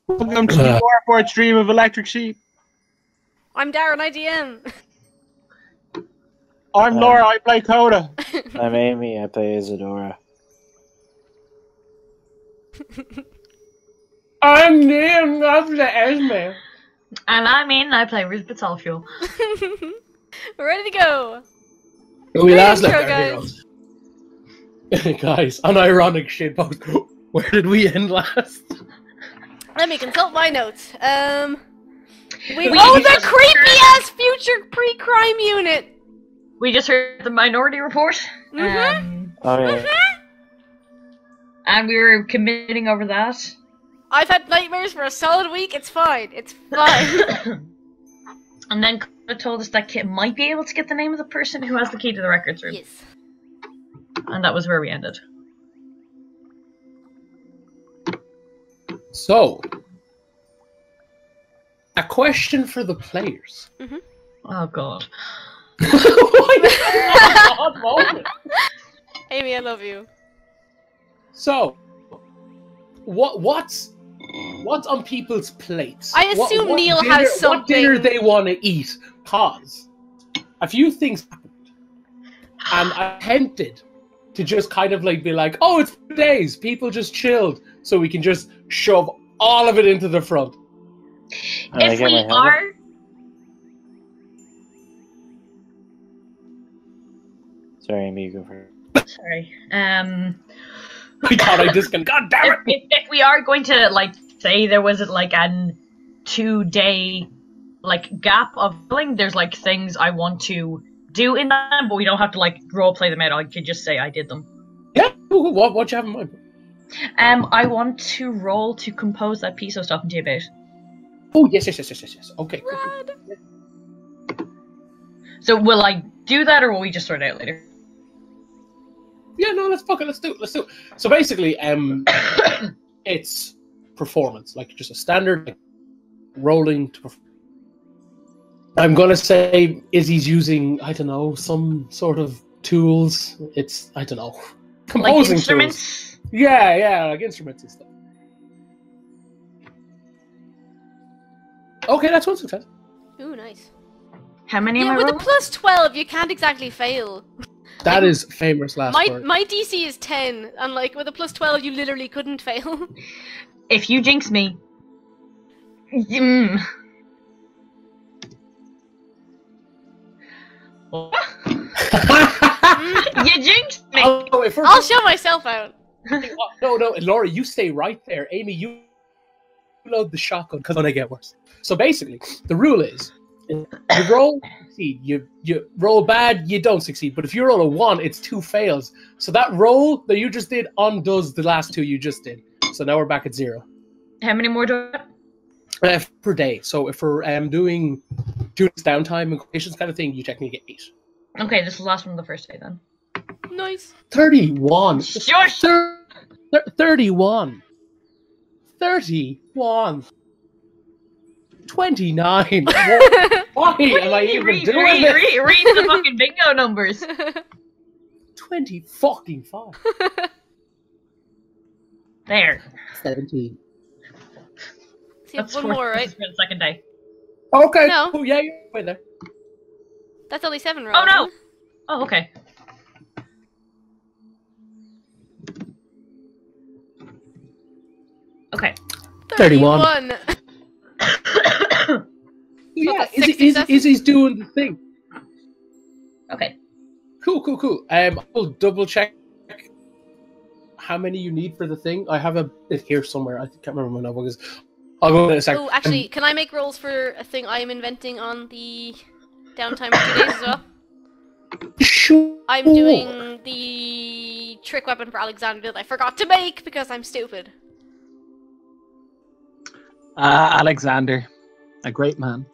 Welcome to the Warport stream of Electric Sheep. I'm Darren, IDM. I'm Laura, I play Coda. I'm Amy, I play Isadora. I'm Liam, I play Esme. And I'm in, I play Elizabeth Solfuel. We're ready to go. We last intro, left our heroes. Guys, unironic shitpost. Where did we end last? Let me consult my notes. The just creepy-ass future pre-crime unit! We just heard the Minority Report. Oh yeah. And we were committing over that. I've had nightmares for a solid week, it's fine. It's fine. And then Coda told us that Kit might be able to get the name of the person who has the key to the records room. Yes. And that was where we ended. So, a question for the players. Oh god. Odd moment. Amy, I love you. So, what's on people's plates? I assume What Neil dinner, has What dinner something- they want to eat? Cause a few things happened, and I tempted to just kind of like be like, "Oh, it's days. People just chilled, so we can just shove all of it into the front." If we are... Sorry, Amy, you go first. Sorry. I thought I disconnected. God damn it! If we are going to, like, say there was, like, a 2-day, like, gap of filling, there's, like, things I want to do in that, but we don't have to, like, role-play them out. I could just say I did them. Yeah. What you have in mind? I want to roll to compose that piece I was talking to you about. Oh yes. Okay. Cool. Rad. So will I do that, or will we just sort it out later? Yeah, no, let's do it. So basically, it's performance, like just a standard like, rolling to perform. I'm gonna say Izzy's using, I don't know, some sort of tools. It's, I don't know, composing Like instruments? tools. Yeah, like instruments and stuff. Okay, that's one success. Ooh, nice. How many am Yeah, I with a rolling? plus 12, you can't exactly fail. That is famous last word. My DC is 10, and like with a plus 12, you literally couldn't fail. If you jinx me... You jinxed me! Oh, if we're- I'll show myself out. No, Laura, you stay right there. Amy, you load the shotgun because when I get worse. So basically, the rule is, you roll, succeed. You roll bad, you don't succeed. But if you roll a 1, it's 2 fails. So that roll that you just did undoes the last 2 you just did. So now we're back at 0. How many more do I have? Per day. So if we're doing this downtime and quotations kind of thing, you technically get 8. Okay, this is the last one of the first day then. Nice. 31. Shush! 31. 31. 29. Why am I even doing this? Read the fucking bingo numbers. 20 fucking 5. There. 17. See, one more, right? For the second day. Okay. No. Oh, yeah, you're right there. That's only 7 rolls. Oh no! Oh, okay. Okay. 31. Yeah, that's 6 successes? Izzy's doing the thing. Okay. Cool. I'll double check how many you need for the thing. I have it here somewhere. I can't remember my notebook is. I'll go in a second. Oh, actually, can I make rolls for a thing I am inventing on the downtime for 2 days as well? Sure. I'm doing the trick weapon for Alexander that I forgot to make because I'm stupid. Alexander. A great man.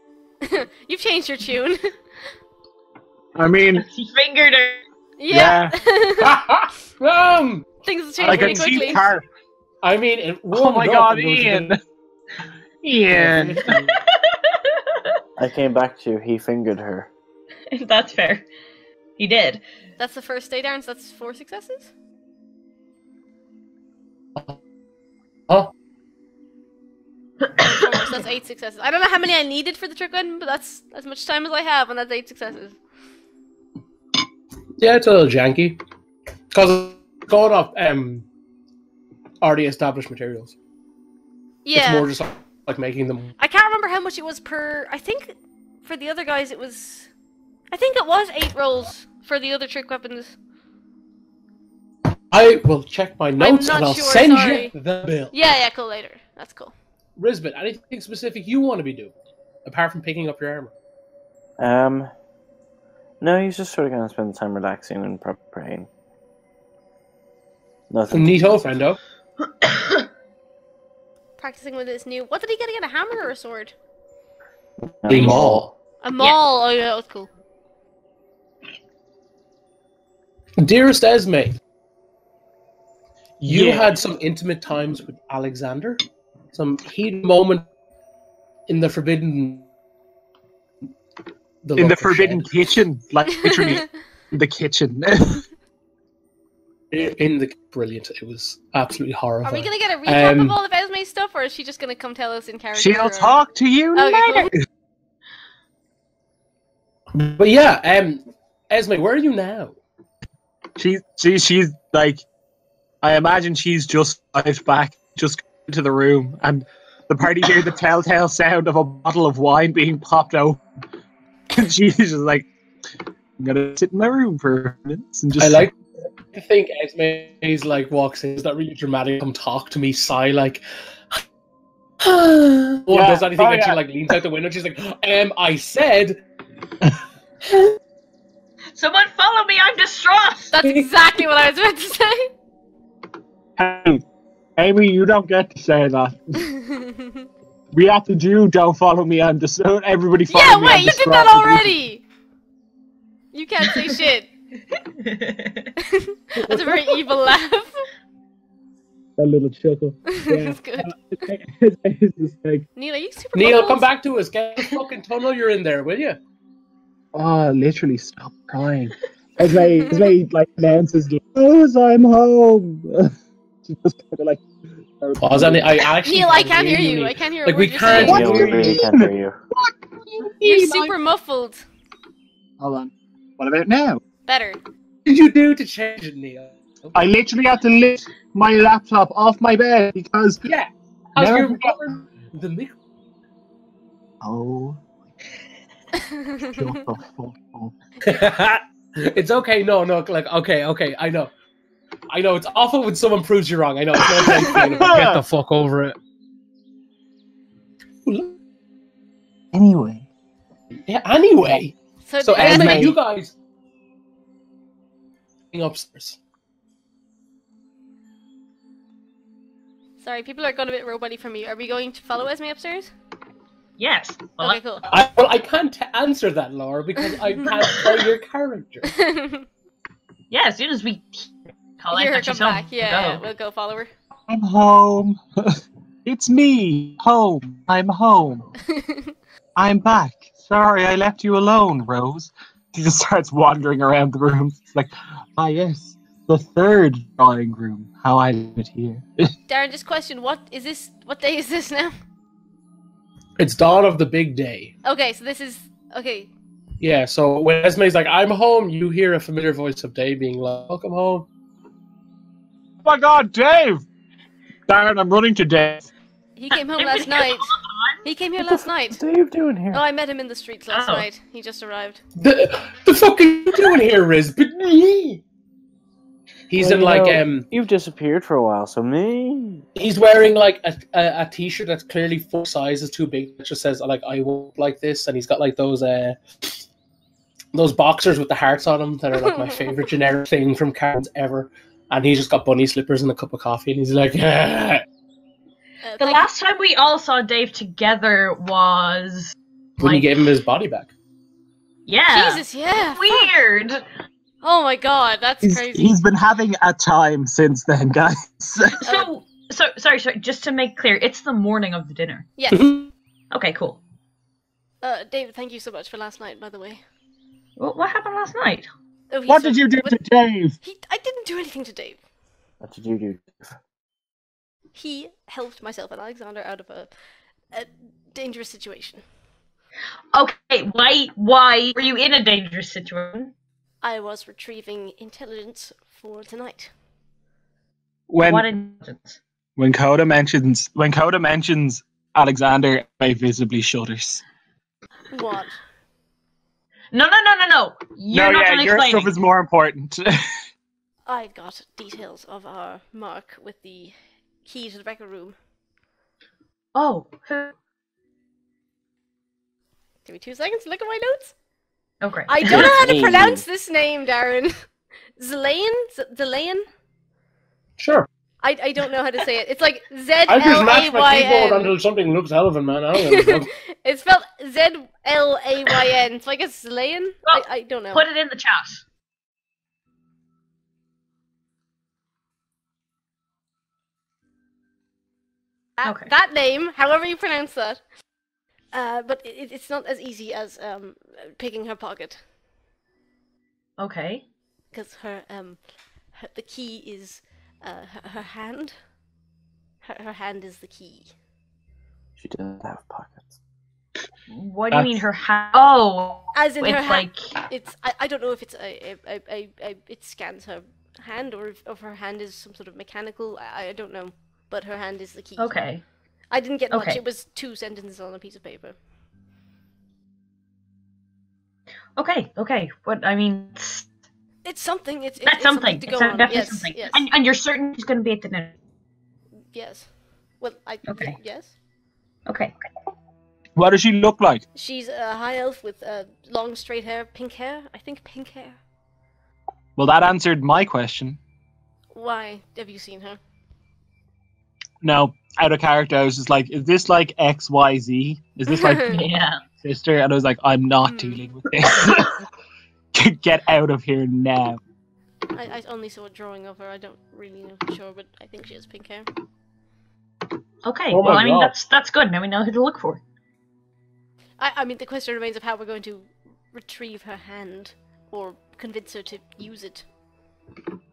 You've changed your tune. I mean, He fingered her. Yeah. Things have changed like a really quickly. cheap car. I mean, it Oh my warmed up god, and goes Ian! to Ian! I came back to you, he fingered her. That's fair. He did. That's the first day, Darren, so that's 4 successes? Oh. 8 successes. I don't know how many I needed for the trick weapon, but that's as much time as I have, and that's 8 successes. Yeah, it's a little janky. Because it's going off already established materials. Yeah. It's more just like making them. I can't remember how much it was per... I think for the other guys it was... I think it was 8 rolls for the other trick weapons. I will check my notes not and I'll sure, send sorry. you the bill. Yeah, cool, later. That's cool. Risbit, anything specific you want to be doing? Apart from picking up your armor? No, he's just sort of going to spend the time relaxing and praying. Nothing. Neato, friendo. Practicing with his new... What did he get again? A hammer or a sword? A maul. A maul! Oh yeah, that was cool. Dearest Esme, you Yeah. had some intimate times with Alexander. Some heated moment in the forbidden... In the local forbidden shed. kitchen, like literally in the kitchen. In the brilliant. It was absolutely horrifying. Are we gonna get a recap Um, of all of Esme's stuff, or is she just gonna come tell us in character? She'll or... talk to you Okay, later. But yeah, Esme, where are you now? She's like, I imagine she's just arrived back, just into the room, and the party hear the telltale sound of a bottle of wine being popped open. And she's just like, I'm gonna sit in my room for minutes and just. I like to think Esme's like walks in, is that really dramatic? Come talk to me, sigh like. Or does anything and she like leans out the window. She's like, I said. Someone follow me, I'm distraught! That's exactly what I was about to say. Hey, Amy, you don't get to say that. We have to do. Don't follow me. I'm just everybody follow Yeah, me. wait, I'm you did distraught. that already! You can't say shit. That's a very evil laugh. A little chuckle. Yeah. It's good. It's just like, Neil, are you super Neil, muffled? come back to us. Get the fucking tunnel you're in there, will you? oh, literally stop crying. As they like announces, "Rose, I'm home." She just kind of like. Pause. I actually Neil, I can't hear you. I can't hear a Like, word we you're can't- saying. Yeah, we really can't hear you. You're super muffled. Hold on. What about now? Better. What did you do to change it, Neil? I literally had to lift my laptop off my bed because. Yeah. How's Never your forget- the mic? Oh. Shut the fuck up. It's okay. No. Like, okay. I know. It's awful when someone proves you wrong. I know. It's not a great feeling, but get the fuck over it. Anyway. Yeah. Anyway. So, Esme, Esme, you guys upstairs. Sorry, people are going a bit robot-y from you. Are we going to follow Esme upstairs? Yes. Well, Okay, cool. I can't answer that, Laura, because I can't tell your character. yeah, as soon as we call Hear out her that come she's home, back. Yeah, go. we'll go follow her. I'm home. It's me. Home. I'm home. I'm back. Sorry, I left you alone, Rose. She just starts wandering around the room. It's like, ah, yes, the third drawing room. How I live it here. Darren, just question, what day is this now? It's dawn of the big day. Okay, so this is... Okay. Yeah, so when Esme's like, I'm home, you hear a familiar voice of Dave being like, welcome home. Oh my god, Dave! Darren, I'm running to Dave. He came home last night. He came here last night. What's Dave doing here? Oh, I met him in the streets last Oh. night. He just arrived. The fuck are you doing here, Riz? He's Well, in you like, know, You've disappeared for a while, so me. he's wearing like a t-shirt that's clearly 4 sizes too big. It just says like I won't like this, and he's got like those boxers with the hearts on them that are like my favorite generic thing from Karen's ever. And he's just got bunny slippers and a cup of coffee, and he's like, The Thank last time we all saw Dave together was... when you like, gave him his body back. Yeah. Jesus, yeah. fuck. Weird. Oh my god, that's crazy. He's been having a time since then, guys. So, sorry, just to make clear, it's the morning of the dinner. Yes. Okay, cool. David, thank you so much for last night, by the way. Well, what happened last night? Oh, What did you do to Dave? I didn't do anything to Dave. What did you do? He helped myself and Alexander out of A dangerous situation. Okay, why were you in a dangerous situation? I was retrieving intelligence for tonight. What When intelligence? when Coda mentions Alexander, I visibly shudders. What? No. You're not done Your explaining. stuff is more important. I got details of our mark with the key to the record room. Oh, who? Give me 2 seconds to look at my notes. Oh, great. I don't know how to Me. pronounce this name, Darren. Zelayan? Sure. I don't know how to say it. It's like I just mash my keyboard Zelayn. until something looks relevant, man. I don't know. It's spelled Zlayn. So I guess Zelayan? Well, I don't know. Put it in the chat. Okay. That name, however you pronounce that. But it's not as easy as picking her pocket. Okay. Because the key is her hand. Her hand is the key. She doesn't have pockets. What do you mean her hand? Oh, As in her it's hand. like It's I don't know if it's it scans her hand or if her hand is some sort of mechanical. I don't know, but her hand is the key. okay. I didn't get much. Okay. It was 2 sentences on a piece of paper. Okay. What I mean, It's something. It's that's something. to It's go on. definitely Yes, something. yes, And you're certain she's going to be at the dinner. yes. Well, Okay. yes. Okay. What does she look like? She's a high elf with long straight hair, pink hair. I think pink hair. Well, that answered my question. Why have you seen her? No, out of character, I was just like, is this like XYZ? Is this like Yeah. sister? And I was like, I'm not dealing with this. Get out of here now. I only saw a drawing of her. I don't really know for sure, but I think she has pink hair. Okay. Oh my Well, I mean God. that's good. Now we know who to look for. I mean, the question remains of how we're going to retrieve her hand or convince her to use it.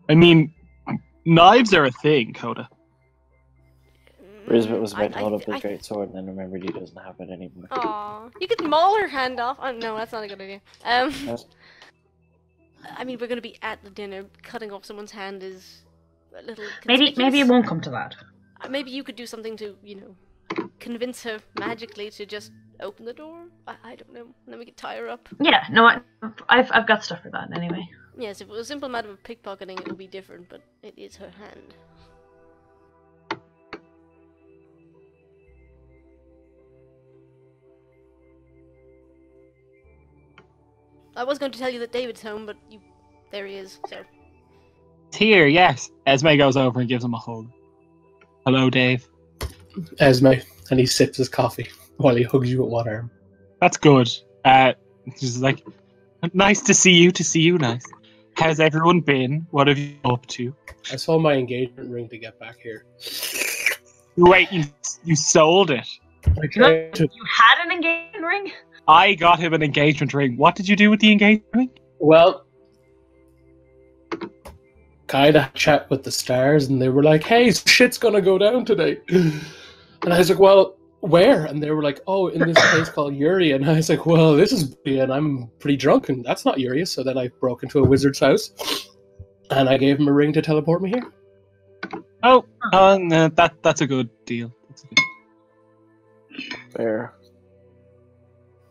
I mean, knives are a thing, Coda. Brisbane was about to I- hold up his I- great sword and then remembered he doesn't have it anymore. Aw, you could maul her hand off. Oh, no, that's not a good idea. Yes. I mean, we're going to be at the dinner. Cutting off someone's hand is a little Maybe it conspicuous. won't come to that. Maybe you could do something to, convince her magically to just open the door. I don't know. And then we could tie her up. Yeah. No, I've got stuff for that anyway. Yes, if it was a simple matter of pickpocketing, it would be different. But it is her hand. I was going to tell you that David's home, but there he is. So. It's here, yes. Esme goes over and gives him a hug. Hello, Dave. Esme, and he sips his coffee while he hugs you with one arm. That's good. She's like, nice to see you, nice. How's everyone been? What have you been up to? I sold my engagement ring to get back here. Wait, you sold it? I tried to, You had an engagement ring? I got him an engagement ring. What did you do with the engagement ring? well, kind of chat with the stars, and they were like, "Hey, shit's gonna go down today." And I was like, "Well, where?" And they were like, "Oh, in this place called Uri." And I was like, "Well, this is and I'm pretty drunk, and that's not Uri." So then I broke into a wizard's house, and I gave him a ring to teleport me here. Oh, no, that's a good deal. That's a good Fair.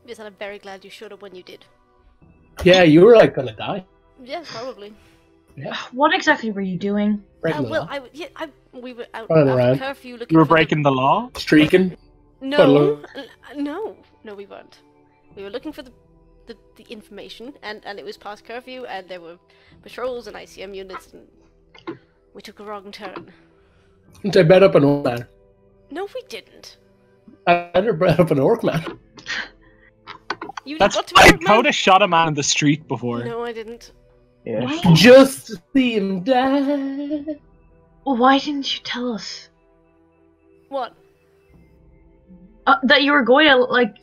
Yes, and I'm very glad you showed up when you did. Yeah, you were like gonna die. Yes, probably. Yeah, What exactly were you doing? breaking the Well, law. we were out Running after around. curfew looking. You were for the- breaking the law? Streaking. No, no, we weren't. We were looking for the information, and it was past curfew, and there were patrols and ICM units, and we took a wrong turn. I bet up an orc man. No, we didn't. I never bet up an orc man. You That's did what to I me, man? Coda shot a man in the street before. No, I didn't. Yeah. Just to see him die. Well, why didn't you tell us What? that you were going to like?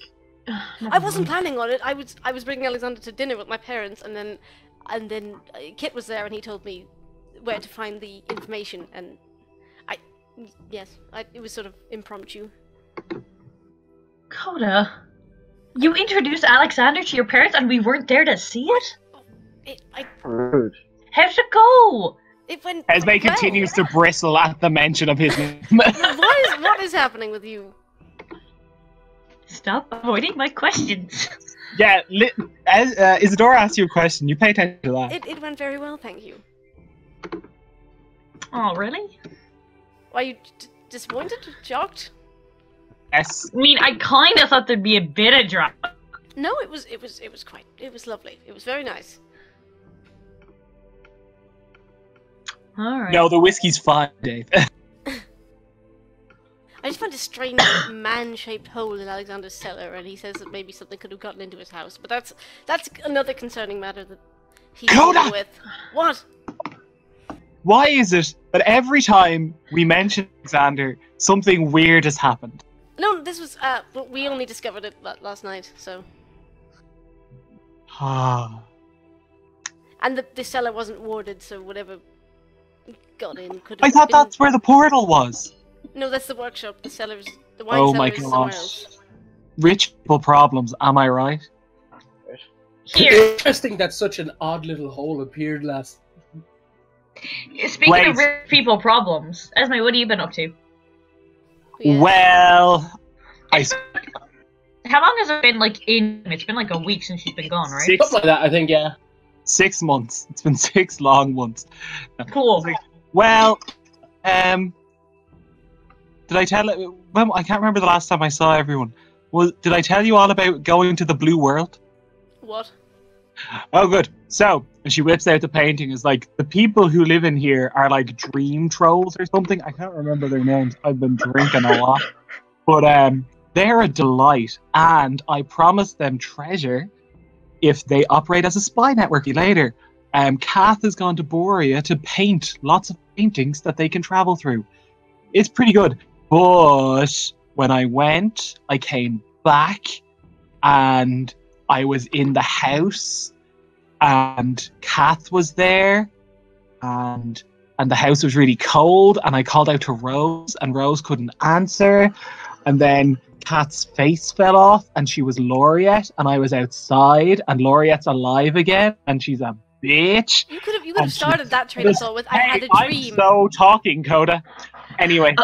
I wasn't planning on it. I was bringing Alexander to dinner with my parents, and then Kit was there, and he told me where to find the information, and it was sort of impromptu. Coda, you introduced Alexander to your parents and we weren't there to see it? Rude. How'd it go? It went Esme well. continues to bristle at the mention of his name. What is happening with you? Stop avoiding my questions. Yeah, Isadora asked you a question. You pay attention to that. It went very well, thank you. Oh, really? Were you disappointed? Shocked? Yes. I mean, I kind of thought there'd be a bit of drama. No, it was lovely. It was very nice. Alright. No, the whiskey's fine, Dave. I just found a strange man-shaped hole in Alexander's cellar, and he says that maybe something could have gotten into his house. But that's another concerning matter that he's dealing with. What? Why is it that every time we mention Alexander, something weird has happened? No, this was well, we only discovered it last night, so. Ah. And the cellar wasn't warded, so whatever got in could have I thought been... that's where the portal was. No, that's the workshop. The wine cellar is somewhere else. Rich people problems, am I right? Here, Interesting that such an odd little hole appeared last. speaking of rich people problems, Esme, what have you been up to? Yeah. Well, How long has it been, like, It's been like a week since she's been gone, right? Six. Something like that, I think, yeah. 6 months. It's been 6 long months. Cool. Well, did I tell it? Well, I can't remember the last time I saw everyone. Did I tell you all about going to the blue world? What? Oh, good. So, and she whips out the painting. Is like, the people who live in here are like dream trolls or something. I can't remember their names. I've been drinking a lot. But they're a delight, and I promised them treasure if they operate as a spy network later. Kath has gone to Borea to paint lots of paintings that they can travel through. It's pretty good. But when I went, I came back and I was in the house and Kath was there and the house was really cold and I called out to Rose and Rose couldn't answer, and then Kath's face fell off and she was Laureate and I was outside and Laureate's alive again and she's a bitch. You could have started that train of thought with "I had a dream." I'm so talking, Coda. Anyway,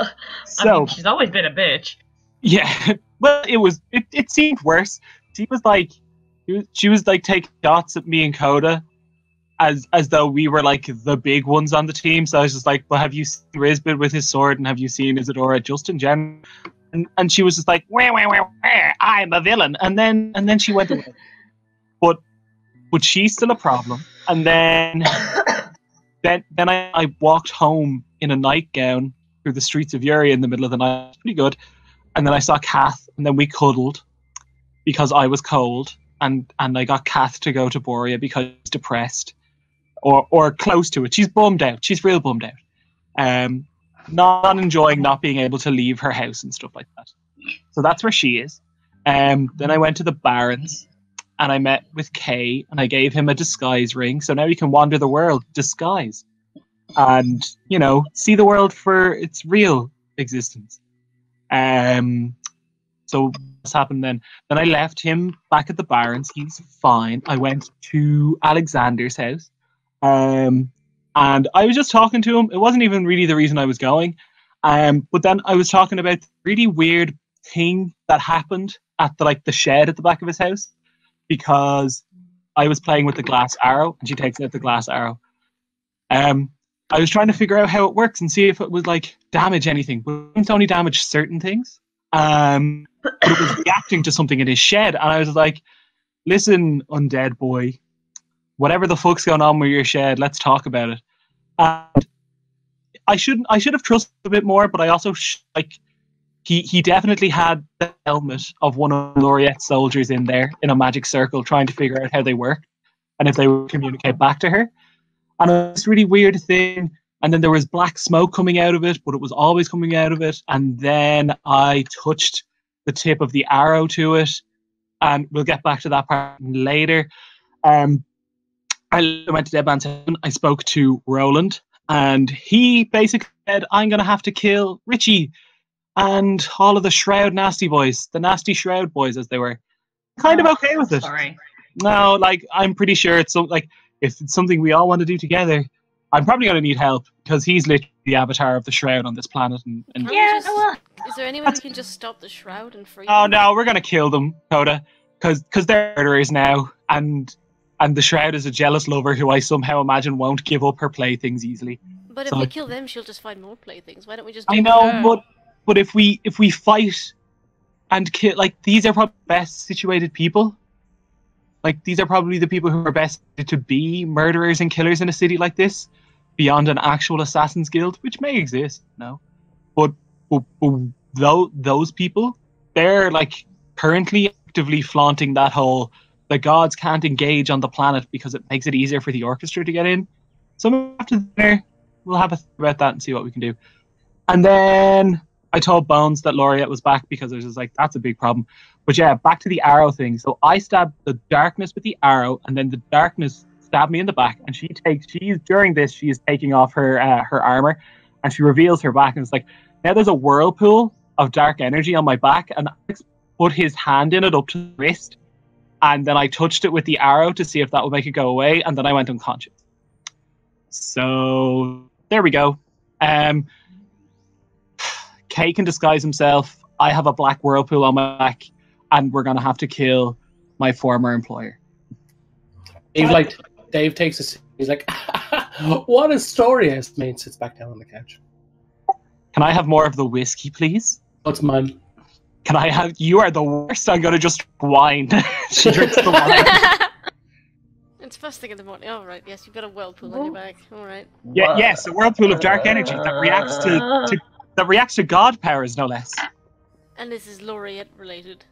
so I mean, she's always been a bitch. yeah. Well, it seemed worse. She was like taking shots at me and Coda, as though we were like the big ones on the team. So I was just like, "Well, have you seen Risbeth with his sword, and have you seen Isadora just in general?" And she was just like, "Wah, wah, wah, wah, I'm a villain," and then she went away. But she's still a problem. And then I walked home in a nightgown through the streets of Uri in the middle of the night. It was pretty good. And then I saw Kath, and then we cuddled because I was cold, and I got Kath to go to Borea because she's depressed, or close to it. She's bummed out. She's real bummed out. Not enjoying not being able to leave her house and stuff like that. So that's where she is. Then I went to the Barrens, and I met with Kay, and I gave him a disguise ring. So now he can wander the world, disguise, and see the world for its real existence. So what's happened then? Then I left him back at the Barrens. He's fine. I went to Alexander's house, and I was just talking to him. It wasn't even really the reason I was going, but then I was talking about the really weird thing that happened at the shed at the back of his house, because I was playing with the glass arrow, and she takes out the glass arrow. I was trying to figure out how it works and see if it would damage anything. But it didn't only damage certain things. But it was reacting to something in his shed, and I was like, "Listen, undead boy, whatever the fuck's going on with your shed, let's talk about it." And I should have trusted a bit more, but I also he definitely had the helmet of one of Laureate's soldiers in there in a magic circle, trying to figure out how they work and if they would communicate back to her. And it was this really weird thing. And then there was black smoke coming out of it, but it was always coming out of it. And then I touched the tip of the arrow to it, and we'll get back to that part later. I went to Dead Man's Heaven. I spoke to Roland, and he basically said, "I'm going to have to kill Richie." and all of the Shroud nasty boys, the nasty Shroud boys as they were, kind of okay with it. Sorry. No, like I'm pretty sure it's like if it's something we all want to do together, I'm probably going to need help because he's literally the avatar of the Shroud on this planet. And Can't we Yeah, just- well, Is there any way we can just stop the Shroud and free oh them? no, we're going to kill them, Coda, because they're murderers now, and the Shroud is a jealous lover who I somehow imagine won't give up her playthings easily. But if So- we kill them, she'll just find more playthings. Why don't we just do I know, her? but if we fight and kill, like these are probably best situated people. Like these are probably the people who are best to be murderers and killers in a city like this, beyond an actual assassins guild, which may exist, no. But those people, they're like currently actively flaunting that whole the gods can't engage on the planet because it makes it easier for the orchestra to get in. So after dinner, we'll have a think about that and see what we can do. And then I told Bones that Laureate was back because I was just like, that's a big problem. But yeah, back to the arrow thing. So I stabbed the darkness with the arrow, and then the darkness stabbed me in the back. And during this, she is taking off her armor, and she reveals her back, and it's like, now there's a whirlpool of dark energy on my back, and Alex put his hand in it up to the wrist, and then I touched it with the arrow to see if that would make it go away, and then I went unconscious. So there we go. Kay can disguise himself. I have a black whirlpool on my back, and we're gonna have to kill my former employer. Dave takes a seat. He's like, what a story, Esme, and sits back down on the couch. Can I have more of the whiskey, please? What's mine? Can I have? You are the worst. I'm gonna just whine. She drinks the wine. It's first thing in the morning. All right. Yes, you've got a whirlpool on your back. All right. Yeah, yes, a whirlpool of dark energy that reacts to god powers, no less. And this is Laureate related.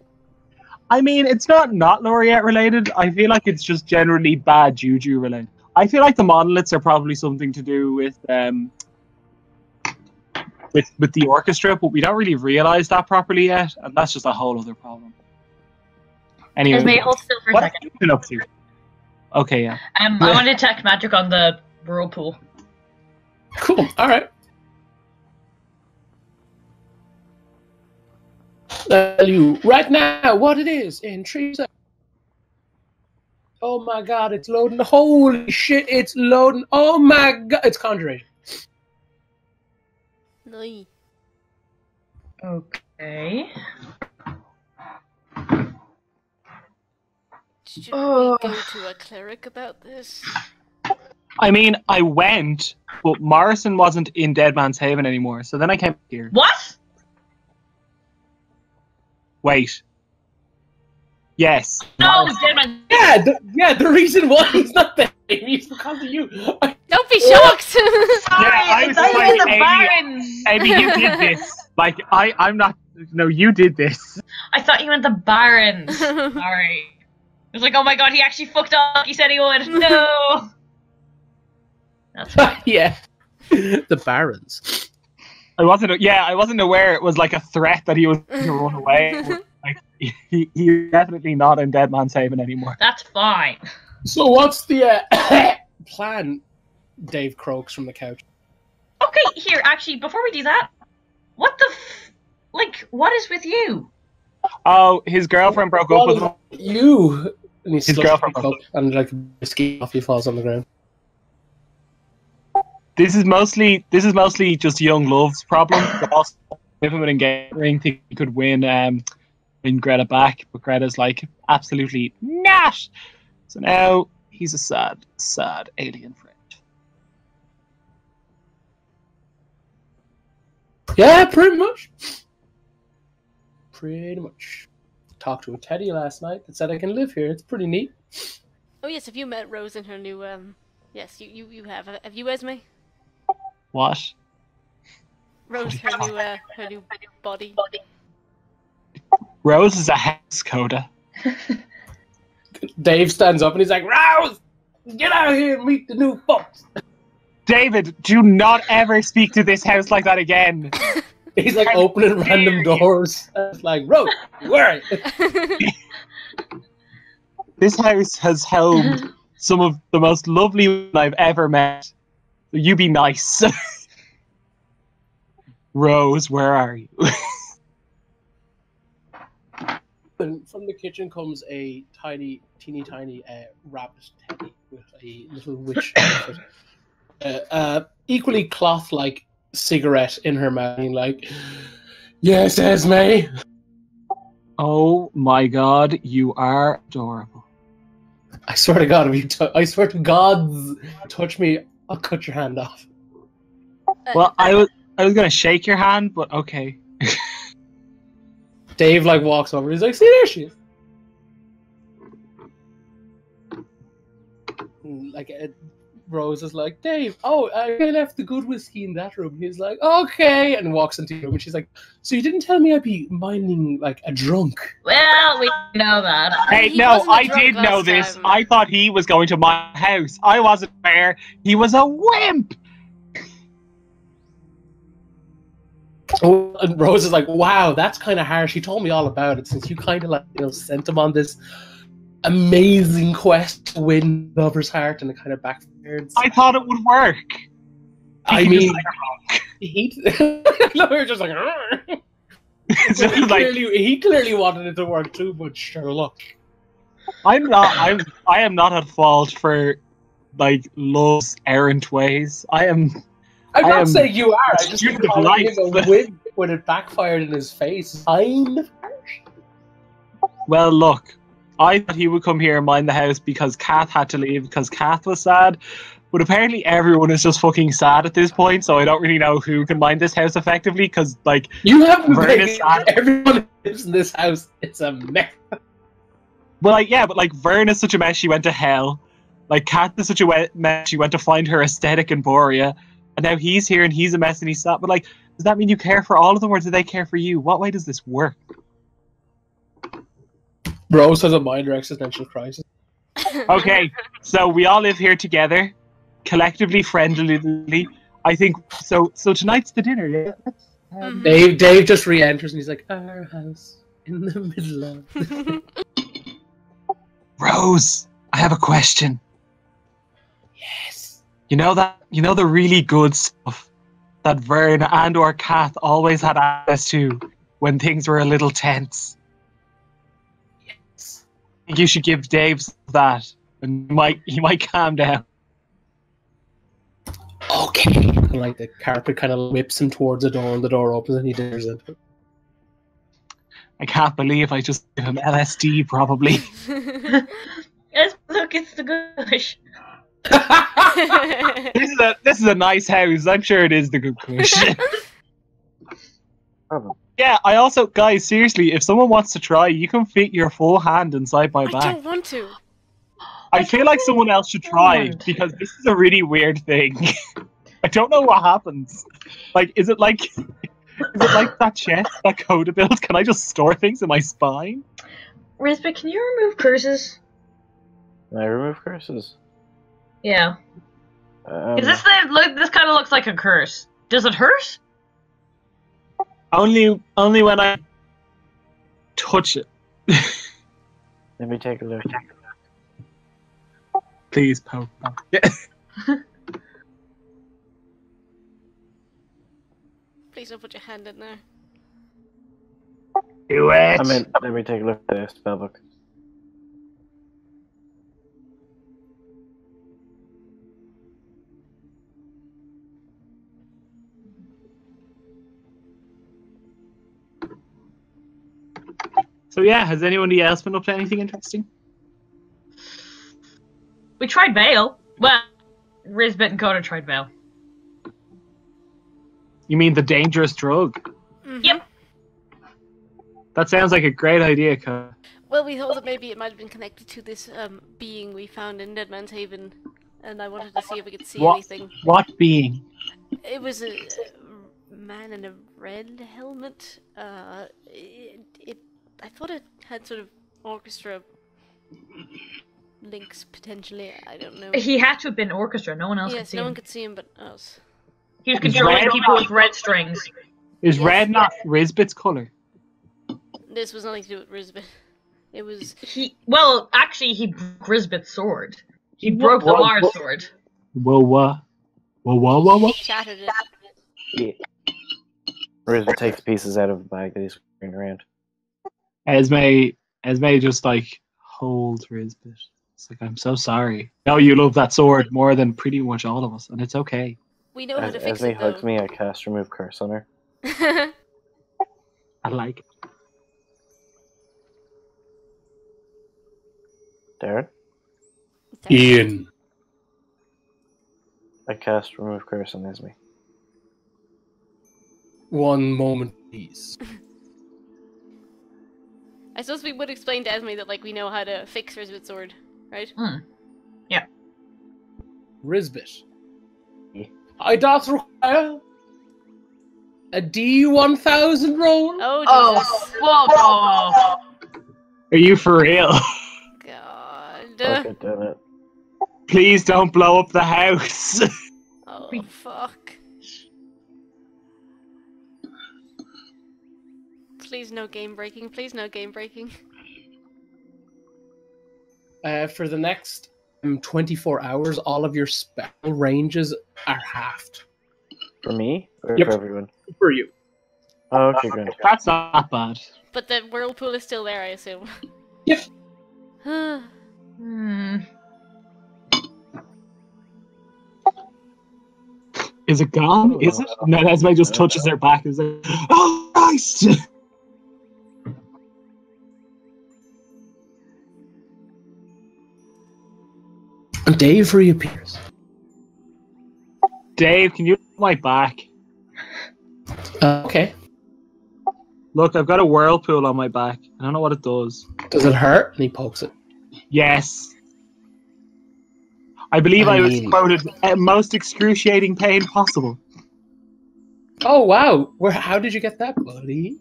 I mean, it's not Laureate related. I feel like it's just generally bad juju related. I feel like the monoliths are probably something to do with the orchestra, but we don't really realize that properly yet, and that's just a whole other problem. Anyway, Esme, hold still for a what have second. you been up to? Okay, yeah. I want to detect magic on the whirlpool. Cool. All right. Tell you right now what it is in 3 seconds. Oh my god, it's loading. Holy shit, it's loading. Oh my god, it's conjuration. No. Okay. Should we go to a cleric about this? I mean, I went, but Morrison wasn't in Dead Man's Haven anymore, so then I came here. What? Wait. Yes. No, dead man. Yeah, the reason why he's not there is because of you. Don't be shocked! I was thought you like, were the Barons. Amy, you did this. Like, I'm not. No, you did this. I thought you meant the Barons. Sorry. I was like, oh my god, he actually fucked up. He said he would. No. That's fine. Yeah, the Barons. I wasn't aware it was like a threat that he was going to run away. Like, he's definitely not in Dead Man's Haven anymore. That's fine. So what's the plan? Dave croaks from the couch. Okay, here, actually, before we do that, what the what is with you? Oh, his girlfriend broke up with him. You and His girlfriend broke up, and like whiskey off, he falls on the ground. This is mostly just young love's problem. But also, give him an engagement ring, think he could win Greta back, but Greta's like absolutely not. So now he's a sad alien friend. Yeah, pretty much. Pretty much. Talked to a teddy last night that said I can live here. It's pretty neat. Oh yes, have you met Rose in her new Yes, you have. Have you, Esme? What? Rose, her new body. Rose is a house, Coda. Dave stands up and he's like, Rouse! Get out of here and meet the new folks! David, do not ever speak to this house like that again. He's like opening random doors. It's like, Rose, where are you? This house has held some of the most lovely women I've ever met. You be nice. Rose, where are you? And from the kitchen comes a teeny tiny rabbit teddy with a little witch outfit. Equally cloth-like cigarette in her mouth, being like, "Yes, Esme." Oh my god, you are adorable. I swear to God, if you I swear to God, touch me, I'll cut your hand off. Well, I was gonna shake your hand, but okay. Dave like walks over. He's like, "See, there she is." Like Rose is like, "Dave, oh, I left the good whiskey in that room." He's like, "Okay," and walks into the room. And she's like, "So you didn't tell me I'd be minding like a drunk?" Well, we know that. Hey, He no, wasn't a I drunk did know last this. time. I thought he was going to my house. I wasn't aware he was a wimp. Oh, and Rose is like, "Wow, that's kind of harsh. He told me all about it since you kind of like sent him on this amazing quest to win lover's heart, and it kind of backfired." I thought it would work. I He mean, just- he no, you're just like, It's well, just like, he clearly wanted it to work too, but sure luck. I am not at fault for like love's errant ways. I'm I not am saying you are. I just student think of calling life. him a wimp when it backfired in his face. Kind of harsh. Well, look, I thought he would come here and mind the house because Kath had to leave because Kath was sad. But apparently everyone is just fucking sad at this point, so I don't really know who can mind this house effectively because, like, You haven't Vern been is sad. everyone who lives in this house. It's a mess. Well, like, yeah, but like Vern is such a mess, she went to hell. Like, Kath is such a mess, she went to find her aesthetic in Borea. And now he's here and he's a mess and he's sad. But, like, does that mean you care for all of them or do they care for you? What way does this work? Rose has a minor existential crisis. Okay, so we all live here together, collectively, friendlily. I think, so tonight's the dinner, yeah? Mhm. Dave just re-enters and he's like, "Our house in the middle of..." Rose, I have a question. Yes. You know the really good stuff that Vern and or Kath always had access to when things were a little tense. Yes. I think you should give Dave that, and he might calm down. Okay. And like the carpet kind of whips him towards the door, and the door opens, and he dares it. I can't believe I just gave him LSD, probably. Yes, look, it's the Gush. This is a nice house. I'm sure it is the good question. Probably. Yeah, I also, guys, seriously, if someone wants to try, you can fit your full hand inside my I back. don't want to. I feel like someone else should try because this is a really weird thing. I don't know what happens. Like, is it like that chest that Coda built? Can I just store things in my spine? Risbit, can you remove curses? Can I remove curses? Yeah. Is this this kind of looks like a curse. Does it hurt? Only when I touch it. Let me take a look. Please, Pope. Please don't put your hand in there. Do it. I mean, let me take a look at the spellbook. So yeah, has anybody else been up to anything interesting? We tried Veil. Well, Risbit and Coda tried Veil. You mean the dangerous drug? Mhm. Yep. That sounds like a great idea, Coda. Well, we thought that maybe it might have been connected to this being we found in Dead Man's Haven, and I wanted to see if we could see anything. What being? It was a man in a red helmet. I thought it had sort of orchestra links potentially. I don't know. He had to have been orchestra. No one else could Yes, see no him. one could see him but us. He was controlling Red- people with red strings. Is Yes. red not Risbit's color? This was nothing to do with Risbit. It was. Well, actually, he broke Risbit's sword. He broke the Mars sword. Whoa. He shattered it. Yeah. Rizba takes pieces out of the bag that he's carrying around. Esme just like holds Rizbit. It's like, I'm so sorry. No, you love that sword more than pretty much all of us, and it's okay. We know how As to fix Esme it, hugs though. me, I cast Remove Curse on her. I like it. Darren? Ian. I cast Remove Curse on Esme. One moment, please. I suppose we would explain to Esme that, like, we know how to fix Rizbit's sword, right? Rizbit. Yeah. I doth require a D1000 roll. Oh, Jesus. fuck off! Are you for real? God. Fuck it, damn it. Please don't blow up the house. Oh, fuck. Please no game breaking. Please no game breaking. For the next 24 hours, all of your spell ranges are halved. For me? Or Yep. for everyone? For you. Oh, okay, good. That's not bad. But the whirlpool is still there, I assume. Yep. Is it gone? Is it? No, Esme just touches her back and says, "Oh, Christ!" And Dave reappears. Dave, can you look at my back? Okay. Look, I've got a whirlpool on my back. I don't know what it does. Does it hurt? And he pokes it. Yes. I believe I was quoted most excruciating pain possible. Oh wow! How did you get that, buddy?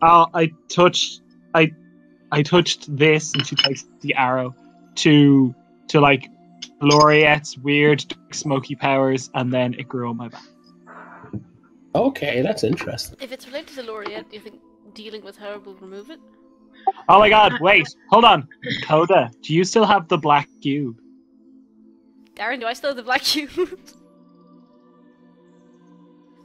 I touched this, and she takes the arrow to like Laureate's weird smoky powers, and then it grew on my back. Okay, that's interesting. If it's related to Laureate, do you think dealing with her will remove it? Oh my god! Wait, hold on, Coda. Do you still have the black cube? Darren, do I still have the black cube?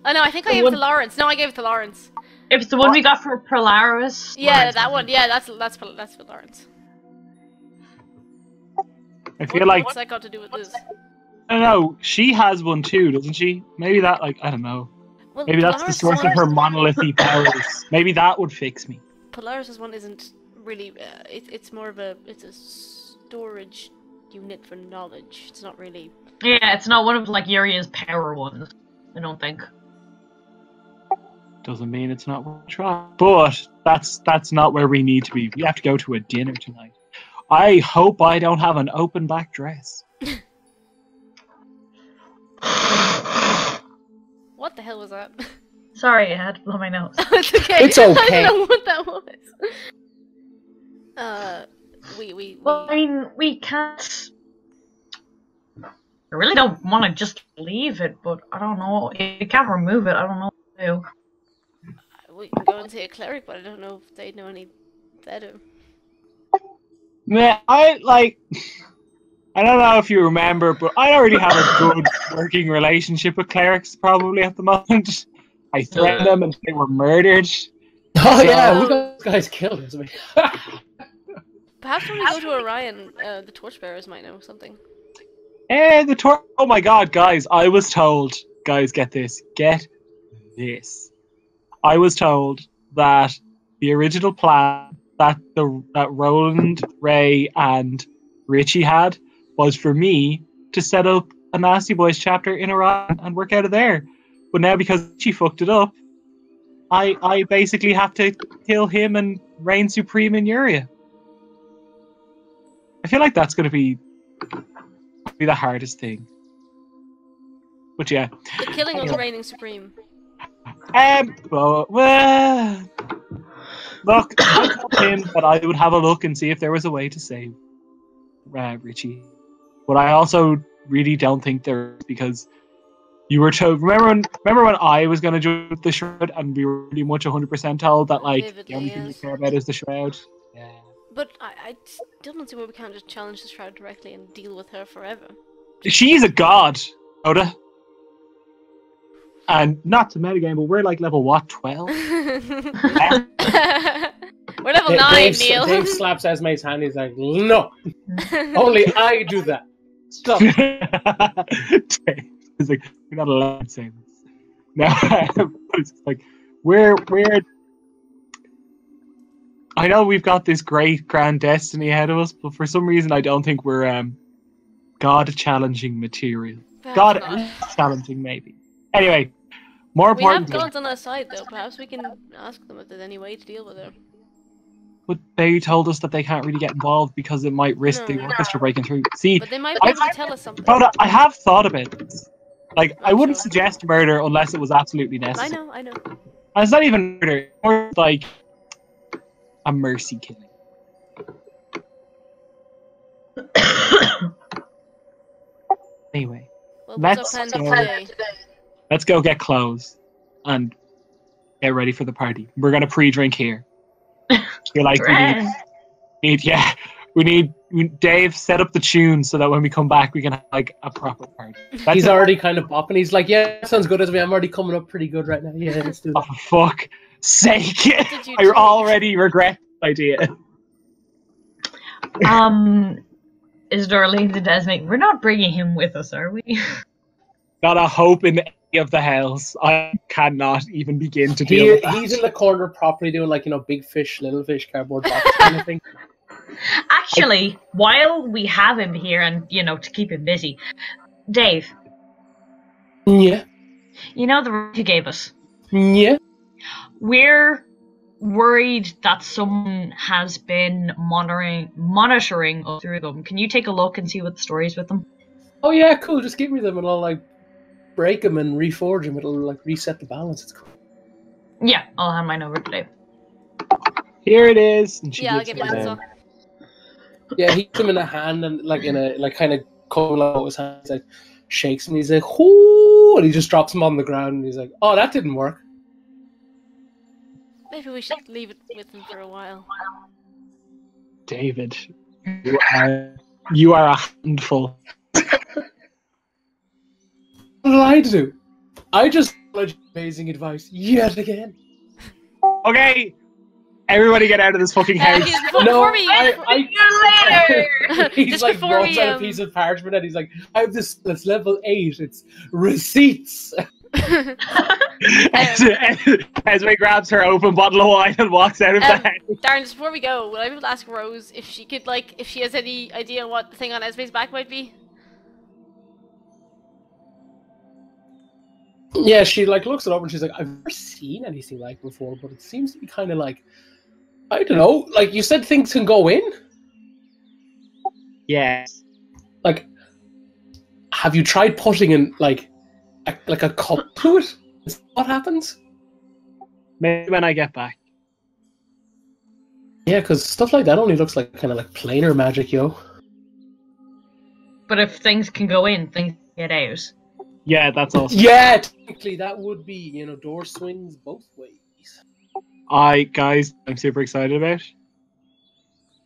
Oh no, I think I gave it to Lawrence. No, I gave it to Lawrence. If it's the one we got for Polaris. Yeah, that one. Yeah, that's for Lawrence. I feel like What's that got to do with this? I don't know. She has one too, doesn't she? Maybe that, like, I don't know. Well, Maybe that's the source of her monolithy powers. Maybe that would fix me. Polaris's one isn't really. It's more of a storage unit for knowledge. It's not really. Yeah, it's not one of like Yuria's power ones. I don't think. Doesn't mean it's not worth a try. But that's not where we need to be. We have to go to a dinner tonight. I hope I don't have an open back dress. What the hell was that? Sorry, I had to blow my nose. It's okay. It's okay. I don't know what that was. Well, I mean, we can't. I really don't want to just leave it, but I don't know. If you can't remove it, I don't know what to do. We can go and see a cleric, but I don't know if they'd know any better. Man, I don't know if you remember, but I already have a good working relationship with clerics probably at the moment. I threatened them and they were murdered. Oh yeah, we got those guys killed, isn't we? Perhaps when we go to Orion, the torchbearers might know something. Oh my god, guys, I was told, guys, get this. I was told that the original plan that Roland, Ray, and Richie had was for me to set up a Nasty Boys chapter in Orion and work out of there. But now because she fucked it up, I basically have to kill him and reign supreme in Uria. I feel like that's going to be the hardest thing. But yeah. The killing of the reigning supreme. Well, look, I told him that I would have a look and see if there was a way to save Richie. But I also really don't think there is, because you were told. Remember when I was going to join the Shroud and we were pretty much 100% told that like Vividly, the only thing we yes. care about is the Shroud. Yeah. But I still don't see why we can't just challenge the Shroud directly and deal with her forever. She's a god, Oda. And not to metagame, but we're like level what, 12? We're level 9, Neil. Dave slaps Esme's hand. He's like, no, only I do that. Stop. It's like, we're not allowed to say this. No, it's like, we're. I know we've got this great grand destiny ahead of us, but for some reason I don't think we're God challenging material. God challenging, maybe. Anyway, more We have importantly, guns on our side, though. Perhaps we can ask them if there's any way to deal with it. but they told us that they can't really get involved because it might risk the orchestra breaking through. See, But they might be able to tell us something. but I have thought about this. Like, I wouldn't Sure. suggest murder unless it was absolutely I necessary. know. And it's not even murder, it's more like a mercy killing. Anyway, Well, what's our let's plan go. today? Let's go get clothes and get ready for the party. We're gonna pre-drink here. You're like, we need Dave set up the tune so that when we come back we can have like a proper party. He's already kind of popping. He's like, yeah, sounds good as me. I'm already coming up pretty good right now. Yeah, let's do Oh, that. for fuck's sake! did you I do? already regret the idea. Isidore leans into Esme. We're not bringing him with us, are we? Not a hope in any of the hells. I cannot even begin to deal with that. He's in the corner properly doing like, big fish, little fish, cardboard box kind of thing. Actually, while we have him here and, to keep him busy, Dave, Yeah. you know the route you gave us? Yeah. We're worried that someone has been monitoring us through them. Can you take a look and see what the story is with them? Oh yeah, cool. Just give me them and I'll like break them and reforge them. It'll like reset the balance. It's cool. Yeah, I'll hand mine over to Dave. Here it is. And she Yeah, I'll gives give it you to that. them. Yeah, he puts them in a hand and like in a like kind of cold out his hand. He's like shakes and he's like, "Whoo!" And he just drops them on the ground and he's like, "Oh, that didn't work." Maybe we should leave it with them for a while. David, you are a handful. What did I do? I just followed amazing advice yet again. Okay, everybody get out of this fucking house. Before we He's Just like before rolls we, out a piece of parchment and he's like, "I have this. It's level 8. It's receipts." Esme grabs her open bottle of wine and walks out of the house. Darren, just before we go, will I be able to ask Rose if she could, if she has any idea what the thing on Esme's back might be? Yeah, she like looks it up and she's like, "I've never seen anything like before, but it seems to be kind of like, I don't know. Like you said, things can go in. Yes. Like, have you tried putting in like a cup to it? Is that what happens? Maybe when I get back. Yeah, because stuff like that only looks like kind of like planar magic, yo. But if things can go in, things get out. Yeah, that's awesome. Yeah, technically that would be, door swings both ways. Guys, I'm super excited about.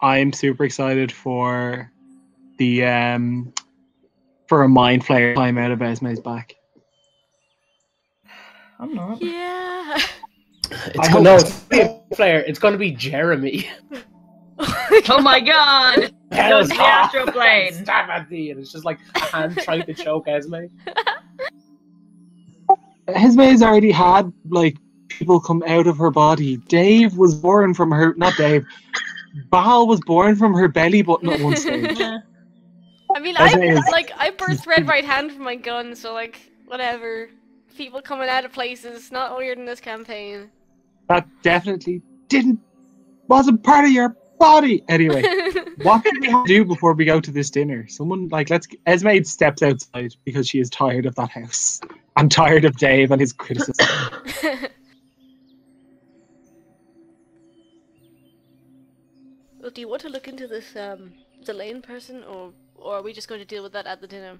I'm super excited for the for a mind flayer time out of Esme's back. I'm not. Yeah. It's gonna be a player. It's gonna be Jeremy. Oh my god! Goes to the astral plane. Stab at thee, and it's just like a hand trying to choke Esme. Esme's already had like people come out of her body. Dave was born from her. Not Dave. Baal was born from her belly button at one stage. I mean, Esme is- I birthed red right hand from my gun, so whatever. People coming out of places, not weird in this campaign. That definitely wasn't part of your body. Anyway, what do we have to do before we go to this dinner? Someone Esme steps outside because she is tired of that house. I'm tired of Dave and his criticism. Well, do you want to look into this Delane person, or are we just going to deal with that at the dinner?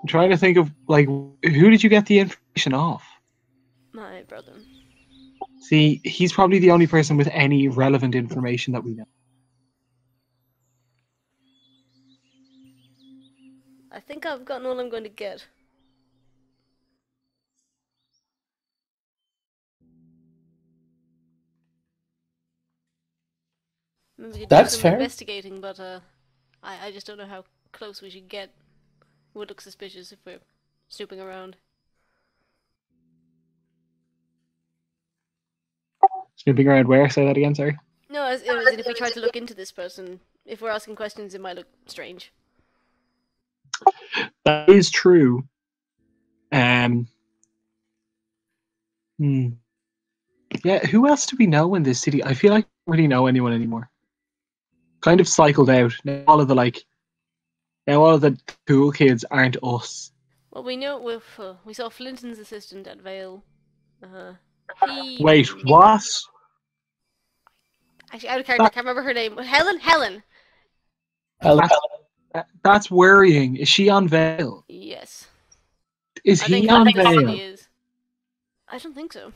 I'm trying to think of who did you get the information off? My brother. See, he's probably the only person with any relevant information that we know. I think I've gotten all I'm going to get. Maybe we could do That's some fair. investigating, but I just don't know how close we should get. It would look suspicious if we're snooping around. Snooping around where? Say that again, sorry. No, as in if we tried to look into this person, if we're asking questions, it might look strange. That is true. Yeah, who else do we know in this city? I feel like I don't really know anyone anymore. Kind of cycled out. Now all of the cool kids aren't us. Well, we know we saw Flinton's assistant at Vale. He... Wait, what? Actually, out of character, I can't remember her name. Helen! That's worrying. Is she on Unveil? Yes. Is I he think on Helen Unveil? is. I don't think so.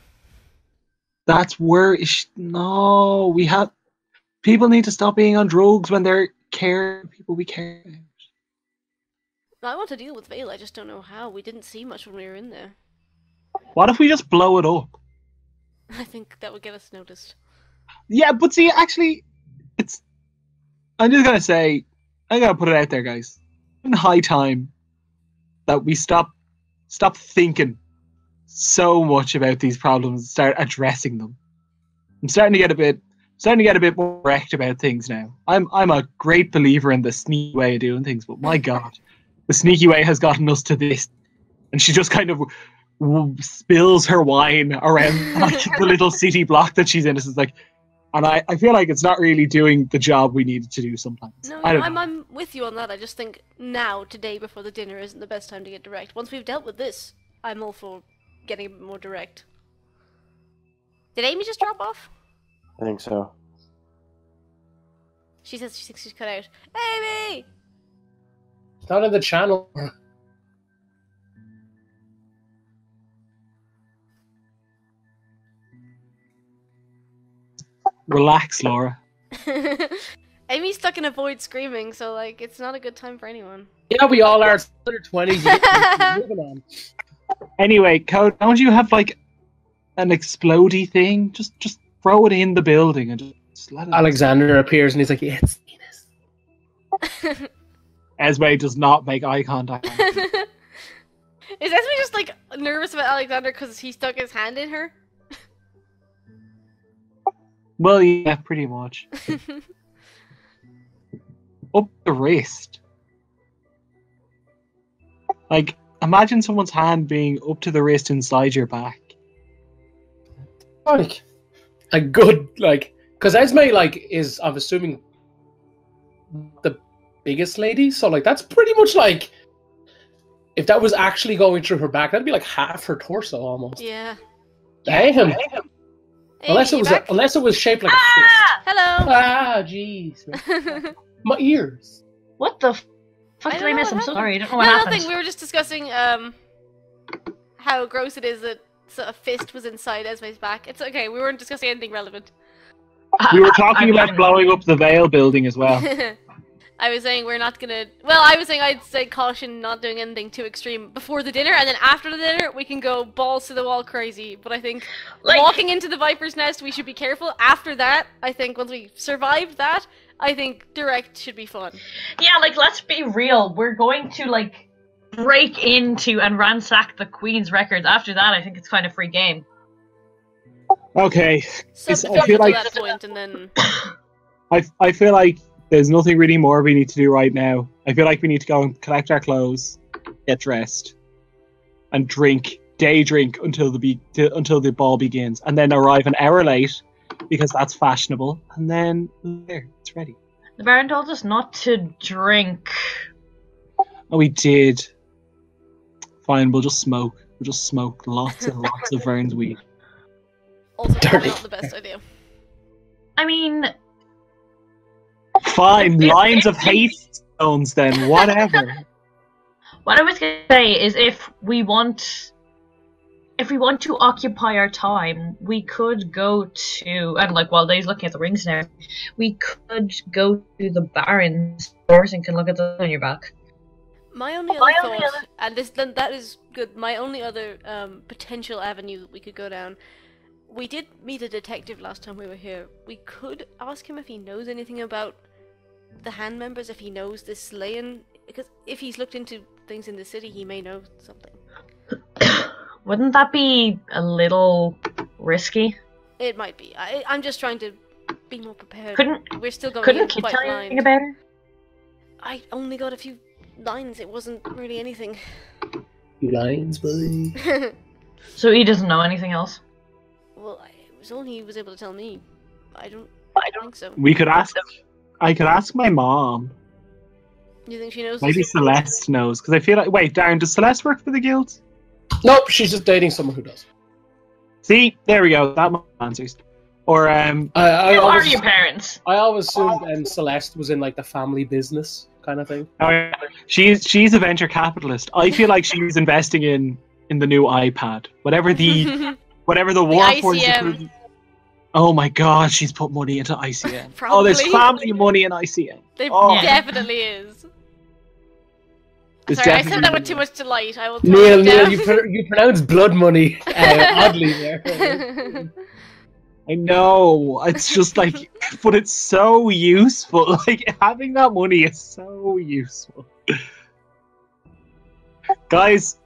That's worrying. No, we have... People need to stop being on drugs when they're people we care about. I want to deal with Vale, I just don't know how. We didn't see much when we were in there. What if we just blow it up? I think that would get us noticed. Yeah, but see, actually, I'm just gonna say, I'm gonna put it out there, guys. In high time that we stop thinking so much about these problems and start addressing them. I'm starting to get a bit more direct about things now. I'm a great believer in the sneaky way of doing things, but my God, the sneaky way has gotten us to this. And she just kind of spills her wine around like, the little city block that she's in. It's like, and I feel like it's not really doing the job we needed to do sometimes. No, I don't know. I'm with you on that. I just think now, today, before the dinner, isn't the best time to get direct. Once we've dealt with this, I'm all for getting a bit more direct. Did Amy just drop off? I think so. She says she thinks she's cut out. Amy! It's not in the channel. Relax, Laura. Amy's stuck in a void screaming, so like it's not a good time for anyone. Yeah, we all are. It's under 20s. Moving on. Anyway, Code, don't you have like an explodey thing? Just throw it in the building and just let it. Alexander appears and he's like, "It's Venus." Esme does not make eye contact. Is Esme just like nervous about Alexander because he stuck his hand in her? Well, yeah, pretty much. Up the wrist. Like, imagine someone's hand being up to the wrist inside your back. Like a good because Esme is, I'm assuming, the biggest lady, so like that's pretty much like if that was actually going through her back, that'd be like half her torso almost. Yeah. Damn. Hey, Unless it was shaped like a fist. Hello! Ah, jeez. My ears. What the fuck I did don't I know miss? what I'm happened. sorry, I don't know what No, happened. nothing. We were just discussing how gross it is that a fist was inside Esme's back. It's okay. We weren't discussing anything relevant. We were talking I about mean- blowing up the Vale building as well. I was saying we're not gonna. Well, I was saying I'd say caution not doing anything too extreme before the dinner, and then after the dinner we can go balls to the wall crazy. But I think walking into the Viper's Nest, we should be careful. After that, I think once we survived that, I think direct should be fun. Yeah, let's be real. We're going to, break into and ransack the Queen's records. After that, I think it's kind of free game. Okay. So I feel like that point, and then I feel like there's nothing really more we need to do right now. I feel like we need to go and collect our clothes, get dressed, and day drink until the ball begins, and then arrive an hour late because that's fashionable, and then there, it's ready. The Baron told us not to drink. Oh, we did. Fine, we'll just smoke. We'll just smoke lots and lots of Vern's weed. also Dirty. not the best idea. I mean, Fine, lines of hate stones then, whatever. what I was gonna say is if we want to occupy our time, we could go to, and while Dave's looking at the rings now, we could go to the Baron's horse and can look at the on your back. My only other thought, and that is good. My only other potential avenue that we could go down. We did meet a detective last time we were here. We could ask him if he knows anything about the hand members, if he knows this slaying, because if he's looked into things in the city, he may know something. Wouldn't that be a little risky? It might be. I'm just trying to be more prepared. We're still going couldn't in Kit quite tell you blind. anything about her? I only got a few lines. It wasn't really anything. Lines, buddy. So he doesn't know anything else? Well, it was all he was able to tell me. I don't think so. We could ask. I could ask my mom. You think she knows? Maybe Celeste knows, because I feel like. Wait, Darren, does Celeste work for the guild? Nope, she's just dating someone who does. See, there we go. That answers. Or Who are your parents? I always assumed Celeste was in like the family business kind of thing. Oh, yeah. She's a venture capitalist. I feel like she's investing in the new iPad, whatever the Warforged ICM. Oh my God, she's put money into ICM. Probably. Oh, there's family money in ICM. There Oh. definitely is. There's Sorry, I definitely said that with money. too much delight. I will throw Neil, it down. you pronounce blood money oddly there. I know. It's just like, but it's so useful. Like having that money is so useful. Guys,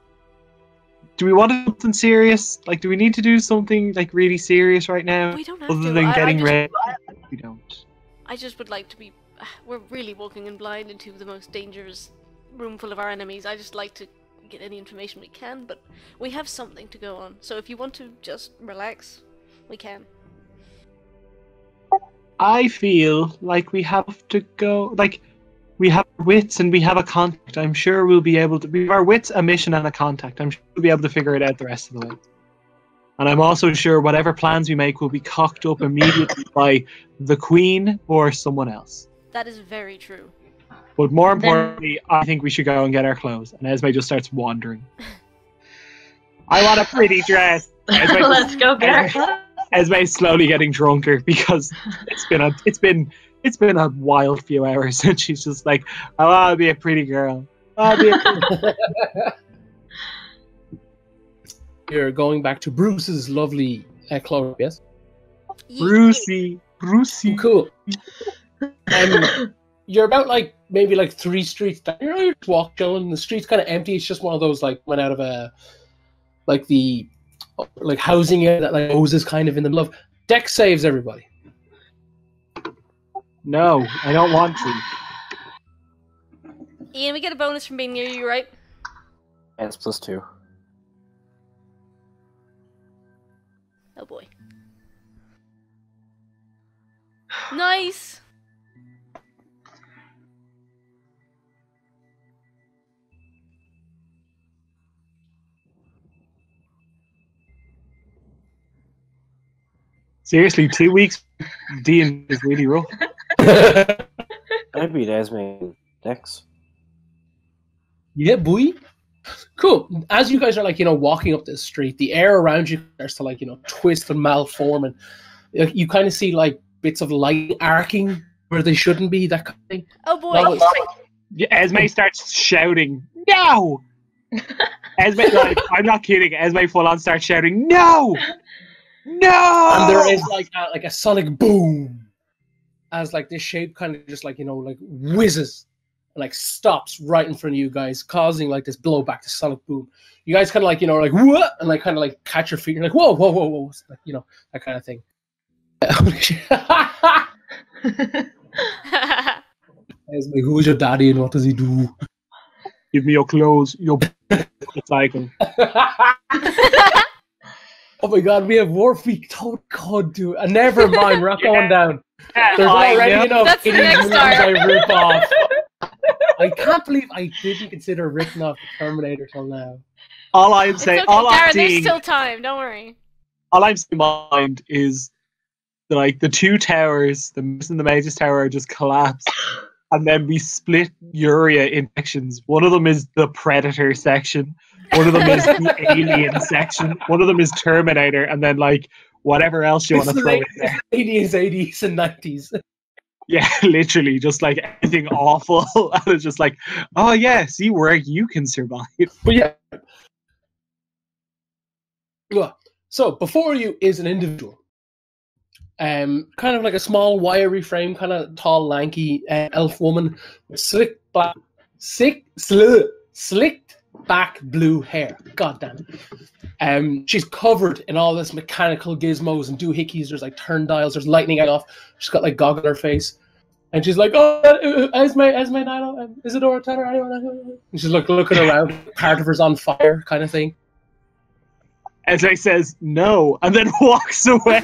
do we want to do something serious? Like, do we need to do something like really serious right now? We don't have Other to. than I getting just- ready, we don't. I just would like to be. We're really walking in blind into the most dangerous room full of our enemies. I just like to get any information we can, but we have something to go on. So if you want to just relax, we can. I feel like we have to go. Like, we have wits and we have a contact. I'm sure we'll be able to. We have our wits, a mission, and a contact. I'm sure we'll be able to figure it out the rest of the way. And I'm also sure whatever plans we make will be cocked up immediately by the Queen or someone else. That is very true. But more importantly, I think we should go and get our clothes. And Esme just starts wandering. I want a pretty dress. Let's go get her. Esme's slowly getting drunker because it's been a wild few hours, and she's just like, I want to be a pretty girl. You're going back to Bruce's lovely clothes, yes? Brucey. Cool. You're about maybe 3 streets down. You're just walking, chilling. The street's kind of empty. It's just one of those went out of a the housing area that hoses kind of in the middle of. Dex saves everybody. No, I don't want to. Ian, we get a bonus from being near you, right? And it's +2. Oh boy. Nice! Seriously, 2 weeks D&D is really rough. I beat Esme and Dex. Yeah, boy. Cool. As you guys are walking up this street, the air around you starts to twist and malform, and you kind of see bits of light arcing where they shouldn't be. That kind of thing. Oh boy! Yeah, Esme starts shouting, "No!" Esme, I'm not kidding. Esme full on starts shouting, "No! No!" And there is a sonic boom as this shape kind of just whizzes and stops right in front of you guys, causing this blowback, this sonic boom. You guys kind of what, and kind of catch your feet. You're like, whoa, whoa, whoa, whoa, that kind of thing. Esme, who's your daddy and what does he do? Give me your clothes, your cycle. Oh my God, we have Warfreak. Oh God, dude. Never mind, we're not going down. There's I already know. enough That's the next movies arc. I rip off. I can't believe I didn't consider ripping off the Terminator till now. All I'm It's saying, okay, all I'm Darren, there's seeing, still time, don't worry. all I'm seeing in my mind is the 2 towers, the Miss and the Mage's Tower, are just collapsed, and then we split Uria in sections. One of them is the Predator section, one of them is the Alien section, one of them is Terminator, and then whatever else you want to throw in there. 80s, 80s, and 90s. Yeah, literally, just like anything awful. And it's just like, oh yeah, see where you can survive. But yeah. So before you is an individual. Kind of like a small, wiry frame, kind of tall, lanky elf woman with slicked back blue hair. God damn it. She's covered in all this mechanical gizmos and doohickeys. There's like turn dials, there's lightning going off. She's got like goggle on her face. And she's like, oh, Esme, Nilo, Isadora, tell her anyone. And she's like looking around, part of her's on fire, kind of thing. Esme says no, and then walks away.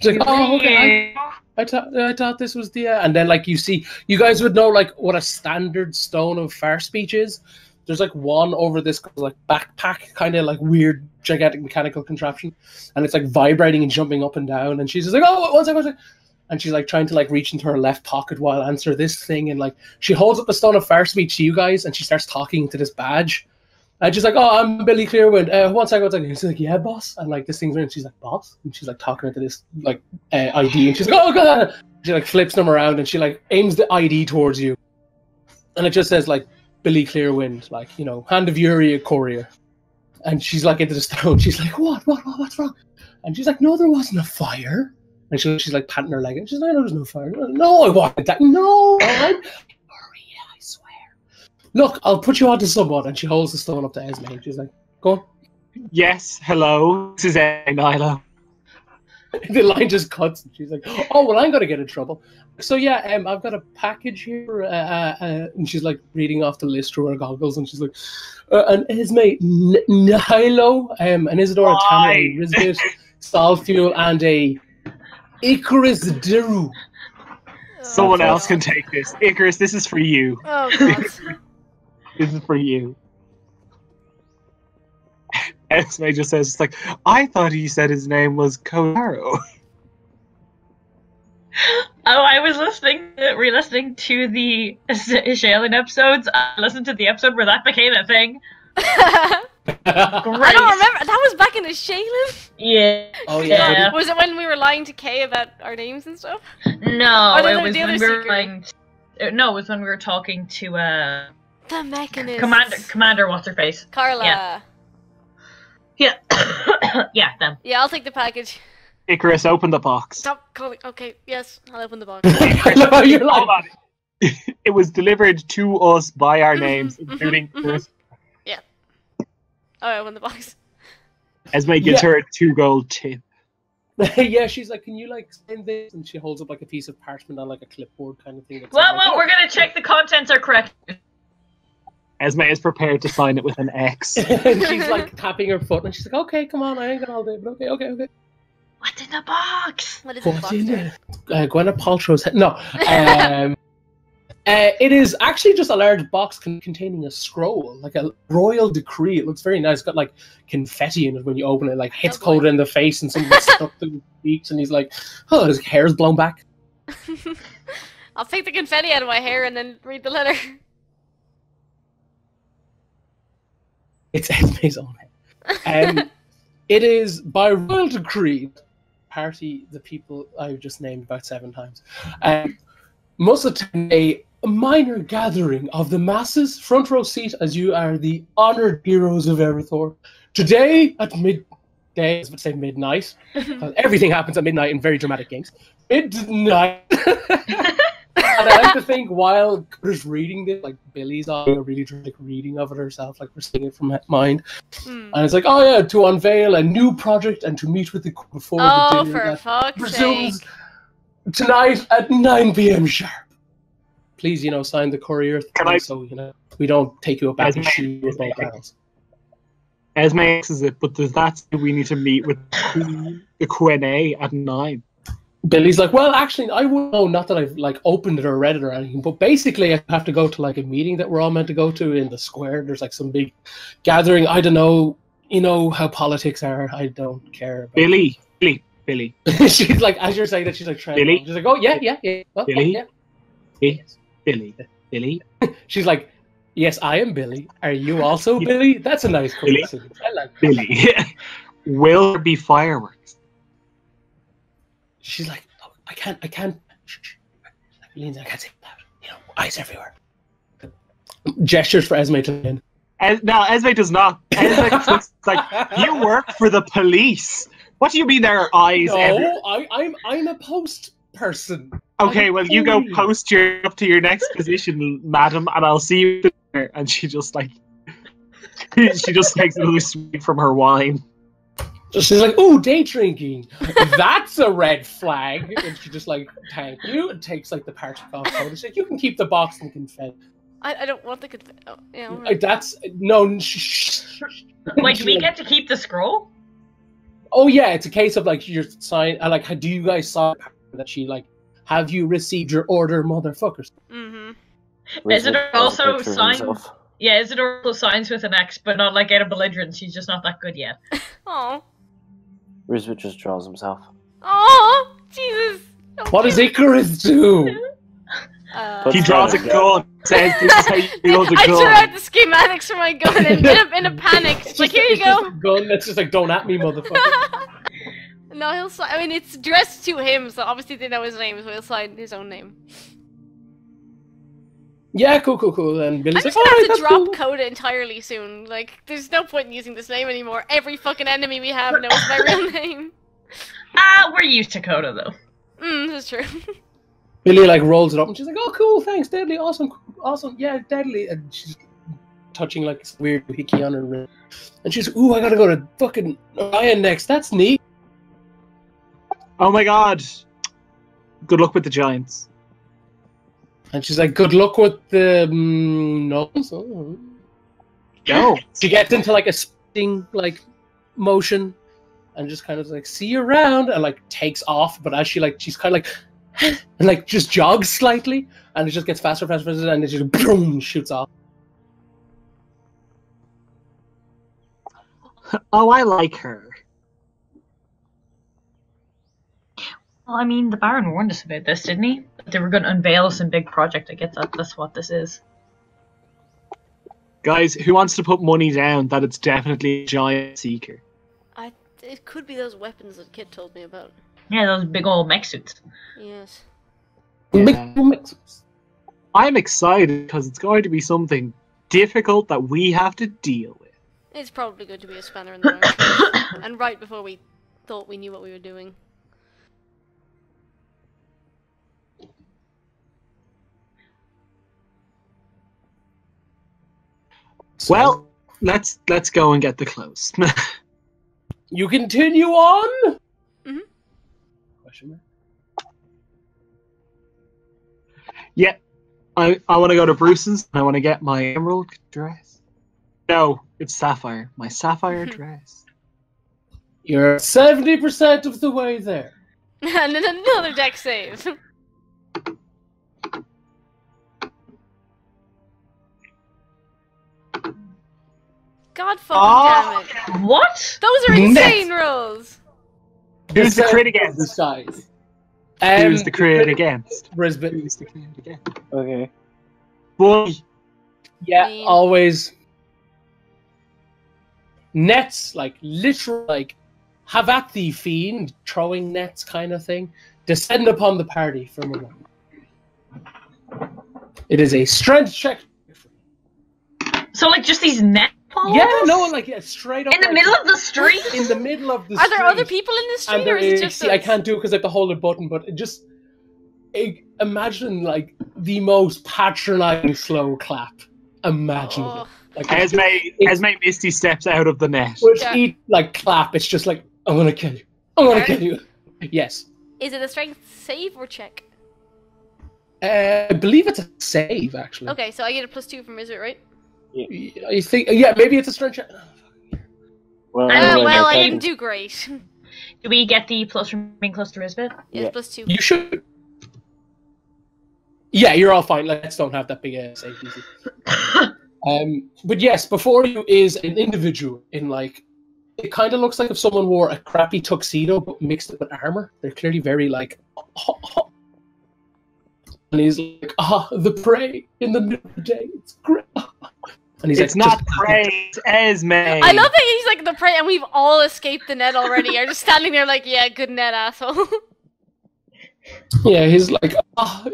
She's like, oh, okay. I thought this was the... And then, like, you see... You guys would know, like, what a standard stone of far speech is. There's, like, one over this, like, backpack, kind of, like, weird, gigantic mechanical contraption. And it's, like, vibrating and jumping up and down. And she's just like, oh, one second. And she's, like, trying to, like, reach into her left pocket while answer this thing. And, like, she holds up the stone of far speech to you guys, and she starts talking to this badge. And she's like, oh, I'm Billy Clearwind. One second. She's like, yeah, boss. And like this thing's ringing. She's like, boss. And she's like talking into this like ID. And she's like, oh god. She like flips them around and she like aims the ID towards you. And it just says like Billy Clearwind, like, you know, hand of Yuri Courier. And she's like into the stone. She's like, what's wrong? And she's like, no, there wasn't a fire. And she's like patting her leg. And she's like, no, there's no fire. No, I wasn't that. No, I'm I swear. Look, I'll put you on to someone. And she holds the stone up to Esme. And she's like, go on. Yes, hello. This is Nilo. The line just cuts. And she's like, oh, well, I'm going to get in trouble. So, yeah, I've got a package here. And she's like reading off the list through her goggles. And she's like, an Esme Nilo, an Isadora Tamari, Rizbit, Solfuel, and a Icarus Diru. Someone else can take this. Icarus, this is for you. Oh, God. This is for you. Esme just says, it's like, I thought he said his name was Kotaro. Oh, I was re-listening to the Shaylin episodes. I listened to the episode where that became a thing. Great. I don't remember. That was back in the Shaylin? Yeah. Oh, yeah. Was it when we were lying to Kay about our names and stuff? No, Or it was the when other we were secret? lying. No, it was when we were talking to The Mechanist. Commander, what's her face? Carla. Yeah, yeah, them. Yeah, I'll take the package. Icarus, open the box. Stop calling. Okay, yes, I'll open the box. You're like, Hold on. It was delivered to us by our names, including Icarus. Yeah. I'll open the box. Esme gives her a 2 gold tip. yeah, she's like, can you like send this? And she holds up like a piece of parchment on like a clipboard kind of thing. That says, Well, like, we're gonna check the contents are correct. Esme is prepared to sign it with an X. and she's like tapping her foot, and she's like, okay, come on, I ain't gonna all day, but okay. What's in the box? What is the What's box? in there? there? Gwyneth Paltrow's head. No. It is actually just a large box containing a scroll, like a royal decree. It looks very nice. It's got like confetti in it when you open it, like hits Oh, boy. Coda in the face and someone stuck to his cheeks, and he's like, oh, his hair's blown back. I'll take the confetti out of my hair and then read the letter. It's Esme's own head. It is by royal decree, party, the people I've just named about 7 times, must attend a minor gathering of the masses, front row seat, as you are the honoured heroes of Erethdor. Today at midday, I was about to say midnight, everything happens at midnight in very dramatic games. Midnight. And I like to think while Coda's reading this, like Billy's on a really dramatic reading of it herself, like we're seeing it from mind. And it's like, oh yeah, to unveil a new project and to meet with the before the dinner For that fuck's resumes sake. tonight at 9 p.m. sharp. Please, sign the courier Can I- so we don't take you back and Esme- shoot you with both barrels. Esme X's it, but does that say we need to meet with the Q&A at 9? Billy's like, well, actually, I wouldn't know, not that I've like opened it or read it or anything, but basically I have to go to like a meeting that we're all meant to go to in the square. There's like some big gathering. I don't know, you know how politics are. I don't care. About Billy. She's like, as you're saying that, she's like, trying Billy? she's like, oh, yeah. Well, Billy? yeah. Billy. She's like, yes, I am Billy. Are you also Billy? That's a nice Billy? coincidence. I like that. Billy. Will there be fireworks? she's like, oh, I can't. Shh, shh. Lindsay, I can't say that. You know, eyes everywhere. Gestures for Esme to in. No, Esme does not. Esme looks like you work for the police. What do you mean there are eyes everywhere? No, I'm a post person. Okay, well you go post up to your next position, madam, and I'll see you there. And she just like she just takes another swig from her wine. She's like, "Oh, day drinking. That's a red flag." And she just like, "Thank you," and takes like the party off. She's like, "You can keep the box and confetti." I don't want the confetti. Oh, yeah. Like, that's no. Wait, do we get to keep the scroll? Oh yeah, it's a case of like your sign. Like, do you guys saw that she like? Have you received your order, motherfuckers? Mm-hmm. Is it also signed? signed? Yeah, is it also signs with an X, but not like in a belligerent? She's just not that good yet. Oh. Rizvit just draws himself. Oh, Jesus. Oh, What does Icarus do? He draws a gun. Says this is how you build a gun. I threw out the schematics for my gun in a panic. It's like, here you go. A gun that's just like, don't at me, motherfucker. No, he'll sign. I mean, it's addressed to him, so obviously they know his name, so he'll sign his own name. Yeah, cool. And Billy's I'm like, just gonna have to that's drop cool. Coda entirely soon. Like, there's no point in using this name anymore. Every fucking enemy we have knows my real name. We're used to Coda though. That's true. Billy like rolls it up and she's like, "Oh, cool, thanks, deadly, awesome, yeah, deadly." And she's touching like this weird hickey on her wrist. And she's, "Ooh, I gotta go to fucking Ryan next. That's neat." Oh my god. Good luck with the Giants. And she's like, "Good luck with the nose." Oh. Go. She gets into like a spinning like motion, and just kind of like, "See you around," and like takes off. But as she's kind of like, and like just jogs slightly, and it just gets faster, and it just boom shoots off. Oh, I like her. Well, I mean, the Baron warned us about this, didn't he? That they were going to unveil some big project. I get that. That's what this is. Guys, who wants to put money down that it's definitely a giant seeker? It could be those weapons that Kid told me about. Yeah, those big old mech suits. Yes. Yeah. I'm excited because it's going to be something difficult that we have to deal with. It's probably going to be a spanner in the works. And right before we thought we knew what we were doing. So, Well, let's go and get the clothes. you continue on. Mhm. Question mark. Yeah, I want to go to Bruce's and I want to get my emerald dress. No, it's sapphire. My sapphire dress. You're 70% of the way there. And then another deck save. God fucking damn it. What? Those are insane rolls! Who's the crit against? The size. Who's the crit against? Brisbane. Who's the crit against? Okay. Boy. Yeah, Me. always. Nets, like literal, like have at thee fiend, throwing nets kind of thing. Descend upon the party from a moment. It is a strength check. So, like, just these net balls? Yeah, no, like straight up In the like, middle of the street? In the middle of the Are street. there other people in the street, And or is it just see, I us? can't do it because I have to hold a button, but imagine like the most patronizing slow clap imaginable. Oh. Like Esme Misty steps out of the net. which Yeah. each like clap, it's just like, I'm gonna kill you. I'm gonna kill you. Yes. Is it a strength save or check? I believe it's a save, actually. Okay, so I get a +2 from Rizvit, right? I think, yeah, maybe it's a strength check. Well, Oh, Oh, well, I technically- didn't do great. Do we get the plus from being close to Rizvit? Yeah, Yeah. +2. You should. Yeah, you're all fine. Let's don't have that big save easy. But yes, before you is an individual in like, it kind of looks like if someone wore a crappy tuxedo but mixed it with armor. They're clearly very like, and he's like, the prey in the middle of the day. It's great. And he's It's like, not just- praise, Esme. I love that he's like the prey, and we've all escaped the net already. Are just standing there like, yeah, good net, asshole. Yeah, he's like,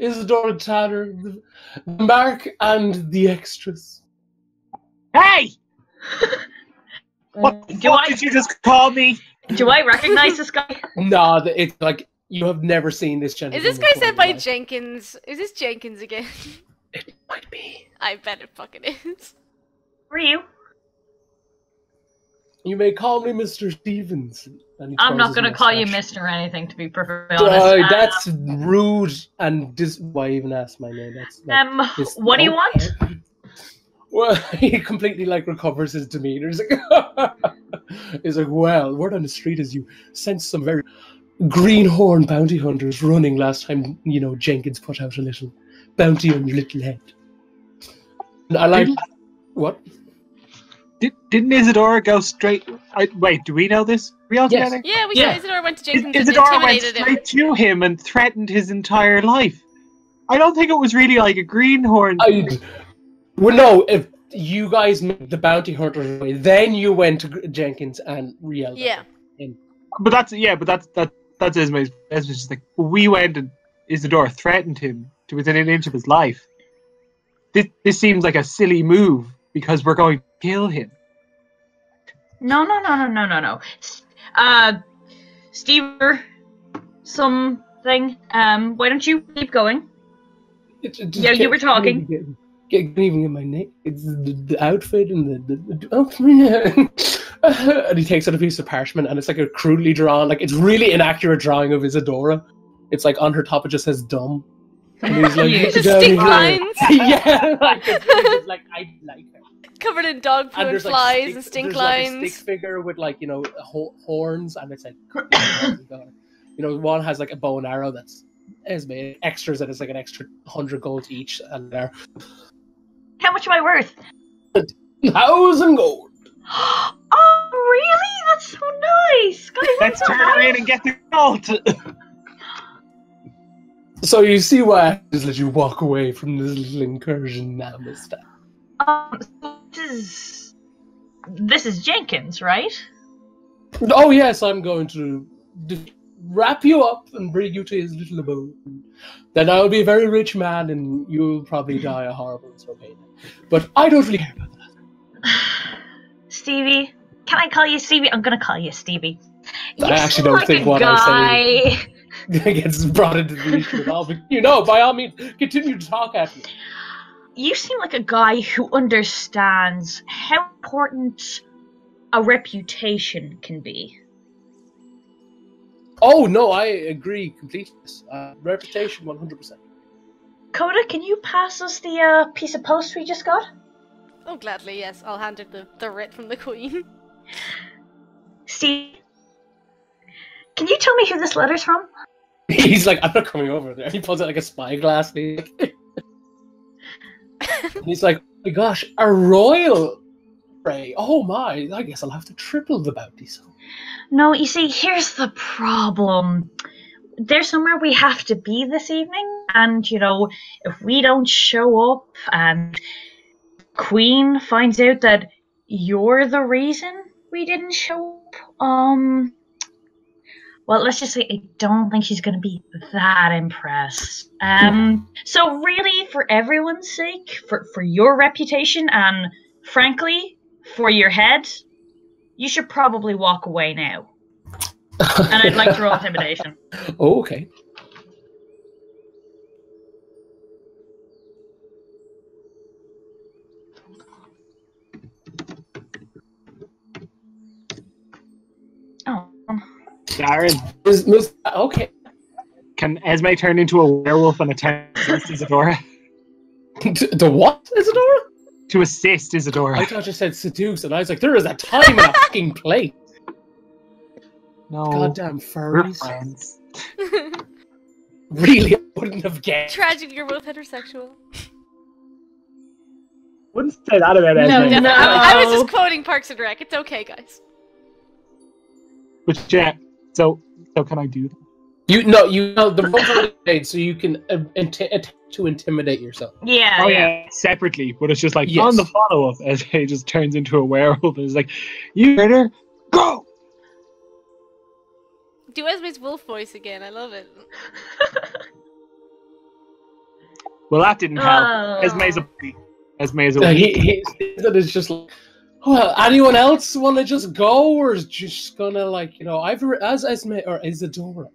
Isadora Tanner, the Mark and the extras. Hey! What the fuck did you just call me? Do I recognize this guy? No, it's like you have never seen this gentleman. Is this guy before in sent by your life. Jenkins? Is this Jenkins again? It might be. I bet it fucking is. Who are you? You may call me Mr. Stevens. And he I'm twirls not his going to call you mustache. Mr. or anything, to be perfectly honest. That's rude, and why even ask my name? That's like, What do you want? Well, he completely like recovers his demeanor. He's like, well, word on the street is you sent some very greenhorn bounty hunters running last time. You know, Jenkins put out a little bounty on your little head. And I like what? Didn't Isadora go straight? Wait, do we know this? Are we all together? Yeah, we saw Isadora went to Jenkins and Isadora went intimidated him. straight to him and threatened his entire life. I don't think it was really like a greenhorn. Well, no, if you guys made the bounty hunters away, then you went to Jenkins and yelled at him. But that's Esme's. Esme's just like, we went and Isadora threatened him to within an inch of his life. This seems like a silly move because we're going to kill him. No. Steve, something. Why don't you keep going? Yeah, you were talking. Can't even get my name. It's the outfit and the oh, yeah. And he takes out a piece of parchment and it's like a crudely drawn, like it's really inaccurate drawing of Isadora. It's like on her top it just says dumb. And he's like, Just stick lines. Yeah, like it's really just like I like her. Covered in dog poo and flies and stink lines. Like a stick figure with like, you know, horns and it's like you know, one has like a bow and arrow that's Esme extras and it's like an extra 100 gold each and there. How much am I worth? 1,000 gold. Oh, really? That's so nice. Guys, Let's turn around and get the gold. So you see why I just let you walk away from this little incursion now, mister. This is Jenkins, right? Oh yes, I'm going to wrap you up and bring you to his little abode. Then I'll be a very rich man and you'll probably die a horrible and slow pain. But I don't really care about that. Stevie, can I call you Stevie? I'm gonna call you Stevie. I actually don't think what I say gets brought into the issue at all. But you know, by all means, continue to talk at me. You seem like a guy who understands how important a reputation can be. Oh no, I agree completely. Reputation, 100%. Coda, can you pass us the piece of post we just got? Oh, gladly, yes. I'll hand her the writ from the Queen. Steve, can you tell me who this letter's from? He's like, I'm not coming over there. He pulls out like a spyglass. And he's like, oh my gosh, a royal prey. Oh my, I guess I'll have to triple the bounty. So. No, you see, here's the problem. There's somewhere we have to be this evening, and, you know, if we don't show up and Queen finds out that you're the reason we didn't show up, well, let's just say I don't think she's going to be that impressed. So really, for everyone's sake, for your reputation, and frankly, for your head, you should probably walk away now. And I'd like to roll intimidation. Oh, okay. Oh. Darren. Okay. Can Esme turn into a werewolf and attempt to assist Isadora? The what, Isadora? To assist Isadora. I thought you said seduce, and I was like, there is a time and a fucking place. No. Goddamn We're furries. friends. Really, I wouldn't have guessed. Tragic, you're both heterosexual. Wouldn't say that about Esme. No. I was just quoting Parks and Rec. It's okay, guys. But yeah, so can I do that? You know the role's already made, so you can attempt to intimidate yourself. Yeah. Oh yeah, separately, but it's just like Yes. on the follow-up, Esme just turns into a werewolf and is like, "You heard her? Go!" Do Esme's wolf voice again. I love it. Well, that didn't help. Oh. Esme's a That is just like, well, anyone else want to just go, or is just gonna like, you know, as Esme or Isadora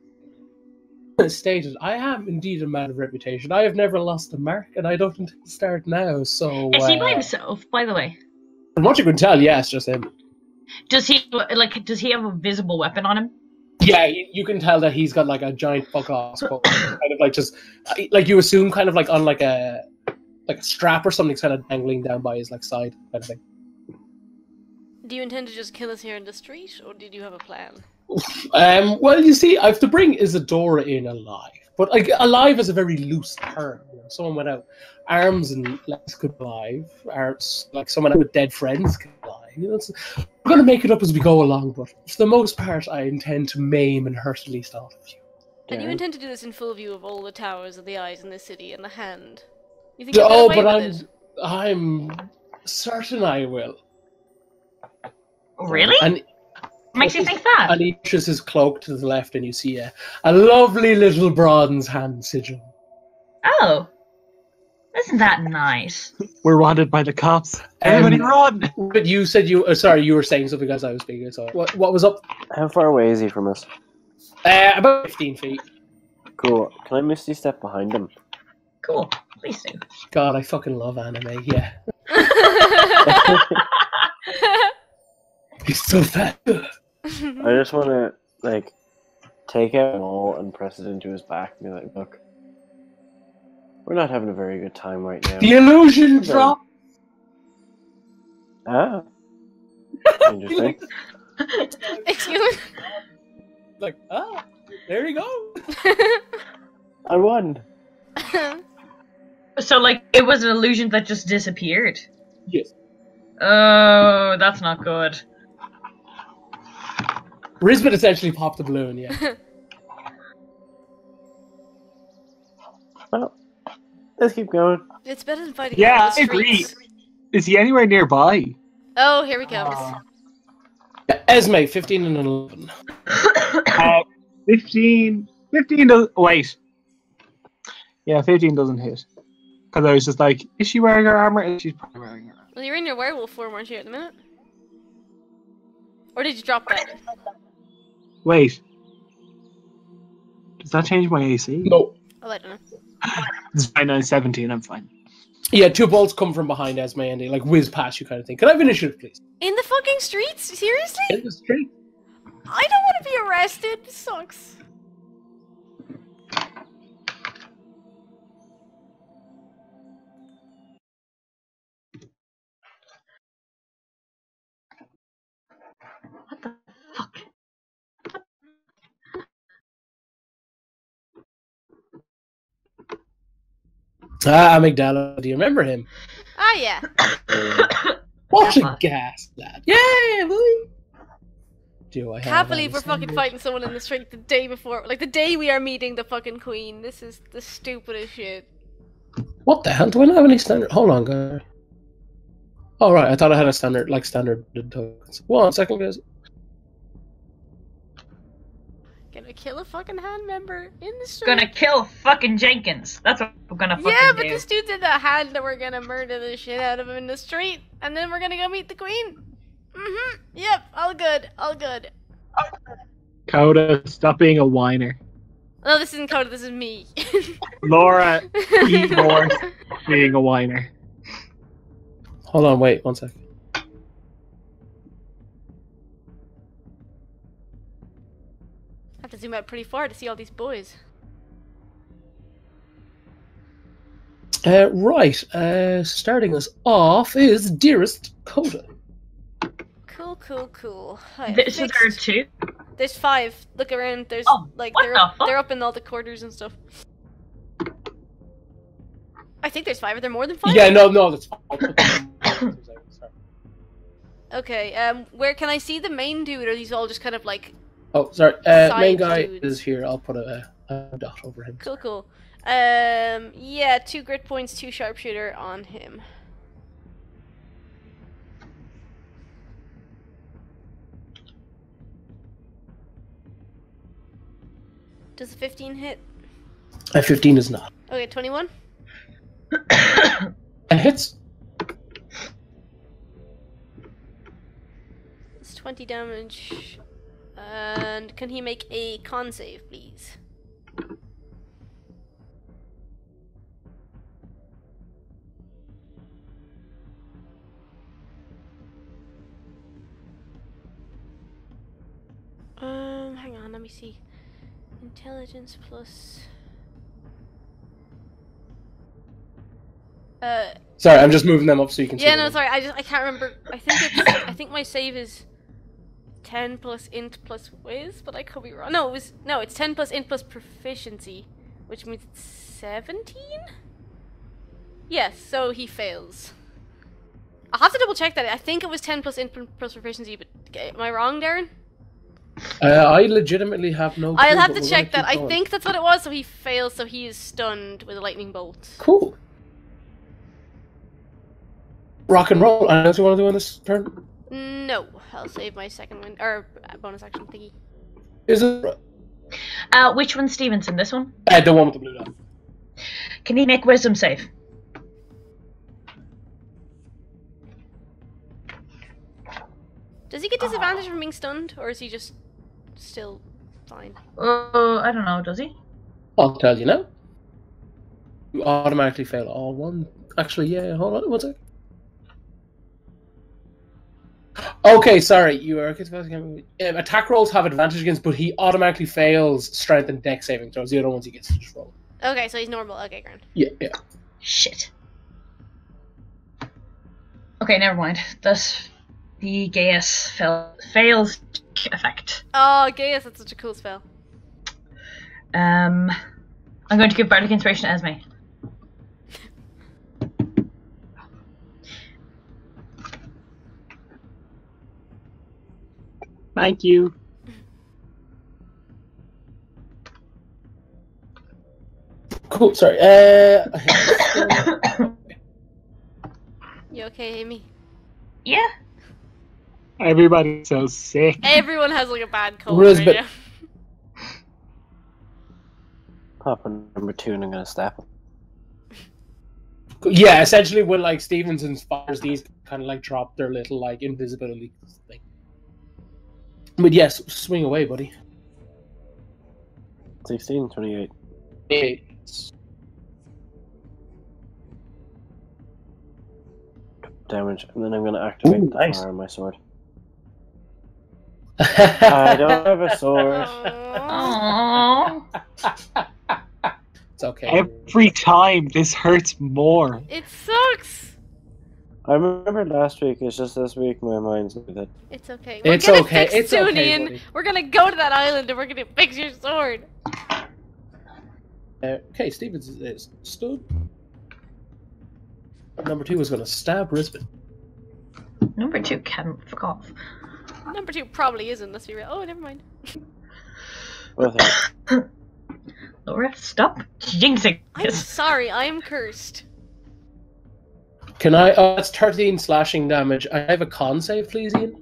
stated, I am indeed a man of reputation. I have never lost a mark, and I don't intend to start now. So Is he by himself, by the way? from what you can tell, yes, just him. Does he have a visible weapon on him? Yeah, you can tell that he's got like a giant fuck off, kind of like just like you assume, kind of like on like a strap or something, kind of dangling down by his like side, kind of thing. Do you intend to just kill us here in the street, or did you have a plan? Well, you see, I have to bring Isadora in alive, but like alive is a very loose term. You know, someone without arms and legs could be alive. Arms, like someone with dead friends could be alive. You know, we're going to make it up as we go along, but for the most part, I intend to maim and hurt at least all of you. And you intend to do this in full view of all the towers and the eyes in the city and the hand? You think you'll Oh, get away but with it? I'm certain I will. Really? And What makes you think that? And he pushes his cloak to the left, and you see a lovely little bronze hand sigil. Oh. Isn't that nice? We're wanted by the cops. Everybody run! But you said you were saying something as I was speaking. So what was up? How far away is he from us? About 15 feet. Cool. Can I misty step behind him? Cool. Please do. God, I fucking love anime. Yeah. He's so fat. I just want to like take out an all and press it into his back and be like, look, we're not having a very good time right now. The illusion drop. Ah. Interesting. Excuse me? Like, there you go. I won. So, like, it was an illusion that just disappeared? Yes. Oh, that's not good. Risbet essentially popped the balloon, yeah. Well, let's keep going. It's better than fighting Yeah, on the I agree. streets. Is he anywhere nearby? Oh, here he comes. Esme, 15 and 11. 15 does... Wait. Yeah, 15 doesn't hit. Because I was just like, is she wearing her armor? And she's probably wearing her armor. Well, you're in your werewolf form, aren't you, at the minute? Or did you drop that? Wait. Does that change my AC? No. Oh, I don't know. It's fine, I'm 17, I'm fine. Yeah, two bolts come from behind Esme and they like whiz past you kind of thing. Can I have initiative, please? In the fucking streets? Seriously? In the street. I don't want to be arrested. This sucks. What the fuck? Amygdala, do you remember him? Ah, yeah. What Yeah. a gas, lad. Yeah, boy. Do I have Can't believe we're any fucking standards? fighting someone in the street the day before. Like, the day we are meeting the fucking queen. This is the stupidest shit. What the hell? Do I not have any standard? Hold on, guys. Oh, right. I thought I had a standard tokens. 1 second, guys. Gonna kill a fucking hand member in the street. Gonna kill fucking Jenkins. That's what we're gonna fucking Yeah, but do. this dude's in the hand and we're gonna murder the shit out of him in the street. And then we're gonna go meet the queen. Mm-hmm. Yep, all good. All good. Coda, stop being a whiner. No, this isn't Coda, this is me. Laura, eat more being a whiner. Hold on, wait 1 second. I have to zoom out pretty far to see all these boys. Right. Starting us off is Dearest Coda. Cool, cool, cool. I So there are fixed- 2? There's 5. Look around. There's Oh, like what they're the up, fuck? they're up in all the quarters and stuff. I think there's 5. Are there more than 5? Yeah, no, that's fine. Okay. Where can I see the main dude? Or are these all just kind of like Oh, sorry. Side Main guy dudes. is here. I'll put a dot over him. cool, cool? Yeah, 2 grit points, 2 sharpshooter on him. Does a 15 hit? 15 is not. Okay, 21. hits. It's 20 damage. And can he make a con save, please? Hang on, let me see. Intelligence plus. Sorry, I'm just moving them up so you can see. Yeah, no, them. sorry. I can't remember. I think my save is 10 plus int plus whiz, but I could be wrong. No, it's 10 plus int plus proficiency, which means it's 17. Yes, so he fails. I'll have to double check that. I think it was 10 plus int plus proficiency, but am I wrong, Darren? I legitimately have no clue. I'll have but to we're check gonna that. keep I going. think that's what it was. So he fails. So he is stunned with a lightning bolt. Cool. Rock and roll. Anything else you want to do on this turn? No, I'll save my second win or bonus action thingy. Is it Which one's Stevenson? This one? the one with the blue dot? Can he make wisdom save? Does he get disadvantage from being stunned, or is he just still fine? I don't know. Does he? I'll tell you now. You automatically fail all one. Actually, yeah. Hold on, one sec. Okay, sorry. You are attack rolls have advantage against, but he automatically fails strength and dex saving throws. The other ones he gets to just roll. Okay, so he's normal. Okay, grand. Yeah. Shit. Okay, never mind. That's the Gaius fails effect. Oh, Gaius, that's such a cool spell. I'm going to give Bardic Inspiration to Esme. Thank you. Cool. Sorry. You okay, Amy? Yeah. Everybody's so sick. Everyone has like a bad cold Risbet. right now. Pop on number 2 and I'm gonna stab him. Yeah, essentially when like Stevenson's fires, these kind of like drop their little like invisibility thing. But yes, swing away, buddy. 16, 28. 8. Damage, and then I'm gonna activate Ooh, the nice. fire on my sword. I don't have a sword. Aww. It's okay. Every time this hurts more. It sucks. I remember last week, it's just this week my mind's with it. It's okay. It's gonna okay, fix it's soon, okay, Ian. buddy. We're gonna go to that island and we're gonna fix your sword. Okay, Stevens is stood. Number 2 is going to stab Risbet. Number 2 can fuck off. Number 2 probably isn't. Let's be real. Oh, never mind. Well, Laura, stop jinxing I'm this. sorry. I'm cursed. Can I? Oh, that's 13 slashing damage. I have a con save, please, Ian.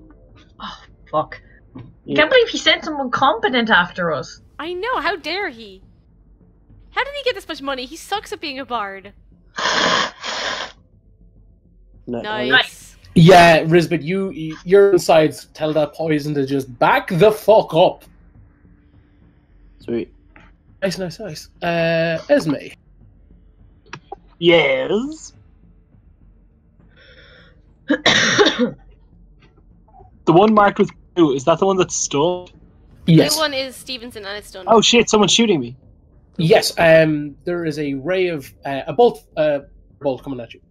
Oh, fuck. I can't believe he sent someone competent after us. I know. How dare he? How did he get this much money? He sucks at being a bard. Nice. Yeah, Risbet, your insides tell that poison to just back the fuck up. Sweet. Nice. Esme. Yes. The one marked with blue, is that the one that's stunned? Yes. Blue one is Stevenson and it's done. Oh shit, someone's shooting me. Yes. There is a ray of a bolt coming at you.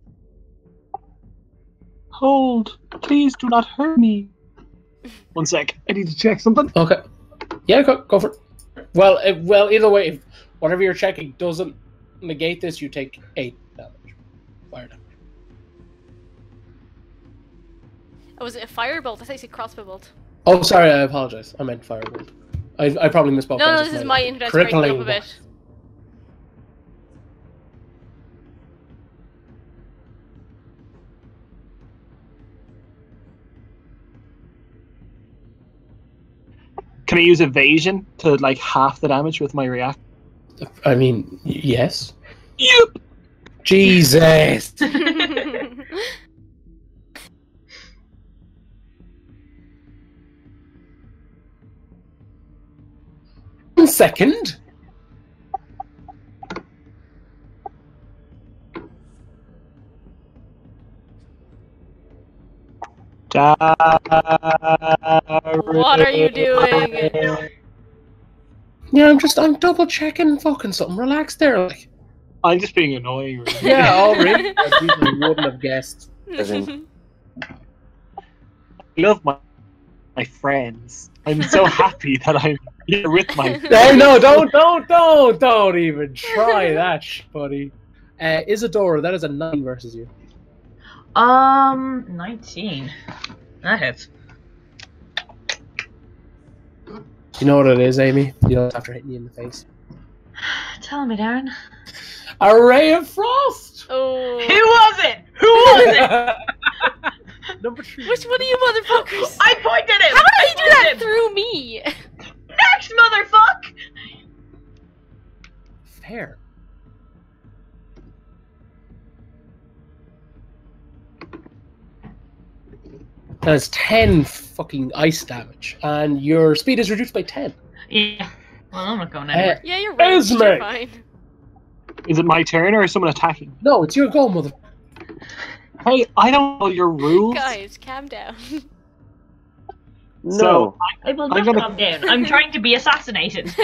Hold. Please do not hurt me. One sec. I need to check something. Okay. Yeah, go for it. Well, either way, if whatever you're checking doesn't negate this, you take 8 damage. Fire damage. Oh, was it a firebolt? I thought you said crossbow bolt. Oh, sorry, I apologize. I meant firebolt. I probably misspoke. No, this is my internet breaking up a bit. Can I use evasion to like half the damage with my react? I mean, yes. Yep. Jesus. second. What are you doing? Yeah, I'm double checking fucking something. Relax there, like. I'm just being annoying. Really. Yeah, oh really? I wouldn't have guessed. As in, I love my friends. I'm so happy that I'm here with my friends. Oh no, don't even try that, buddy. Isadora, that is a 9 versus you. 19. That hits. You know what it is, Amy? You know, after hitting you in the face. Tell me, Darren. A ray of frost! Oh. Who was it? Who was it? Number 3. Which one of you motherfuckers? I pointed him! How did he do that him. through me? Next, motherfuck! Fair. That's 10 fucking ice damage, and your speed is reduced by 10. Yeah. Well, I'm not going anywhere. Yeah, you're right. Esme! You're fine. Is it my turn or is someone attacking? No, it's your goal, mother. Hey, I don't know your rules. Guys, calm down. no. I will I'm not gonna- calm down. I'm trying to be assassinated.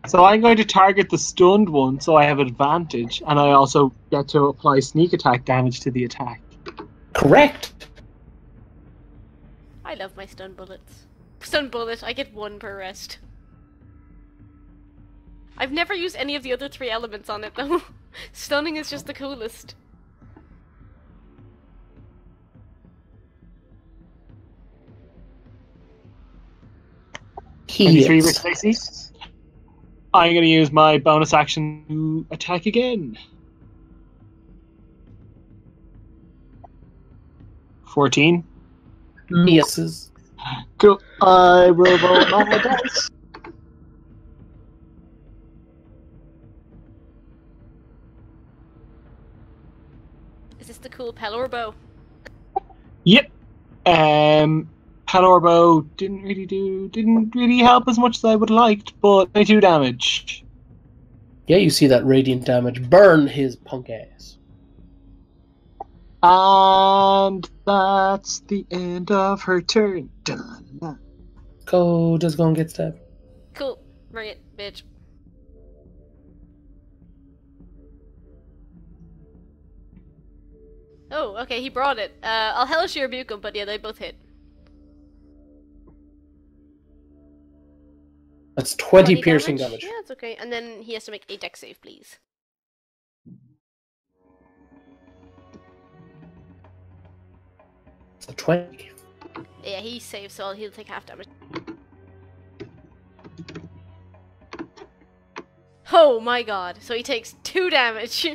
So I'm going to target the stunned one, so I have advantage, and I also get to apply sneak attack damage to the attack. Correct. I love my stun bullets. Stun bullet, I get 1 per rest. I've never used any of the other 3 elements on it though. Stunning is just the coolest. He 23 is. versus AC. I'm going to use my bonus action to attack again. 14. Misses. Cool. I will roll my dice. Is this the cool Pelor bow? Yep. Palorbo didn't really help as much as I would have liked, but 22 damage. Yeah, you see that radiant damage burn his punk ass. And that's the end of her turn. Done. Go, just go and get stabbed. Cool. Bring it, bitch. Oh, okay, he brought it. I'll hellish rebuke him, but yeah, they both hit. That's 20 piercing damage. Yeah, it's okay. And then he has to make a dex save, please. So 20. Yeah, he saves, so he'll take half damage. Oh my god. So he takes 2 damage.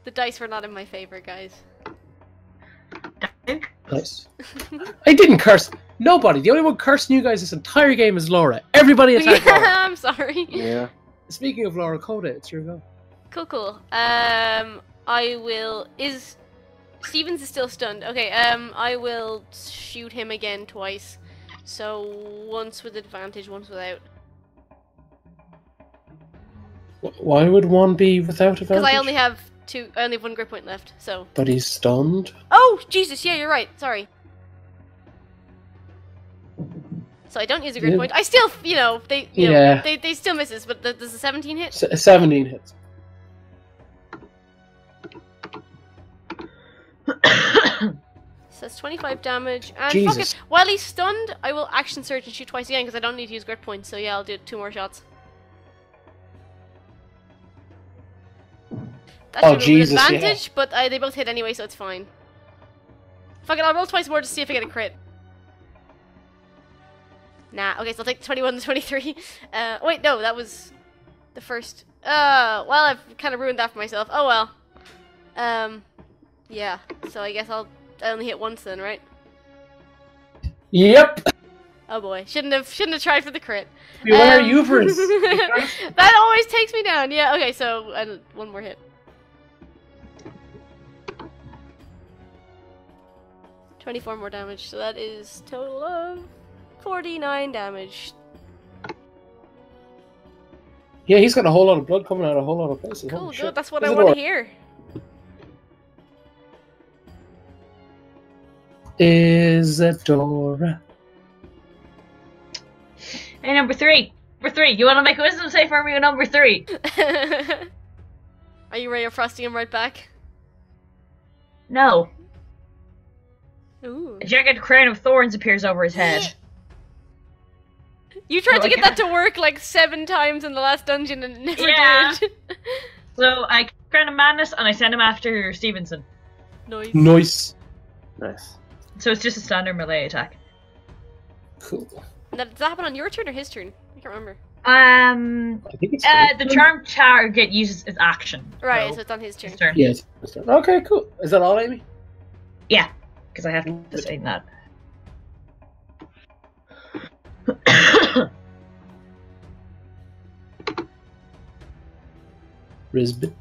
The dice were not in my favor, guys. Nice. I didn't curse. Nobody. The only one cursing you guys this entire game is Laura. Everybody attack Laura. I'm sorry. Yeah. Speaking of Laura Coda, it's your go. Cool. I will... Stevens is still stunned. Okay, I will shoot him again twice. So, once with advantage, once without. Why would one be without advantage? Because I only have 1 grip point left, so... But he's stunned. Oh, Jesus, yeah, you're right. Sorry. So I don't use a grip Yeah. point. I still, they still misses, but does the 17 hit? 17 hits. So that's 25 damage. And Jesus. fuck it. While he's stunned, I will action surge and shoot twice again because I don't need to use grip points. So yeah, I'll do 2 more shots. That Oh, should be Jesus, with yeah. advantage, but they both hit anyway, so it's fine. Fuck it, I'll roll twice more to see if I get a crit. Nah, okay, so I'll take 21 and 23. Wait, no, that was the first. Well, I've kind of ruined that for myself. Oh well. Yeah, so I guess I only hit once then, right? Yep. Oh boy, shouldn't have tried for the crit. Beware Euphorus. That always takes me down. Yeah, okay, so 1 more hit. ...24 more damage, so that is total of 49 damage. Yeah, he's got a whole lot of blood coming out of a whole lot of places. Cool, Holy good. shit. That's what I Isadora. want to hear. Isadora. Hey, number 3. Number 3. You want to make a wisdom save for me with number 3? Are you ready to frosting him right back? No. Ooh. A jagged crown of thorns appears over his head. You tried Oh, to I get that can't. to work like 7 times in the last dungeon and it never Yeah. did. So I crown of madness and I send him after Stevenson. Nice. Nice. Nice. So it's just a standard melee attack. Cool. Now, does that happen on your turn or his turn? I can't remember. I think it's The charm target uses its action. Right, so so it's on his turn. his turn. Yes. Okay, cool. Is that all, Amy? Yeah, because I have to say that. Risbit.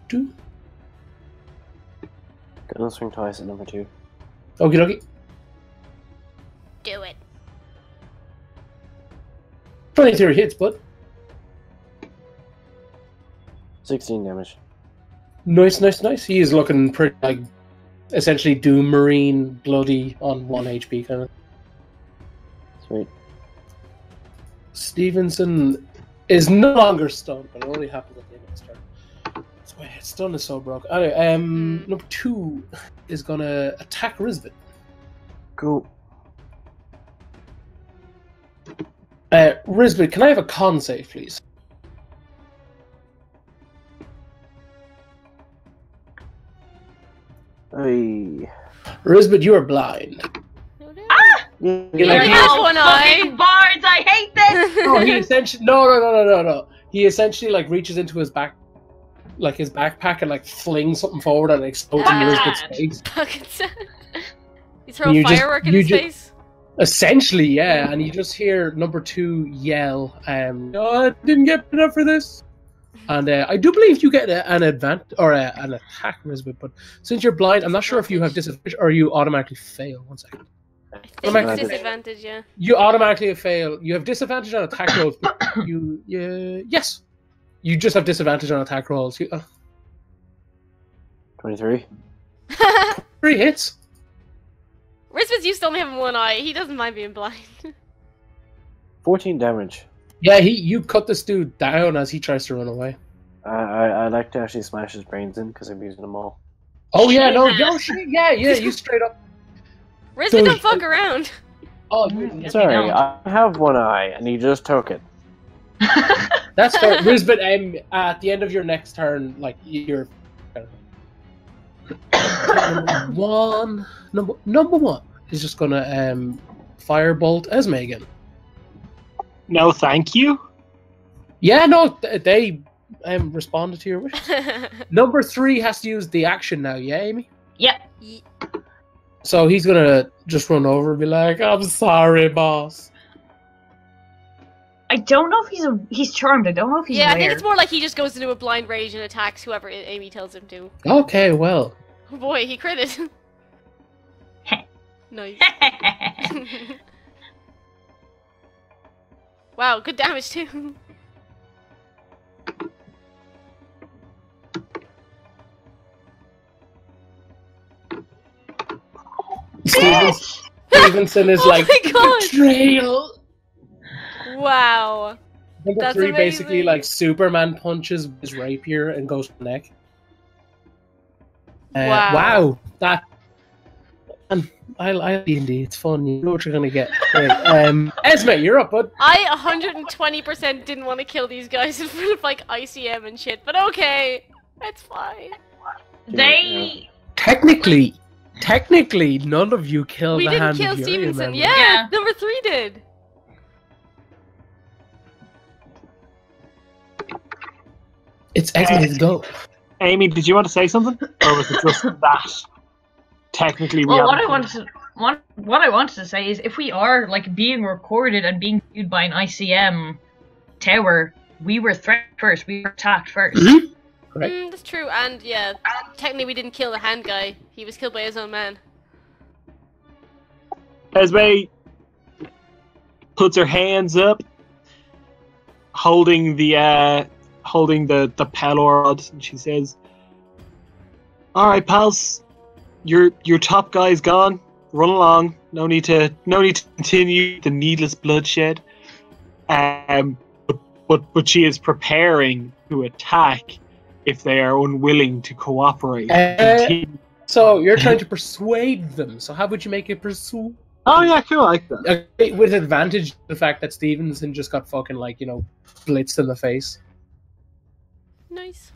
Gonna swing twice at number 2. Okie dokie. Do it. 23 hits, bud. 16 damage. Nice, nice, nice. He is looking pretty, like, essentially Doom Marine, bloody, on 1 HP kind of. Sweet. Stevenson is no longer stunned, but it only happens at the end of his turn. That's why his stun is so broken. Anyway, number 2 is gonna attack Risbit. Cool. Risbit, can I have a con save, please? Hey. Risbit, you are blind. Yeah. You like only he- has one eye. Fucking bards, I hate this! No, he essentially no. He essentially like reaches into his back, like his backpack, and like flings something forward and it explodes in Risbit's face. Fucking sad. You throw You a just- firework in you his just- face? Essentially, yeah, and you just hear number 2 yell, "Oh, I didn't get enough for this." And I do believe you get an advantage or an attack, Risbit, but since you're blind, I'm not sure if you have disadvantage or you automatically fail. 1 second. I think Automatic- it's disadvantage, yeah. You automatically fail. You have disadvantage on attack rolls. But yes. You just have disadvantage on attack rolls. 23. 3 hits. Risbit's used to only having one eye. He doesn't mind being blind. 14 damage. Yeah, you cut this dude down as he tries to run away. I'd like to actually smash his brains in because I'm using them all. Oh yeah, no, Jesus. shit, yeah, you straight up. Risbit, Dude. don't fuck around. Oh, Yes, Sorry, you don't. I have one eye and he just took it. that's fair. Risbit, at the end of your next turn, like you're number one is just gonna firebolt Esme again. No, thank you. Yeah, no, they responded to your wish. Number 3 has to use the action now. Yeah, Amy. Yep. So he's gonna just run over and be like, "I'm sorry, boss." I don't know if he's charmed. I don't know if he's Yeah, I think rare. it's more like he just goes into a blind rage and attacks whoever Amy tells him to. Okay, well, Oh boy, he critted. Nice. Wow, good damage too. Stevenson is Oh like my God. betrayal. Wow. Number That's 3 basically amazing. like Superman punches his rapier and goes for the neck. Wow. Wow, that. And I D&D, it's fun. You know what you're gonna get. Great. Esme, you're up, bud. I 120% didn't want to kill these guys in front of like ICM and shit, but okay. It's fine. They. Technically, none of you killed We the didn't hand kill of Fury, Stevenson. remember? Yeah, Yeah. number 3 did. It's Esme's go. Amy, did you want to say something? Or was it just that? Technically, we Well, what haven't- I wanted to say is, if we are like being recorded and being viewed by an ICM tower, we were threatened first. We were attacked first. Right. That's true, and yeah, technically we didn't kill the hand guy. He was killed by his own man. Esme, puts her hands up, holding the palo rod, and she says, "All right, pals, your top guy's gone. Run along. No need to continue the needless bloodshed." But she is preparing to attack if they are unwilling to cooperate. So you're trying to persuade them. So how would you make it pursue? Oh yeah, cool. I like that. With advantage the fact that Stevenson just got fucking blitzed in the face. Nice.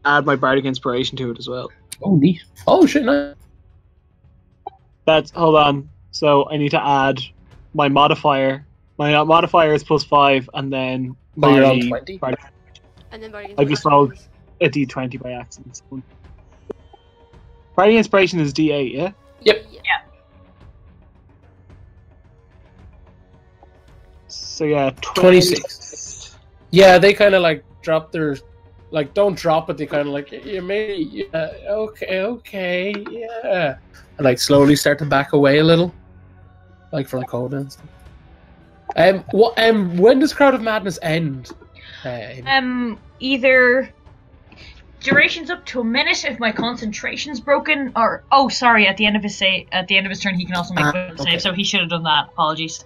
Add my bardic inspiration to it as well. Oh neat. Oh shit, nice. Hold on. So I need to add my modifier. My modifier is +5, and then you're on 20? And then bardic I just rolled a d20 by accident. Bardic inspiration is d8, yeah? Yep. Yeah. So yeah, 26. Yeah, they kind of drop their, don't drop it. They kind of yeah, maybe, yeah, okay, yeah, and slowly start to back away a little, for Coda and stuff. When does Crowd of Madness end? Either duration's up to a minute if my concentration's broken, or at the end of his turn he can also make a save. So he should have done that. Apologies.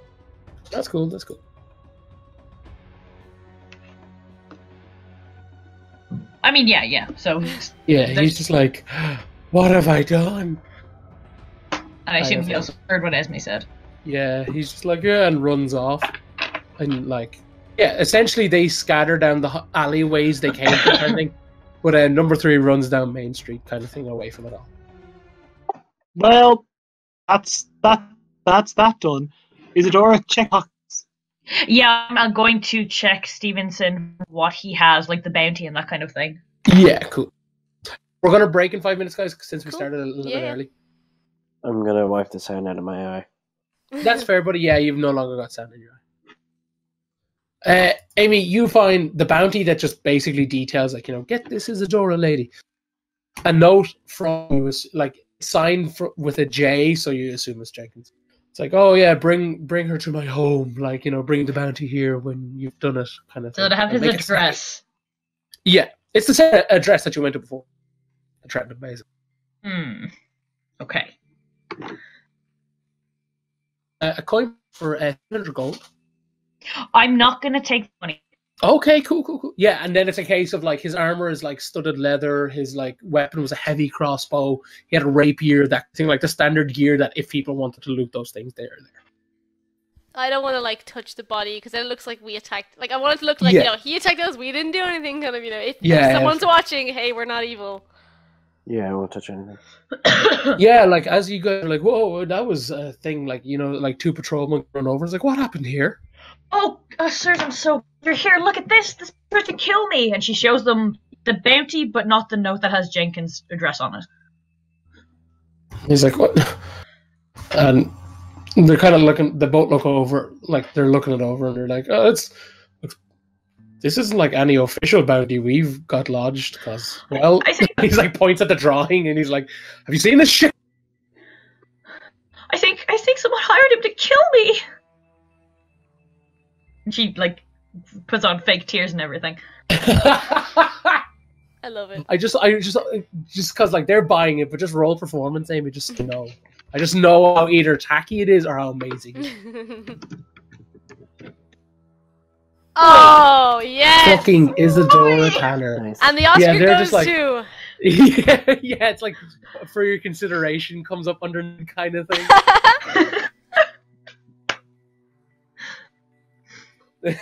That's cool. That's cool. I mean, yeah. So yeah, he's just what have I done? And I assume he also heard what Esme said. Yeah, he's just yeah, and runs off. And essentially they scatter down the alleyways they came from, kind of thing. But number 3 runs down Main Street, kind of thing, away from it all. Well, that's that done. Isadora, check pockets. Yeah, I'm going to check Stevenson, what he has, the bounty and that kind of thing. Yeah, cool. We're gonna break in 5 minutes, guys, since we started a little bit early. I'm gonna wipe the sound out of my eye. That's fair, buddy. Yeah, you've no longer got sound in your eye. Amy, you find the bounty that just basically details, get this Isadora lady. A note from was signed with a J, so you assume it's Jenkins. It's oh yeah, bring her to my home, bring the bounty here when you've done it, kind of thing. So to have his address. Yeah, it's the same address that you went to before. A Trenton, basically. Okay. A coin for 100 gold. I'm not gonna take money. Okay, cool. Yeah, and then it's a case of his armor is studded leather, his weapon was a heavy crossbow, he had a rapier, that thing, the standard gear that if people wanted to loot those things, they're there. I don't want to touch the body because then it looks like we attacked. I want it to look he attacked us, we didn't do anything. Kind of if someone's watching, hey, we're not evil. Yeah, I won't touch anything. Yeah, as you go, whoa, that was a thing. 2 patrolmen run over. It's what happened here? Oh, sirs, I'm so... You're here, look at this! This is trying to kill me! And she shows them the bounty, but not the note that has Jenkins' address on it. He's what? And they're kind of looking... They both look over, they're looking it over, and they're oh, this isn't any official bounty we've got lodged, because, well... he's points at the drawing, and he's have you seen this shit? I think someone hired him to kill me! And she, puts on fake tears and everything. I love it. I just because they're buying it, but just roll performance, Amy. Just to know. I just know how either tacky it is or how amazing it is. Oh yes! Fucking Isadora Tanner. Nice. And the Oscar goes to. Yeah, it's for your consideration comes up under kind of thing. They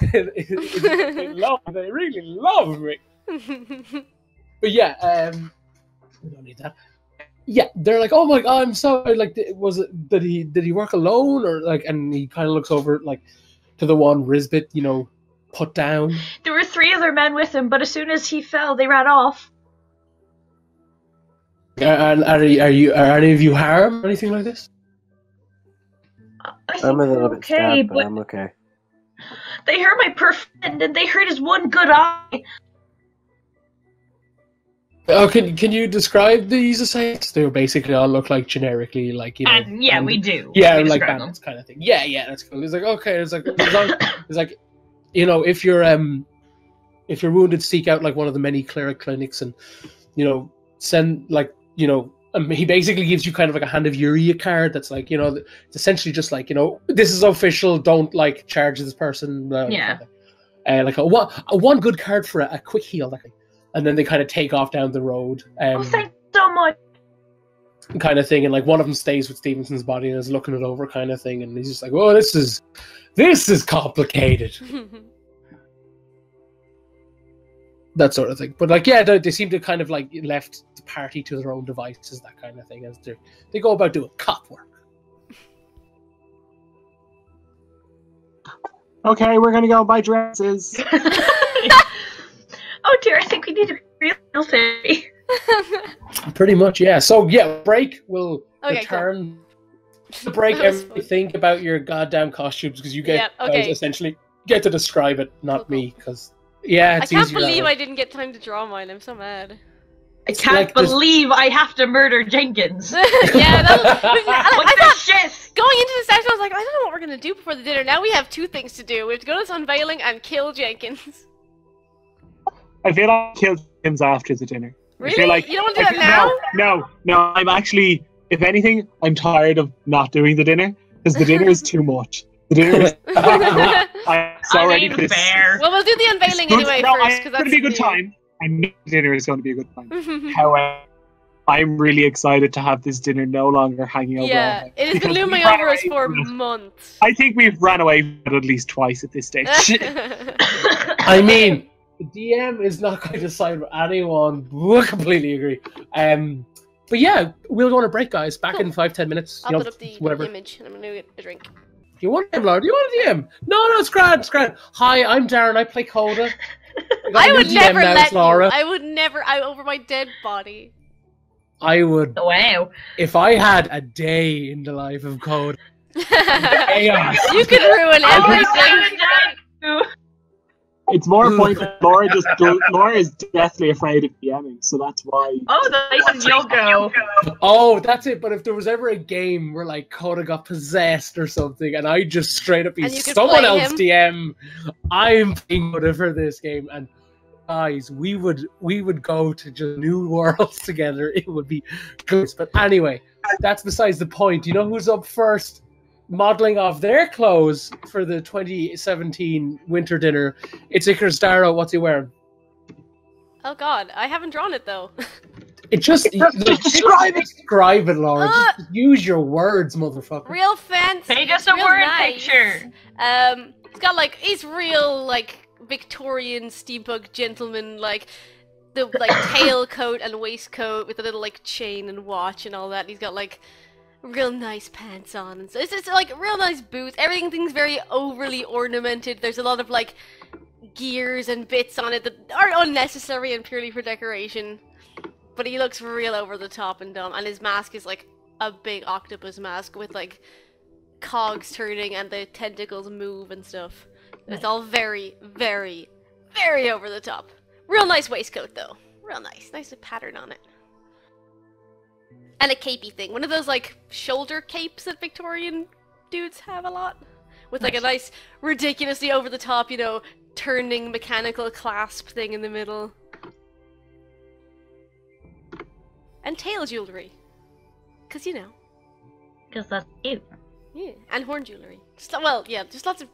really love me. But yeah, we don't need that. Yeah, they're oh my god, I'm sorry. Did he work alone or And he kind of looks over to the one Risbit, put down. There were 3 other men with him, but as soon as he fell, they ran off. Are any of you harmed or anything like this? I think I'm a little bit okay, scared, but but I'm okay. they hurt my poor friend, and they hurt his one good eye. Oh, can you describe these assassins? They basically all look like generically like, you know. And yeah, we do. Yeah, We like describe bandits kind of thing. Yeah, that's cool. It's like okay, it's like you know, if you're wounded, seek out like one of the many cleric clinics, and you know, send like you know. He basically gives you kind of like a hand of Uria card that's like, you know, it's essentially just like, you know, this is official, don't like charge this person. Yeah. Like a one good card for a quick heal, that kind. And then they kind of take off down the road. Oh, thanks so much. Kind of thing, and like one of them stays with Stevenson's body and is looking it over, kind of thing, and he's just like, "Oh, this is complicated." That sort of thing. But like, yeah, they seem to kind of like left the party to their own devices, that kind of thing, as they go about doing cop work. Okay, we're gonna go buy dresses. Oh dear, I think we need a real thing. Pretty much, yeah. So yeah, break will Okay, return. To break That was fun. everything about your goddamn costumes, because you get Yeah, okay. essentially get to describe it, not Cool. me, because yeah, I it's can't easier that believe way. I didn't get time to draw mine. I'm so mad. I can't like this- believe I have to murder Jenkins. Yeah, that was, What I the thought shit? going into the session, I was like, I don't know what we're gonna do before the dinner. Now we have two things to do. We have to go to this unveiling and kill Jenkins. I feel like I killed James after the dinner. I Really? feel like You don't want to do that now? No. I'm actually, if anything, I'm tired of not doing the dinner because the dinner is too much. The dinner is. I'm so ready for this. fair. Well, we'll do the unveiling Good- anyway no, first, it's because going that's to be a good new. time. I know dinner is going to be a good time. However, I'm really excited to have this dinner no longer hanging over. Yeah, our head, it has been because looming we've ran over us away for from it. months. I think we've ran away from it at least twice at this stage. I mean, the DM is not going to side with anyone. We completely agree. But yeah, we'll go on a break, guys. Back in 5-10 minutes. I'll You know, put up the whatever. image and I'm gonna get a drink. You want him, Lord? You want a DM? No, it's grand. It's grand. Hi, I'm Darren. I play Coda. We got I a new would DM never now, let it's Laura. you. I would never. Over my dead body. I would, Wow. if I had a day in the life of Coda. You Chaos. could ruin everything. It's more a point that Laura is deathly afraid of DMing, so that's why. Oh, the nice Yoko. Oh, that's it. But if there was ever a game where like Coda got possessed or something, and I just straight up be And you could someone play else him. DM, I'm playing Coda for this game. And guys, we would go to just new worlds together. It would be good. But anyway, that's besides the point. You know who's up first? Modeling off their clothes for the 2017 winter dinner. It's Icarus Darrow. What's he wearing? Oh God, I haven't drawn it though. It just describe it. Describe it, Laura. Uh, Just use your words, motherfucker. Real fancy. Take us a real word nice. picture. It's got like he's real like Victorian steampunk gentleman, like the like tailcoat and waistcoat with a little like chain and watch and all that. And he's got like real nice pants on, and so it's like real nice boots. Everything's very overly ornamented. There's a lot of like gears and bits on it that are unnecessary and purely for decoration. But he looks real over the top and dumb, and his mask is like a big octopus mask with like cogs turning and the tentacles move and stuff. It's all very, very, very over the top. Real nice waistcoat though. Real nice. Nice pattern on it. And a capey thing. One of those like shoulder capes that Victorian dudes have a lot. With like a nice, ridiculously over the top, you know, turning mechanical clasp thing in the middle. And tail jewelry. 'Cause you know. Because that's cute. Yeah. And horn jewelry. Just, well, yeah, just lots of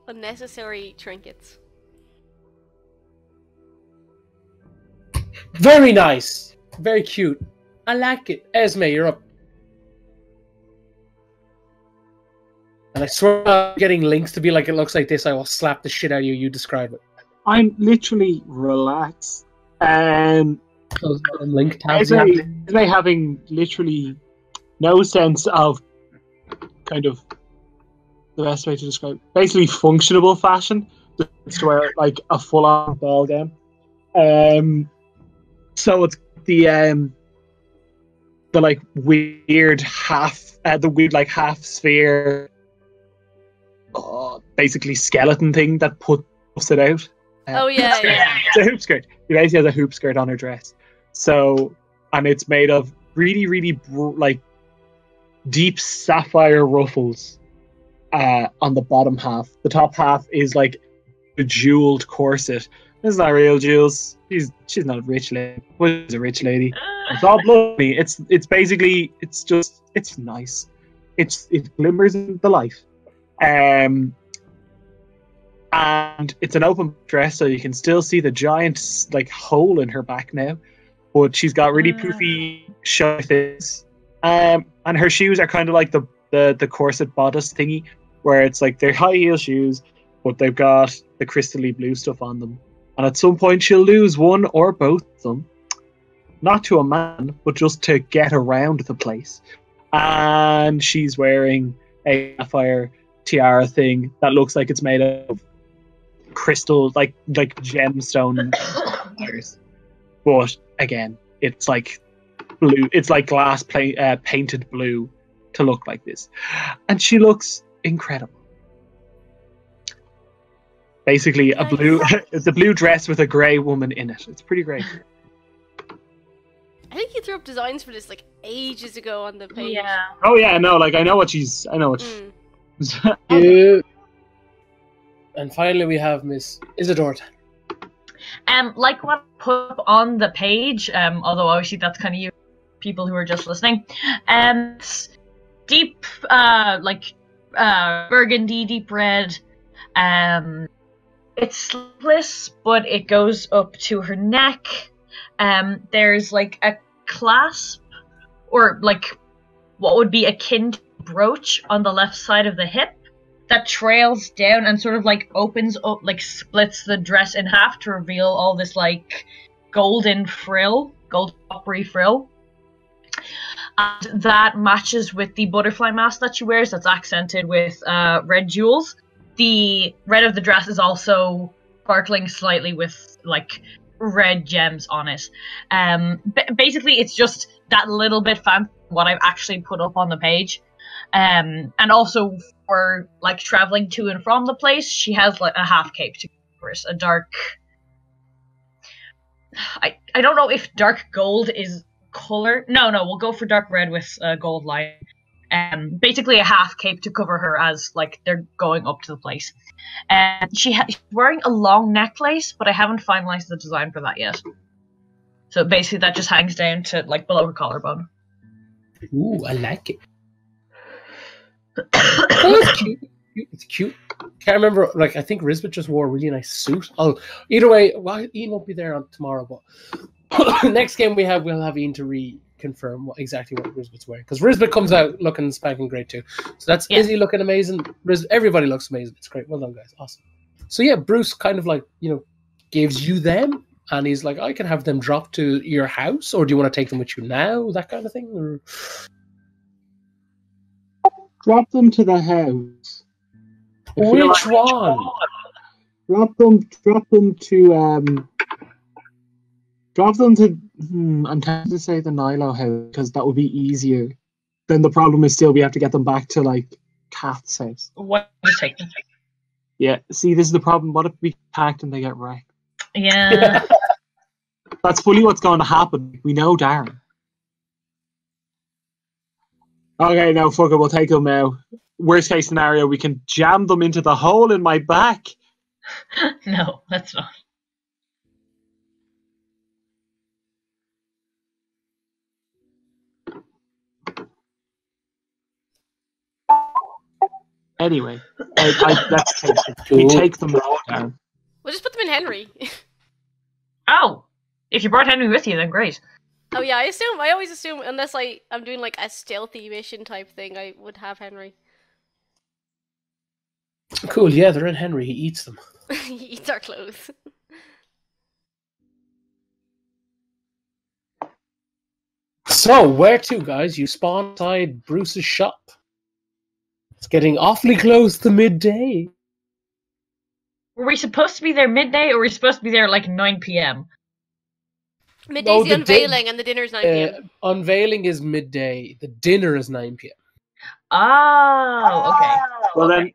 unnecessary trinkets. Very nice. Very cute. I like it. Esme, you're up. And I swear I'm getting links to be like, it looks like this. I will slap the shit out of you. You describe it. I'm literally relaxed. Those link tabs. Esme having literally no sense of kind of the best way to describe it. Basically functionable fashion. Just to wear like a full-on ball gown. So it's the like weird half half sphere basically skeleton thing that puts it out. Oh yeah, yeah. It's a hoop skirt. She basically has a hoop skirt on her dress. So, and it's made of really, really like deep sapphire ruffles on the bottom half. The top half is like a jeweled corset. This is not real jewels. She's not a rich lady. Well, she's a rich lady. It's all bloody. It's basically it's nice. It glimmers in the light. And it's an open dress, so you can still see the giant like hole in her back now. But she's got really poofy shy things. And her shoes are kind of like the corset bodice thingy, where it's like they're high heel shoes, but they've got the crystally blue stuff on them. And at some point she'll lose one or both of them. Not to a man, but just to get around the place. And she's wearing a sapphire tiara thing that looks like it's made of crystal, like gemstone sapphires. But again, it's like blue. It's like glass painted blue to look like this. And she looks incredible. Basically, it's a blue dress with a grey woman in it. It's pretty great. I think you threw up designs for this like ages ago on the page. Yeah. Oh yeah, no, like I know what she's. You. And finally, we have Miss Isadora. Like what I put up on the page, although obviously that's kind of you people who are just listening. It's deep, burgundy, deep red. It's sleeveless, but it goes up to her neck. There's like a clasp, or like what would be akin to a brooch on the left side of the hip that trails down and sort of like opens up, like splits the dress in half to reveal all this like golden frill, gold coppery frill. And that matches with the butterfly mask that she wears that's accented with red jewels. The red of the dress is also sparkling slightly with like red gems on it. Basically, it's just that little bit fancy what I've actually put up on the page. And also for like traveling to and from the place, she has like a half cape to cover it, a dark. I don't know if dark gold is color. No, we'll go for dark red with gold line. Basically a half cape to cover her as like they're going up to the place. She's wearing a long necklace, but I haven't finalized the design for that yet. So basically that just hangs down to like below her collarbone. Ooh, I like it. Oh, it's cute. It's cute. Can't remember. Like I think Risbeth just wore a really nice suit. Oh, either way, well, Ian won't be there on tomorrow. But next game we'll have Ian to reconfirm exactly what Risbeth's wearing, because Risbeth comes out looking spanking great too. So that's Izzy looking amazing. Everybody looks amazing. It's great. Well done, guys. Awesome. So yeah, Bruce kind of like gives you them, and he's like, I can have them dropped to your house, or do you want to take them with you now? That kind of thing. Or... Drop them to the house. Which one? Drop them to I'm tempted to say the Nilo house, because that would be easier. Then the problem is still we have to get them back to like Kath's house. What do you take them? Yeah, see, this is the problem. What if we packed and they get wrecked? Yeah. That's fully what's going to happen. We know Darren. Okay, now fuck it, we'll take them now. Worst case scenario, we can jam them into the hole in my back. No, that's not. Anyway, let's take them. We take them down. We'll just put them in Henry. Oh, if you brought Henry with you, then great. Oh yeah, I always assume, unless I'm doing like a stealthy mission type thing, I would have Henry. Cool, yeah, they're in Henry. He eats them. He eats our clothes. So, where to, guys? You spawn inside Bruce's shop. It's getting awfully close to midday. Were we supposed to be there midday, or were we supposed to be there like 9 p.m.? Midday's the unveiling, and the dinner's 9 p.m. Unveiling is midday. The dinner is 9 p.m. Oh, okay. Well then,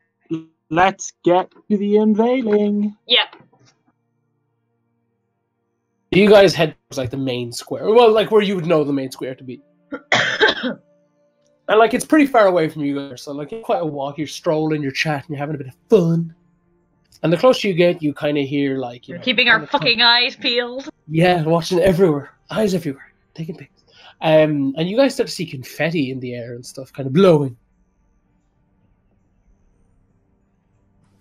let's get to the unveiling. Yeah. You guys head towards like the main square. Well, like where you would know the main square to be. And like it's pretty far away from you guys, so like it's quite a walk. You're strolling, you're chatting, you're having a bit of fun. And the closer you get, you kind of hear like We're keeping our fucking eyes peeled. Yeah, watching everywhere, eyes everywhere, taking pics. And you guys start to see confetti in the air and stuff, kind of blowing.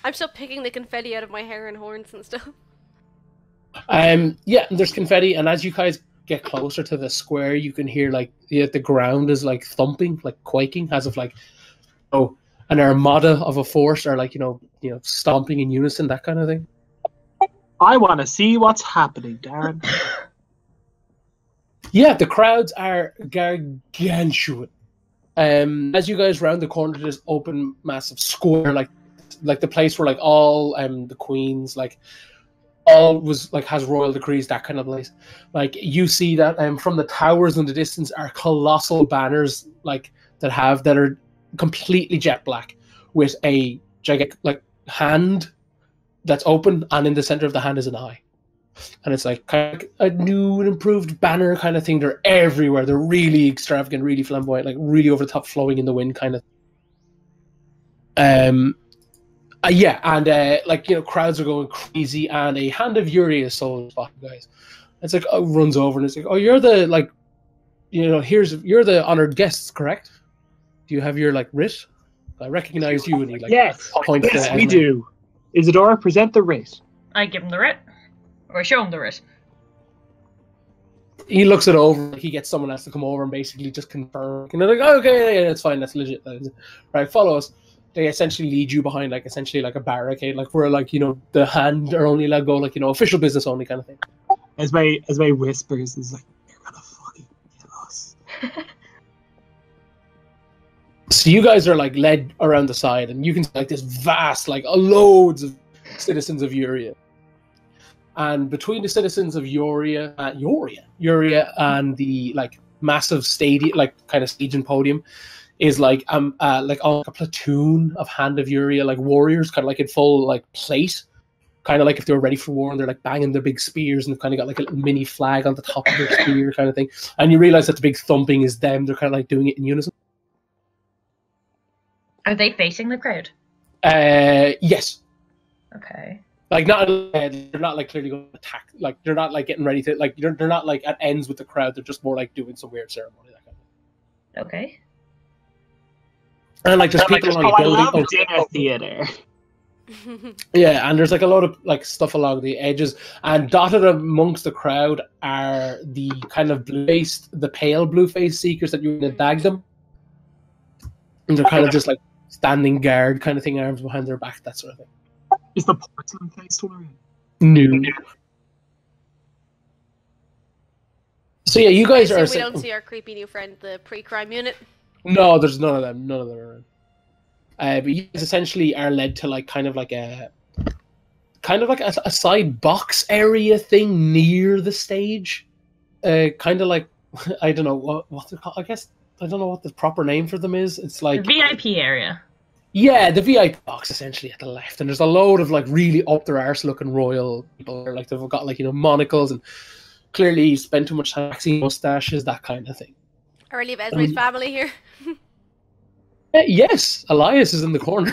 I'm still picking the confetti out of my hair and horns and stuff. Yeah, there's confetti, and as you guys get closer to the square, you can hear like the ground is like thumping, like quaking, as if like an armada of a force are like stomping in unison, that kind of thing. I want to see what's happening, Darren. Yeah, the crowds are gargantuan. As you guys round the corner to this open, massive square, like the place where like all the queens, like all was like has royal decrees, that kind of place. Like you see that from the towers in the distance are colossal banners like that are completely jet black with a gigantic like hand that's open, and in the center of the hand is an eye. And it's like kind of a new and improved banner kind of thing. They're everywhere. They're really extravagant, really flamboyant, like really over the top, flowing in the wind kind of. Crowds are going crazy, and a hand of Yuri is sold spot, guys. It's like runs over and it's like, oh, you're the you're the honored guests, correct? Do you have your like writ? I recognize you, and he like yes, we do. Isadora, present the writ. I give him the writ. Or show him the writ. He looks it over. He gets someone else to come over and basically just confirm. And they're like, oh, okay, yeah, it's fine. That's legit. Right, follow us. They essentially lead you behind, like, essentially like a barricade, like where, like, the hand are only allowed to go, like, official business only kind of thing. Esme whispers, is like, you're gonna fucking kill us. So you guys are, like, led around the side, and you can see, like, this vast, like, loads of citizens of Uria. And between the citizens of Uria and the like massive stadium, like kind of stage and podium, is like a platoon of Hand of Uria like warriors, kind of like in full like plate, kind of like if they were ready for war, and they're like banging their big spears, and they've kind of got like a little mini flag on the top of their spear, kind of thing. And you realize that the big thumping is them. They're kind of like doing it in unison. Are they facing the crowd? Yes. Okay. Like they're not like clearly going to attack. Like they're not like getting ready to like they're not like at ends with the crowd. They're just more like doing some weird ceremony. That kind of. Okay. And like there's people along the building. Dinner theater. Yeah, and there's like a lot of like stuff along the edges, and dotted amongst the crowd are the kind of pale blue-faced seekers that you're going to dag them, and they're kind of just like standing guard kind of thing, arms behind their back, that sort of thing. Is the porcelain faced one around? No. So yeah, you guys are. We don't see our creepy new friend, the pre-crime unit. No, there's none of them. None of them are around. But you guys essentially are led to like kind of like a side box area thing near the stage. Kind of like I don't know what they're called. I guess I don't know what the proper name for them is. It's like the VIP area. Yeah, the VIP box essentially at the left, and there's a load of like really up their arse looking royal people. Like they've got like monocles and clearly spend too much time waxing mustaches, that kind of thing. Or I leave Esme's family here. Yes, Elias is in the corner.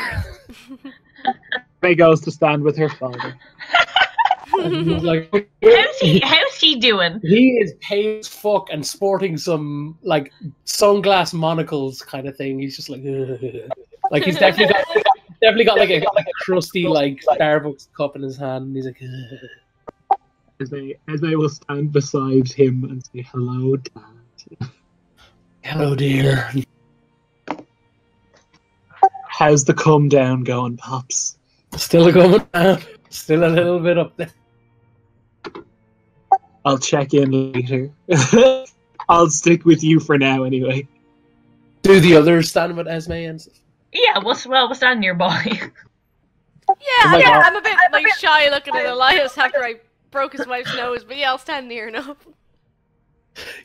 May goes to stand with her father. Like, how's he doing? He is pale as fuck and sporting some like sunglass monocles kind of thing. He's just like, ugh. Like he's definitely got like a crusty like Starbucks cup in his hand, and he's like, ugh. Esme will stand beside him and say, "Hello, Dad." Hello, dear. How's the come down going, Pops? Still going down. Still a little bit up there. I'll check in later. I'll stick with you for now, anyway. Do the others stand with Esme and stuff? Yeah, we'll stand nearby. Yeah, I'm a bit like shy looking at Elias after I broke his wife's nose, but yeah, I'll stand near enough.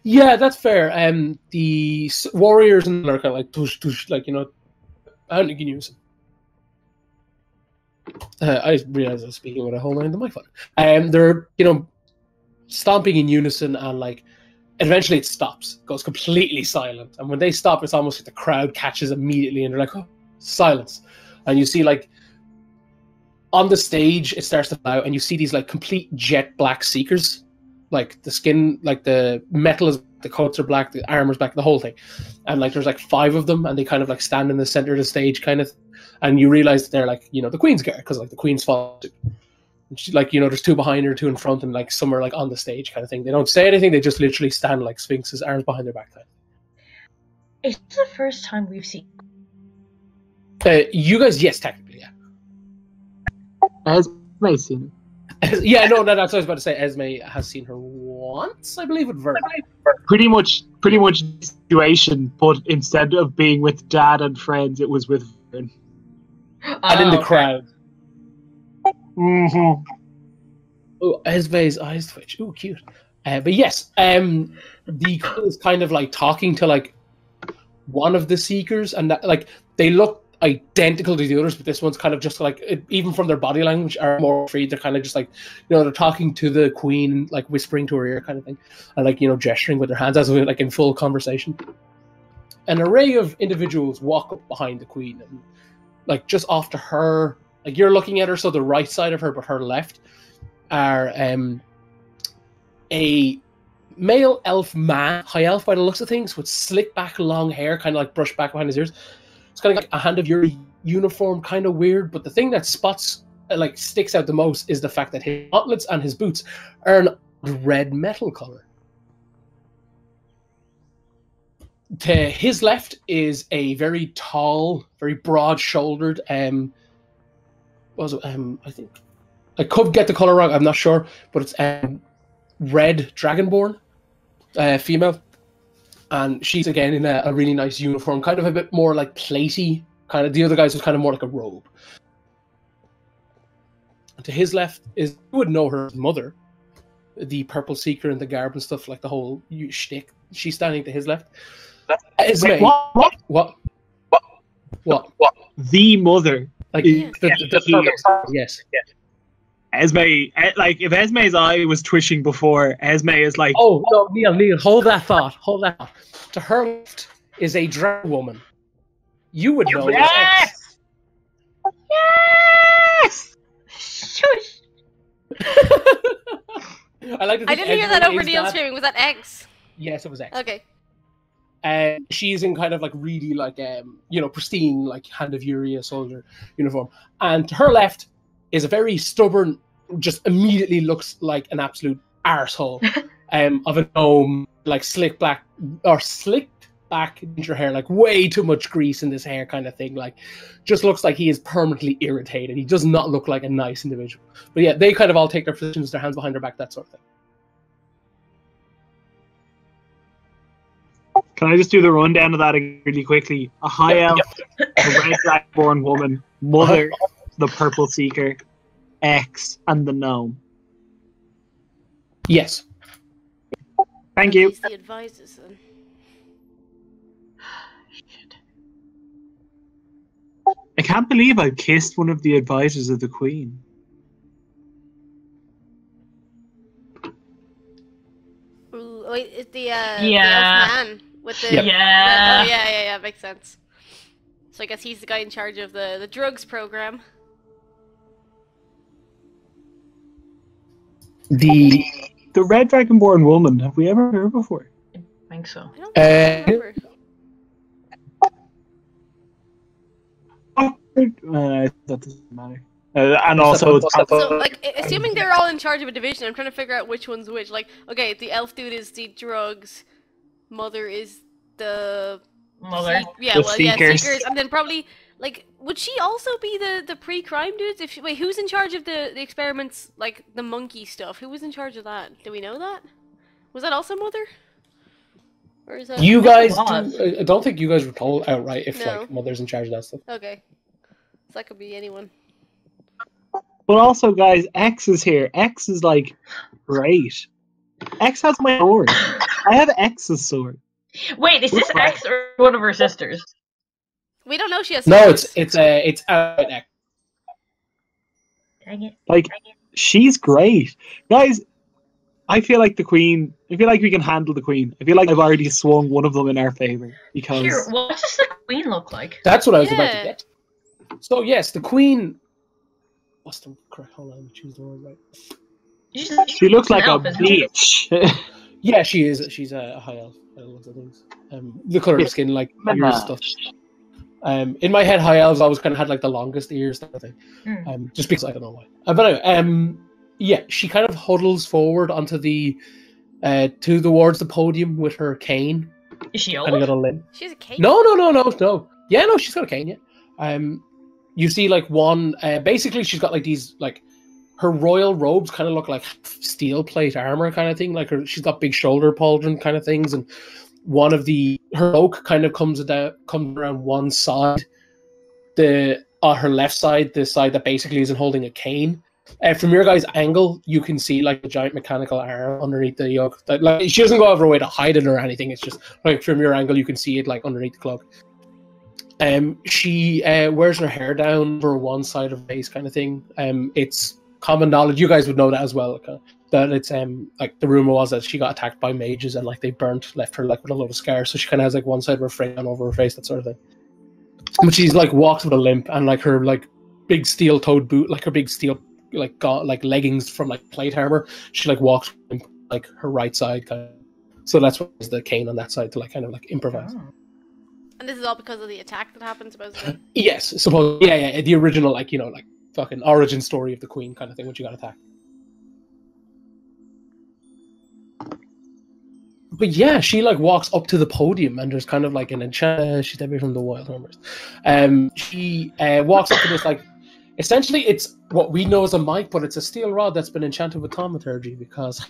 Yeah, that's fair. The warriors and are kind of like tush tush, like I don't think you can use it. I realized I was speaking with a whole line of the microphone. They're stomping in unison, and like eventually it stops, goes completely silent. And when they stop, it's almost like the crowd catches immediately, and they're like, "Oh, silence!" And you see like on the stage, it starts to flow, and you see these like complete jet black seekers, like the skin, like the metal is, the coats are black, the armor's black, the whole thing, and like there's like 5 of them, and they kind of like stand in the center of the stage, kind of, and you realize that they're like, you know, the Queen's guard, because like the Queen's fall. She, like, you know, there's 2 behind her, 2 in front, and like some are like on the stage, kind of thing. They don't say anything; they just literally stand like sphinxes, arms behind their back. Is this the first time we've seen? You guys, yes, technically, yeah. Esme seen it. Yeah, no, that's what I was about to say. Esme has seen her once, I believe, with Vern. Pretty much situation, but instead of being with Dad and friends, it was with Vern. And in the crowd. Mm-hmm. Oh, Esme's eyes twitch. Ooh, cute. But yes, the Queen is kind of like talking to like one of the Seekers, and that, like, they look identical to the others, but this one's kind of just like, even from their body language, are more free. They're kind of just like, you know, they're talking to the Queen, like whispering to her ear, kind of thing, and like, you know, gesturing with their hands as if like in full conversation. An array of individuals walk up behind the Queen, and like just off to her, like you're looking at her, so the right side of her, but her left, are a male elf man, high elf by the looks of things, with slick back long hair, kind of like brushed back behind his ears. It's kind of like a hand of your uniform, kind of weird, but the thing that like sticks out the most is the fact that his gauntlets and his boots are an red metal color. To his left is a very tall, very broad-shouldered, I think I could get the color wrong, I'm not sure, but it's red dragonborn, female. And she's again in a really nice uniform, kind of a bit more like platey. Kind of the other guys was kind of more like a robe. And to his left is, you would know her mother, the purple seeker and the garb and stuff, like the whole shtick. She's standing to his left. Esme, what? The mother. Like Is- yes. Esme, like if Esme's eye was twitching before, Esme is like, Oh no, Neil, hold that thought. To her left is a drag woman. You would know. yes, yes. Shush. I like to think I didn't hear that Esme over is Neil that. screaming. Was that X? Yes, it was X. Okay. She's in kind of like really like you know, pristine like Hand of Uria soldier uniform, and to her left is a very stubborn, just immediately looks like an absolute arsehole of a gnome, like slicked back ginger hair, like way too much grease in this hair, kind of thing. Like, just looks like he is permanently irritated. He does not look like a nice individual. But yeah, they kind of all take their positions, their hands behind their back, that sort of thing. Can I just do the rundown of that really quickly? A high elf, a red dragonborn woman, mother, the purple seeker, X, and the gnome. Yes. Thank you. He's the advisors then. I can't believe I kissed one of the advisors of the Queen. Ooh, wait, is the Yeah. elf man with the Yep. Yeah. Oh yeah, makes sense. So I guess he's the guy in charge of the drugs program. The red dragonborn woman. Have we ever heard her before? I think so. I don't think I remember. That doesn't matter. And also, So, like, assuming they're all in charge of a division, I'm trying to figure out which one's which. Like, okay, the elf dude is the drugs, mother is the Mother. Seekers. seekers, and then probably, like, would she also be the pre-crime dudes? If wait, who's in charge of the experiments, like the monkey stuff? Who was in charge of that? Do we know that? Was that also mother? Or is that You guys, was. I don't think you guys were told outright if No. like mother's in charge of that stuff. okay? So that could be anyone. but also, guys, X is here. X is like great. X has my sword. I have X's sword. Wait, is this X or one of her sisters? We don't know she has. No, swords. it's outright X. Dang it. Like, she's great, guys. I feel like the queen. I feel like we can handle the queen. I feel like I've already swung one of them in our favor because. Here, what does the queen look like? That's what I was about to Yeah. get. So yes, the queen. What's the correct? Hold on, let me choose the word right. She looks like a elf, isn't she? bitch. Yeah, she is. She's a high elf. By the looks of things. The color of her skin, like ears stuff. In my head, high elves always kind of had like the longest ears, kind of thing. Just because I don't know why. But anyway, yeah, she kind of huddles forward onto the, towards the podium with her cane. Is she Kind of old? got a limp. She's a cake. No. Yeah, no, she's got a cane. Yeah. You see, like one. Basically, she's got like these like. Her royal robes kind of look like steel plate armor kind of thing. Like she's got big shoulder pauldron kind of things, and one of her oak kind of comes around one side. Her left side, the side that basically isn't holding a cane. From your guys' angle, you can see like a giant mechanical arm underneath the yoke. Like she doesn't go over her way to hide it or anything. It's just like from your angle, you can see it like underneath the cloak. She wears her hair down over one side of her face, kind of thing. It's common knowledge. You guys would know that as well. That it's like the rumor was that she got attacked by mages and like they left her like with a load of scars. So she kind of has like one side of her frame down over her face, that sort of thing. But she's like walks with a limp, and like her like big steel-toed boot, like her big steel like leggings from like plate armor. She like walks with like her right side kind of. So that's what is the cane on that side to like kind of like improvise. Oh. And this is all because of the attack that happened, supposedly. Yes, suppose. Yeah. The original like like fucking origin story of the queen kind of thing when she got attacked. But yeah, she like walks up to the podium and there's kind of like an enchant. She's definitely from the Wild Hunters. She walks up to this like, essentially it's what we know as a mic, but it's a steel rod that's been enchanted with thaumaturgy because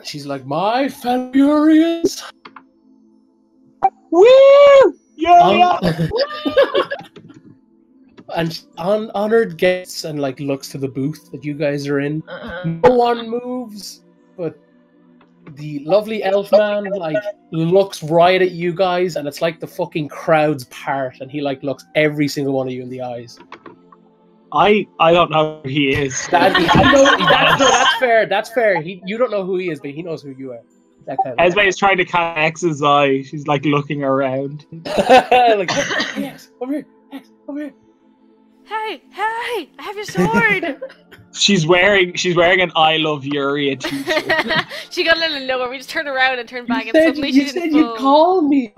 she's like, my fellow Urians. Woo! Yeah. And honored guests and like looks to the booth that you guys are in. No one moves, but the lovely elf man like looks right at you guys, and it's like the fucking crowd's part, and he like looks every single one of you in the eyes. I don't know who he is. That's fair. That's fair. You don't know who he is, but he knows who you are. That kind of Esme is trying to catch X's eye. She's like looking around. like, yes, over here, X, over here. Hey, I have your sword! She's wearing an I Love Yuri t-shirt. She got a little lower. We just turned around and turned back, and said, suddenly you she said didn't you'd call me.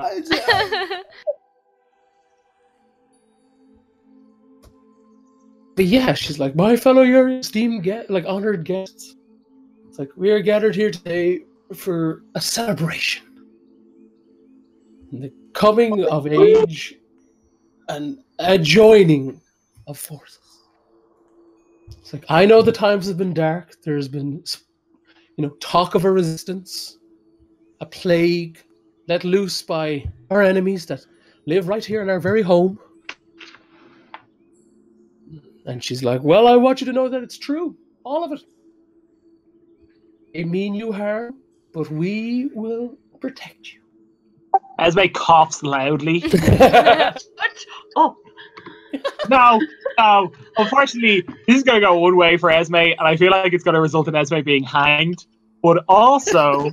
But yeah, she's like, my fellow your esteemed honored guests. It's like, we are gathered here today for a celebration. The coming of age and a joining of forces. It's like, I know the times have been dark. There's been, talk of a resistance, a plague let loose by our enemies that live right here in our very home. And she's like, well, I want you to know that it's true. All of it. They mean you harm, but we will protect you. Esme coughs loudly. What? Oh. No. Unfortunately, this is going to go one way for Esme, and I feel like it's going to result in Esme being hanged. But also,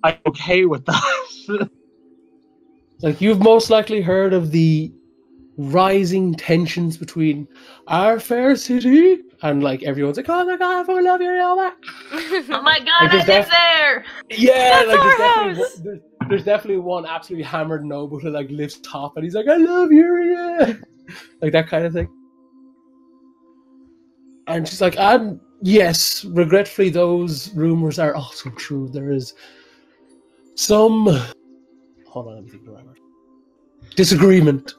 I'm okay with that. Like, you've most likely heard of the rising tensions between our fair city and like everyone's like, oh my god, I fucking love you, Yama. Oh my god, Like, I live there! Yeah, That's like our there's definitely one absolutely hammered noble who like lifts top and he's like, I love you, yeah. Like that kind of thing. And she's like, and yes, regretfully those rumors are also true. There is some let me think of the right word. Disagreement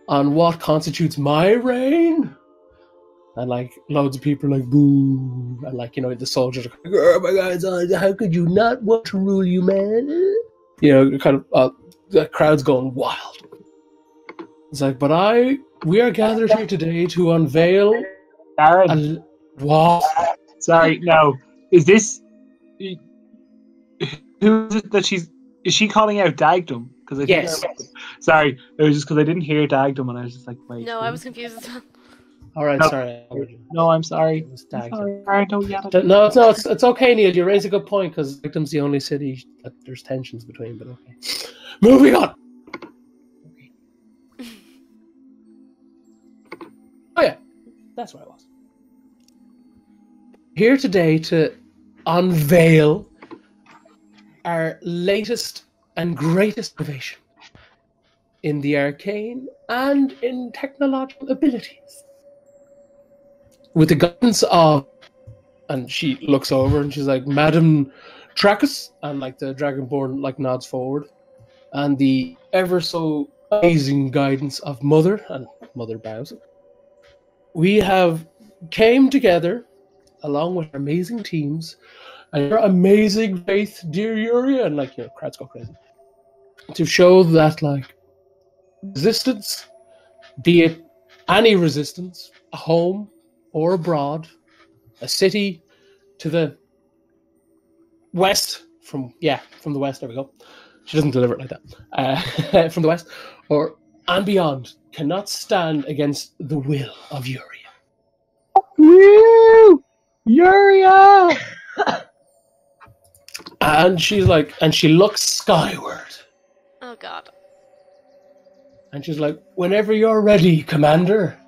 on what constitutes my reign. And like loads of people are like, boo. And like, the soldiers are like, oh my god, how could you not want to rule, you man? Kind of the crowd's going wild. It's like, but we are gathered here today to unveil Darren. What? Sorry, no. Is this who is it that is she calling out Dagdom? Because Yes. Sorry, it was just because I didn't hear Dagdom and I was just like, wait. No, I was confused as well. All right, No. sorry. No, I'm sorry. It was tagged. Sorry, don't yell at me. No, it's okay, Neil. You raise a good point because Victim's the only city that there's tensions between. But okay, moving on. Oh yeah, that's where I was. Here today to unveil our latest and greatest innovation in the arcane and in technological abilities. With the guidance of, and she looks over and she's like, Madam Tracus, and like the Dragonborn like nods forward, and the ever so amazing guidance of Mother, and Mother bows. We have came together along with our amazing teams and your amazing faith, dear Yuria, and like, you know, crowds go crazy, to show that like resistance, be it any resistance, a home or abroad, a city to the west, from the west, there we go. She doesn't deliver it like that. From the west or and beyond cannot stand against the will of Yuria. Woo! Yuria! And she's like, and she looks skyward. Oh god. And she's like, whenever you're ready, Commander.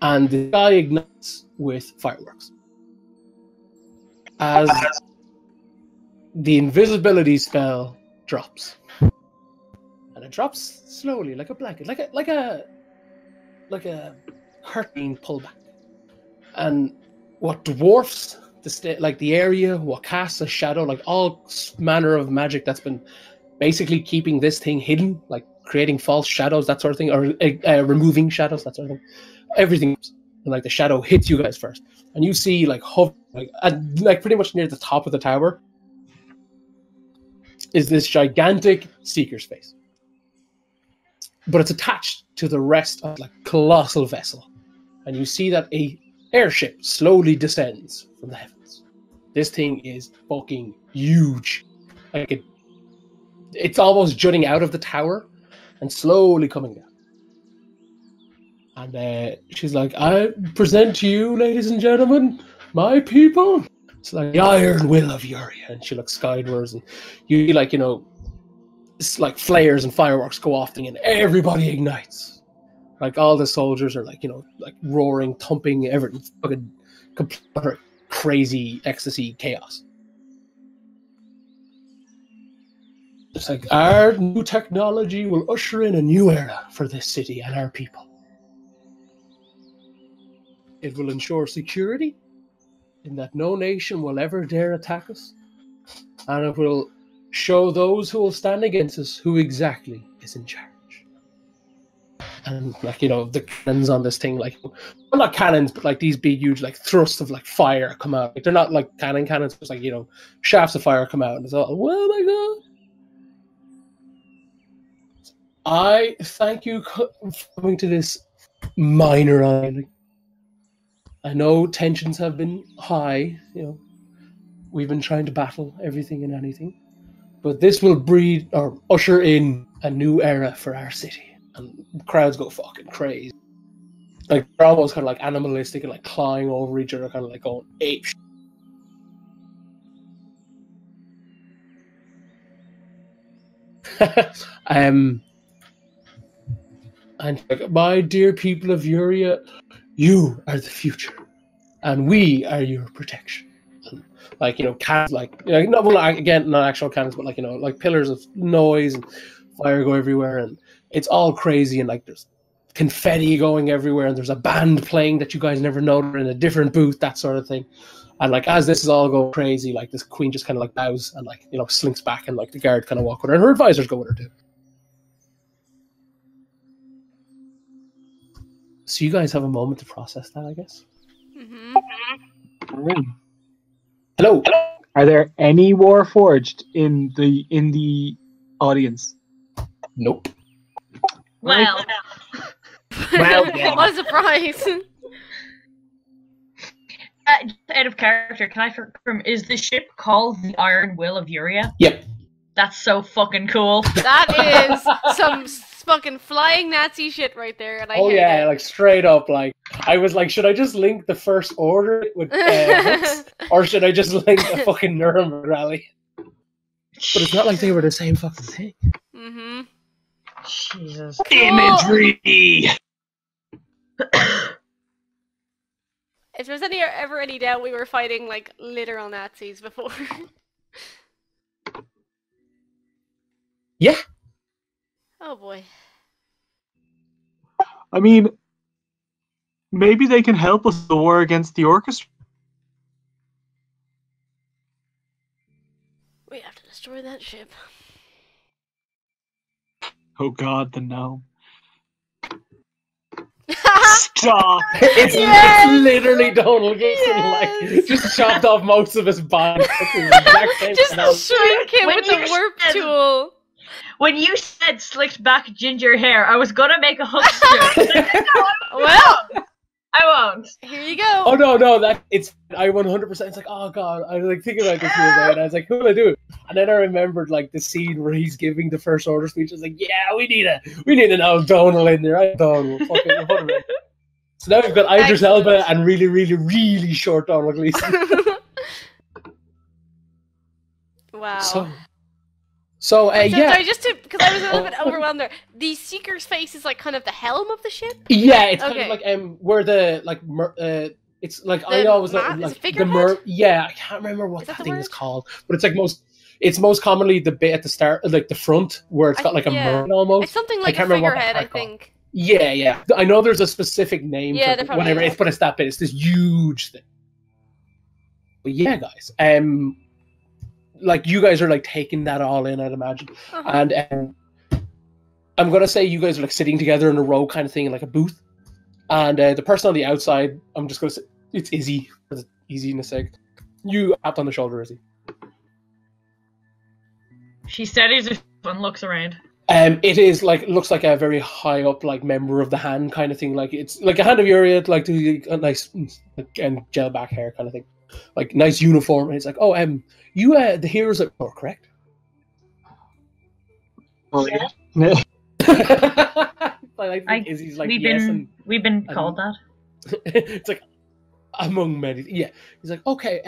And the sky ignites with fireworks. As the invisibility spell drops. And it drops slowly, like a blanket, like a curtain pullback. And what dwarfs the area, what casts a shadow, like all manner of magic that's been basically keeping this thing hidden, like creating false shadows, that sort of thing, or removing shadows, that sort of thing. Everything, and like the shadow hits you guys first, and you see like like pretty much near the top of the tower is this gigantic seeker space, but it's attached to the rest of like colossal vessel, and you see that a airship slowly descends from the heavens. This thing is fucking huge, like it's almost jutting out of the tower and slowly coming down. And she's like, I present to you, ladies and gentlemen, my people. It's like the iron will of Yuria. And she looks skywards, and you like, you know, it's like flares and fireworks go off, and everybody ignites. Like all the soldiers are like, you know, like roaring, thumping, everything, fucking complete crazy ecstasy chaos. It's like our new technology will usher in a new era for this city and our people. It will ensure security, in that no nation will ever dare attack us, and it will show those who will stand against us who exactly is in charge. And like, you know, the cannons on this thing, like, well, not cannons, but like these big huge like thrusts of like fire come out. Like, they're not like cannons, it's like, you know, shafts of fire come out, and it's all, oh my god. I thank you for coming to this minor island. I know tensions have been high, you know, we've been trying to battle everything and anything, but this will breed or usher in a new era for our city, and the crowds go fucking crazy. Like, they're almost kind of like animalistic and like clawing over each other, kind of like going ape shit. And like, my dear people of Yuria, you are the future, and we are your protection. And, like, you know, cannons, like, you know, not, well, again, not actual cannons, but like, you know, like pillars of noise and fire go everywhere, and it's all crazy, and like there's confetti going everywhere, and there's a band playing that you guys never know, they're in a different booth, that sort of thing. And like, as this is all going crazy, like this queen just kind of like bows and like, you know, slinks back, and like the guard kind of walk with her, and her advisors go with her too. So you guys have a moment to process that, I guess. Mm-hmm. Hello. Are there any Warforged in the audience? Nope. Well, Well, yeah. What a surprise! just out of character, can I confirm, is the ship called the Iron Will of Yuria? Yep. That's so fucking cool. That is some fucking flying Nazi shit right there, and I Oh hate yeah, it. like straight up. Like I was like, should I just link the First Order with Hicks, or should I just link the fucking Nuremberg rally? But it's not like they were the same fucking thing. Mm-hmm. Jesus. Imagery. If there's ever any doubt, we were fighting like literal Nazis before. Yeah. Oh boy. I mean, maybe they can help us in the war against the orchestra. We have to destroy that ship. Oh God, the gnome. Stop! It's literally Donald Gibson, Yes. like just chopped off most of his body. It's the exact same Just pronoun- shrink him When with the you warp said- tool. When you said slicked back ginger hair, I was gonna make a hook joke. Well, I won't. here you go. Oh no, that it's I 100%. It's like, oh God, I was like thinking about this the other day, and I was like, who will I do it? And then I remembered like the scene where he's giving the First Order speech. I was like, yeah, we need an old Donald in there. I Donald, fucking 100%. So now we've got Idris Excellent. Elba and really, really, really short Donald Gleeson. Wow. So Wait, yeah, sorry, just to, because I was a little bit overwhelmed there. The Seeker's face is like kind of the helm of the ship? yeah, it's kind Okay. of like where the like it's like I The always mat- like is it the figurehead? yeah, I can't remember what Is that that the thing is word? called, but it's like most commonly the bit at the start, like the front where it's got like a yeah. mermaid almost. It's something I like a can't remember what figurehead, I that's called. think. Yeah. I know there's a specific name Yeah, for there it, probably whatever is. it's, but it's that bit. It's this huge thing. But yeah, guys, like you guys are like taking that all in, I'd imagine, Uh-huh. and I'm gonna say you guys are like sitting together in a row, kind of thing, in like a booth, and the person on the outside, I'm just gonna say it's Izzy. It's easy in a sec. You tapped on the shoulder, Izzy. She steadies herself and looks around. It is like looks like a very high up like member of the hand kind of thing. Like it's like a hand of Uriat, like a nice and gel back hair kind of thing, like nice uniform. And it's like, oh, you the heroes at war, correct? Oh, Yeah. yeah. I think Izzy's like we've yes, been and- called that. it's like among many. Yeah, he's like, okay,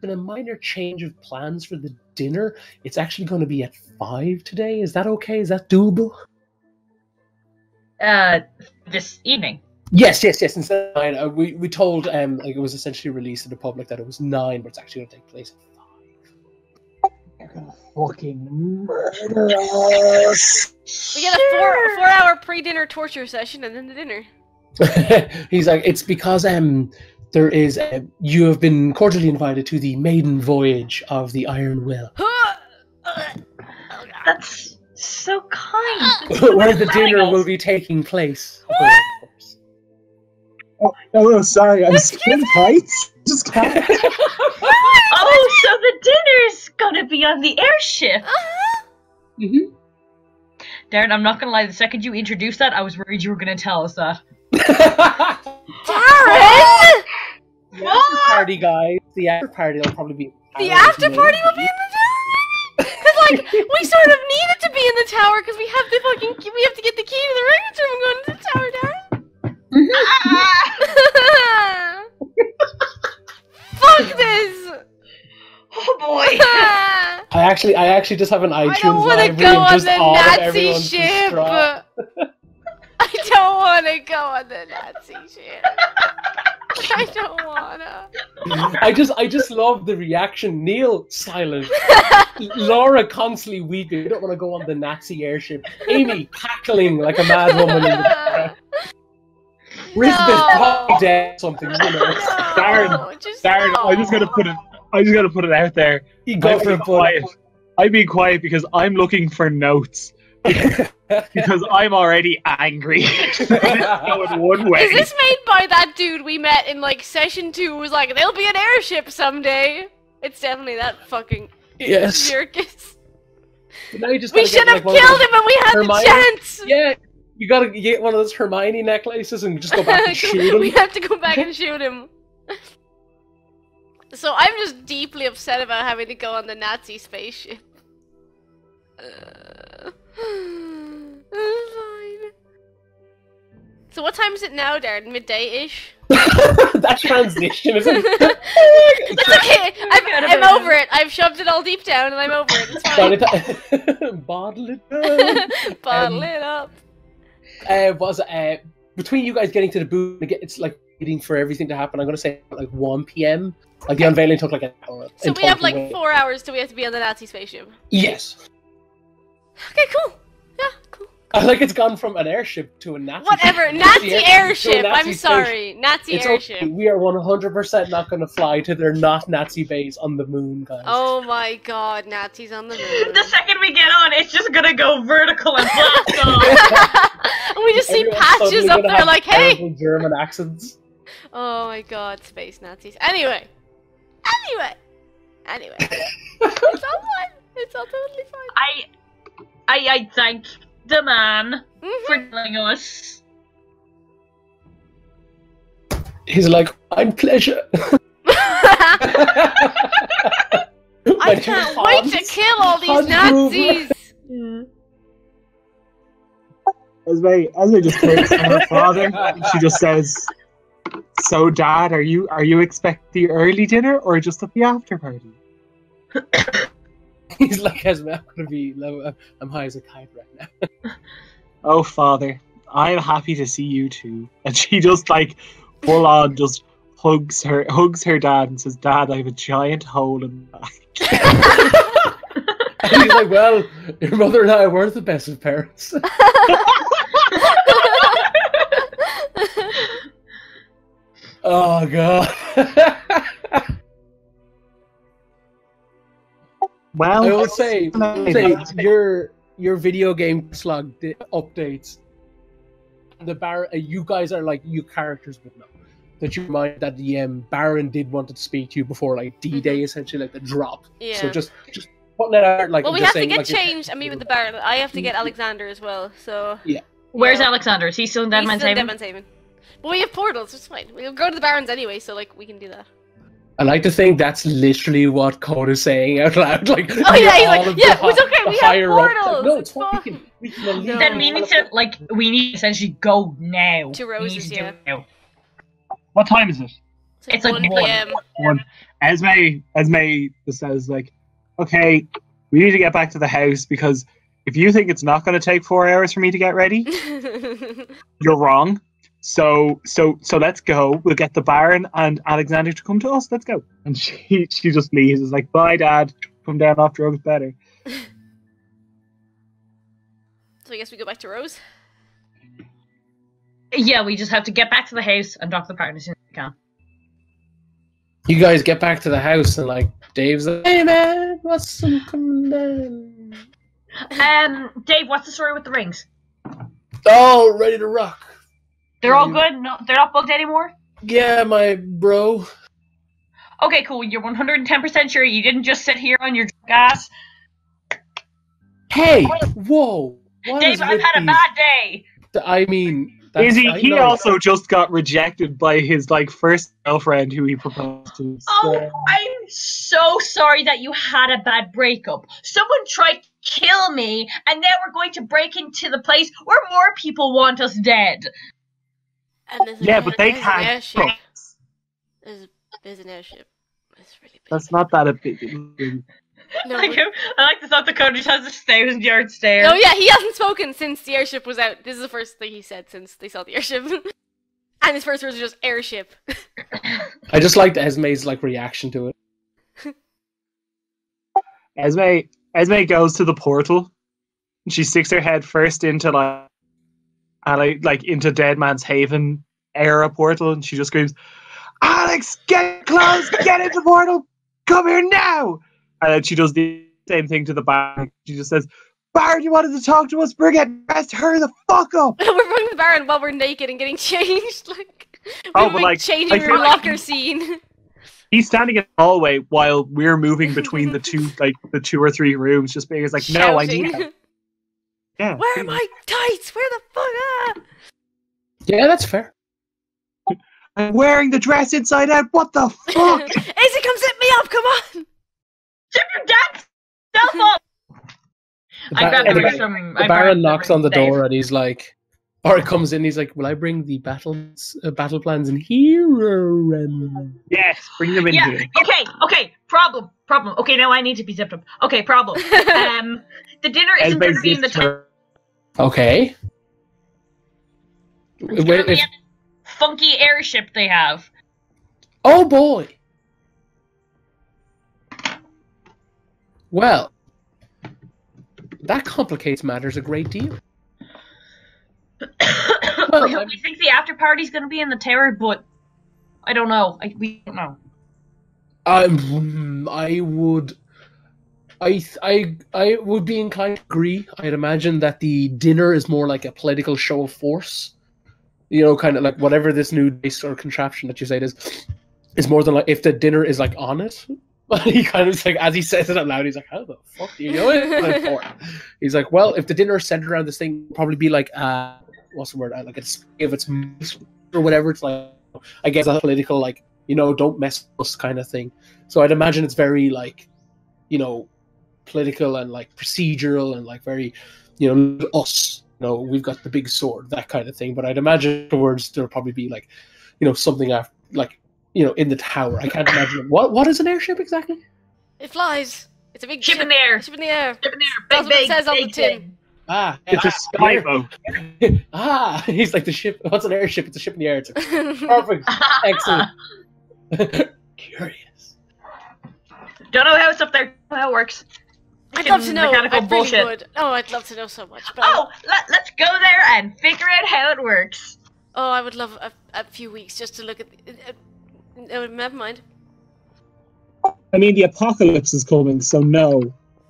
been a minor change of plans for the dinner. It's actually going to be at 5 today. Is that okay? Is that doable? This evening. Yes. Instead of 9, we told like it was essentially released to the public that it was 9, but it's actually going to take place at 5. They're gonna fucking murder us. We get a 4-hour pre-dinner torture session and then the dinner. He's like, it's because there is you have been cordially invited to the maiden voyage of the Iron Will, Oh, That's so kind. where the dinner will be taking place. Oh, sorry, I skipped heights. Just can't. Oh, so the dinner's gonna be on the airship. Mm-hmm. Darren, I'm not gonna lie. The second you introduced that, I was worried you were gonna tell us that. Darren! The after party, guys. The after party will probably be. The after party will be in the tower? Because, like, we sort of needed to be in the tower because we have to get the key to the records room and go into the tower, Darren. Fuck this! Oh boy. I actually just have an iTunes I don't want to library go of on just the all of Nazi everyone's ship. distraught. I don't want to go on the Nazi ship. I don't wanna. I just love the reaction. Neil silent. Laura constantly weeping. We don't want to go on the Nazi airship. Amy cackling like a mad woman in the background. Risbeth probably dead or something, you know. Darren, I just gotta put it out there. You go for a quiet. I'm being quiet because I'm looking for notes. Because I'm already angry. Going one way. Is this made by that dude we met in like session 2 who was like, there'll be an airship someday? It's definitely that fucking Yes. jerkus. But now you just We gotta get, should have like, one of killed those him when we had Hermione- the chance! Yeah, you gotta get one of those Hermione necklaces and just go back and shoot him. We have to go back and shoot him. So I'm just deeply upset about having to go on the Nazi spaceship. Fine. So what time is it now, Darren? Midday-ish? That transition is It's okay. I'm over it. I've shoved it all deep down, and I'm over it. It's fine. Bottle it up. Bottle it up. Between you guys getting to the booth, it's like waiting for everything to happen. I'm gonna say like 1 p.m. Like the unveiling took like an hour. So we have like 4 hours till we have to be on the Nazi spaceship. Yes. Okay, cool. Yeah, cool. I like it's gone from an airship to a Nazi. Whatever, Nazi airship. I'm sorry, Nazi it's airship. Okay. We are 100% not going to fly to their not Nazi base on the moon, guys. Oh my god, Nazis on the moon. The second we get on, it's just gonna go vertical and blast off. And we just see Everyone's patches suddenly up gonna there have like, hey! terrible German accents. Oh my god, space Nazis. Anyway. It's all fine. It's all totally fine. I thank the man for telling us. He's like, I'm pleasure. I can't wait to kill all these Nazis! Esme just takes her father. She just says, "So, Dad, are you expecting the early dinner or just at the after party?" He's like, Esme, I'm high as a kite right now. Oh, Father, I'm happy to see you too. And she just like full on just hugs her dad and says, "Dad, I have a giant hole in the back." And he's like, well, your mother and I weren't the best of parents. Oh god. Well, I will say your video game slug updates. You guys are like, you characters would know that you mind that the Baron did want to speak to you before like D-Day, essentially like the drop. Yeah. So just putting it out, like, well, we just have to saying, get like, changed and meet with the Baron. I have to get Alexander as well, so... Yeah. Where's Yeah. Alexander? Is he still in Deadman's He's still in Haven? Deadman's Haven. But we have portals, it's fine. We'll go to the Barons anyway, so like, we can do that. I like to think that's literally what Code is saying out loud. Like, Oh yeah, he's like, yeah, it's okay, we have portals! No, it's it's fine. fine. We can leave. Then we need to essentially go now. To We Rose's, need to do yeah. it now. what time is it? It's like 1 1. PM. Esme says like, "Okay, we need to get back to the house because if you think it's not going to take 4 hours for me to get ready, you're wrong. So let's go. We'll get the Baron and Alexander to come to us. Let's go." And she just leaves. It's like, "Bye, Dad. Come down off drugs better." So I guess we go back to Rose? Yeah, we just have to get back to the house and drop the partner as soon as we can. You guys get back to the house and like Dave's like, "Hey man, what's some coming down?" Dave, what's the story with the rings? Oh, ready to rock. They're all good? No, they're not bugged anymore? Yeah, my bro. Okay, cool. You're 110% sure you didn't just sit here on your drunk ass? Hey, whoa. What Dave, is I've with had a these- bad day. I mean, that's, He also just got rejected by his like first girlfriend who he proposed to. Oh, I'm so sorry that you had a bad breakup. Someone tried to kill me, and now we're going to break into the place where more people want us dead. And there's Yeah, but they there's an can't. airship. cook. There's an airship. It's really big. That's not that a big. No, I like the thought that Cody just has a 1,000-yard stare. no, yeah, he hasn't spoken since the airship was out. This is the first thing he said since they saw the airship. And his first words were just airship. I just liked Esme's like reaction to it. Esme goes to the portal. And she sticks her head first into like into Dead Man's Haven era portal, and she just screams, "Alex, get close! Get into the portal! Come here now!" And then she does the same thing to the Baron. She just says, "Baron, you wanted to talk to us? Bring it! Rest, hurry the fuck up!" We're bringing the Baron while we're naked and getting changed. Like, Oh, we're but, like, changing I room feel like locker scene. He's standing in the hallway while we're moving between the two or three rooms, just being like, "No, I need Shouting. that." Yeah. Where are my tights? Where the fuck are? Yeah, that's fair. I'm wearing the dress inside out. What the fuck? Izzy, come sit me up, come on! Shut your dad's self up! I grabbed the rings from... The Baron knocks on the door and he's like, Or it comes in, he's like, will I bring the battle plans in here? Yes, bring them in Yeah. here. Okay. Problem. Okay, now I need to be zipped up. Okay, problem. The dinner isn't going to be in the town. Okay. It's going to be a funky airship they have. Oh boy. Well, that complicates matters a great deal. Well, we think the after party's going to be in the tower, but I don't know. We don't know. I would be inclined to agree. I'd imagine that the dinner is more like a political show of force. You know, kind of like whatever this new base or contraption that you said is more than like if the dinner is like on it. He kind of like, as he says it out loud, he's like, "How the fuck do you know it?" He's like, "Well, if the dinner is centered around this thing, it'll probably be like what's the word? Like it's if it's or whatever. It's like I guess a political like don't mess with us kind of thing. So I'd imagine it's very like political and like procedural and like very us. We've got the big sword, that kind of thing. But I'd imagine afterwards there'll probably be like something after like." In the tower. I can't imagine. What is an airship exactly? It flies. It's a big ship in the air. Ship in the air. Ship in the air. That's what it says on the tin. It's a skyboat. He's like the ship. What's an airship? It's a ship in the air. It's perfect. Excellent. Curious. Don't know how it's up there. Don't know how it works. I'd love to know. Mechanical bullshit. Really would. Oh, I'd love to know so much. But let's go there and figure out how it works. Oh, I would love a few weeks just to look at. Never mind. I mean, the apocalypse is coming, so no,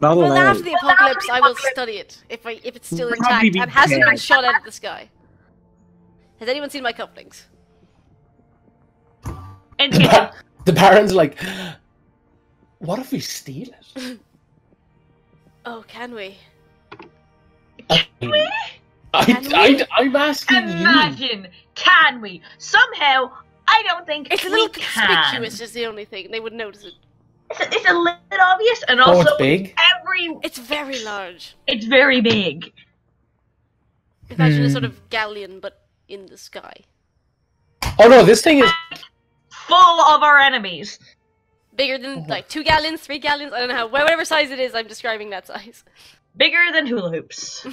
not allowed. Well, after the apocalypse, I will study it if it's still intact and hasn't been shot out of the sky. Has anyone seen my couplings? The Baron's like, what if we steal it? Oh, can we? I'm asking you. Imagine, can we? Somehow, I don't think it's a little conspicuous. Is the only thing they would notice it. It's a little bit obvious, and also it's big. It's very large. It's very big. Imagine a sort of galleon, but in the sky. Oh no, this thing is full of our enemies. Bigger than like 2 gallons, 3 gallons. I don't know how. Whatever size it is, I'm describing that size. Bigger than hula hoops.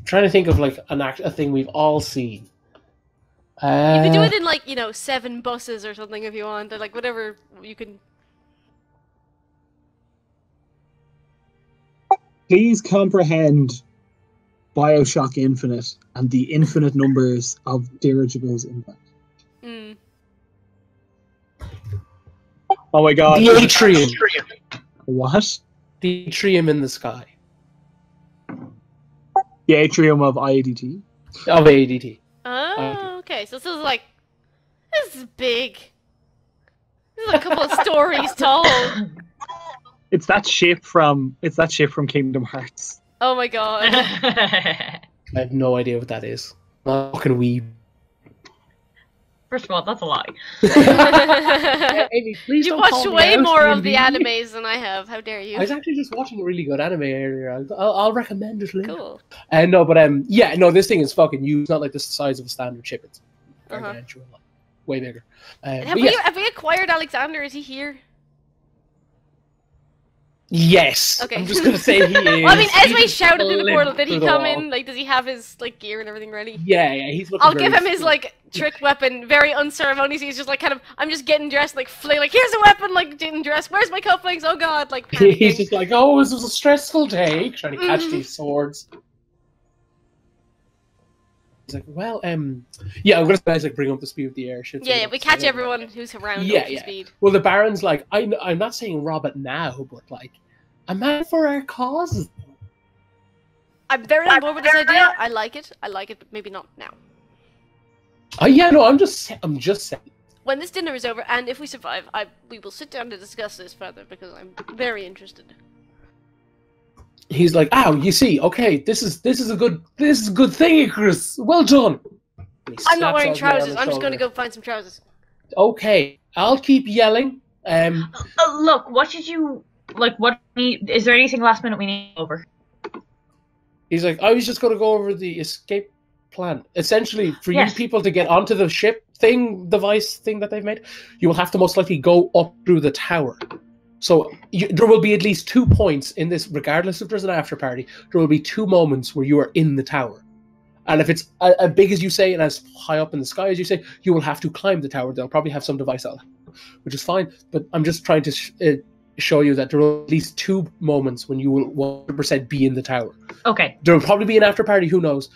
Trying to think of like a thing we've all seen. You can do it in like 7 buses or something if you want, or like whatever you can. Please comprehend Bioshock Infinite and the infinite numbers of dirigibles in that. Mm. Oh my god! The atrium. What? The atrium in the sky. The atrium of IADT. Of ADT. Oh, okay. So this is big. This is a couple of stories tall. It's that ship from Kingdom Hearts. Oh my god. I have no idea what that is. How can we? First of all, that's a lie. Amy, please You've don't watched call me way out, more of Andy. the animes than I have. How dare you? I was actually just watching a really good anime earlier. I'll recommend it later. Cool. No, but yeah, no, this thing is fucking huge. It's not like the size of a standard chip. It's gargantuan, way bigger. Have we acquired Alexander? Is he here? Yes. Okay. I'm just gonna say he is. Well, I mean, Esme He's shouted through the portal. Did he through the come wall. in? Like, does he have his gear and everything ready? Yeah, he's looking I'll very give him his trick weapon, very unceremoniously. He's just like I'm just getting dressed, like here's a weapon, like getting dressed. Where's my cufflinks? Oh god, like panicking. He's just like, oh, this was a stressful day, trying to catch these swords. He's like, well, yeah, I'm gonna like bring up the speed of the airship. Yeah, we catch everyone who's around. Yeah, yeah. Speed. Well, the Baron's like, I'm not saying rob it now, but like, I'm mad for our cause. I'm very on board with this idea. I like it, but maybe not now. Yeah, no, I'm just saying. When this dinner is over, and if we survive, we will sit down to discuss this further because I'm very interested. He's like, "Ow, you see, okay, this is a good thing, Icarus. Well done." I'm not wearing trousers. I'm just going to go find some trousers. Okay, I'll keep yelling. Look, what should you like? What is there anything last minute we need over? He's like, I was just going to go over the escape plan. Essentially, for you people to get onto the ship device thing that they've made, you will have to most likely go up through the tower. So there will be at least 2 points in this, regardless if there's an after party. There will be 2 moments where you are in the tower. And if it's as big as you say and as high up in the sky as you say, you will have to climb the tower. They'll probably have some device out, which is fine. But I'm just trying to show you that there are at least 2 moments when you will 100% be in the tower. Okay. There will probably be an after party. Who knows?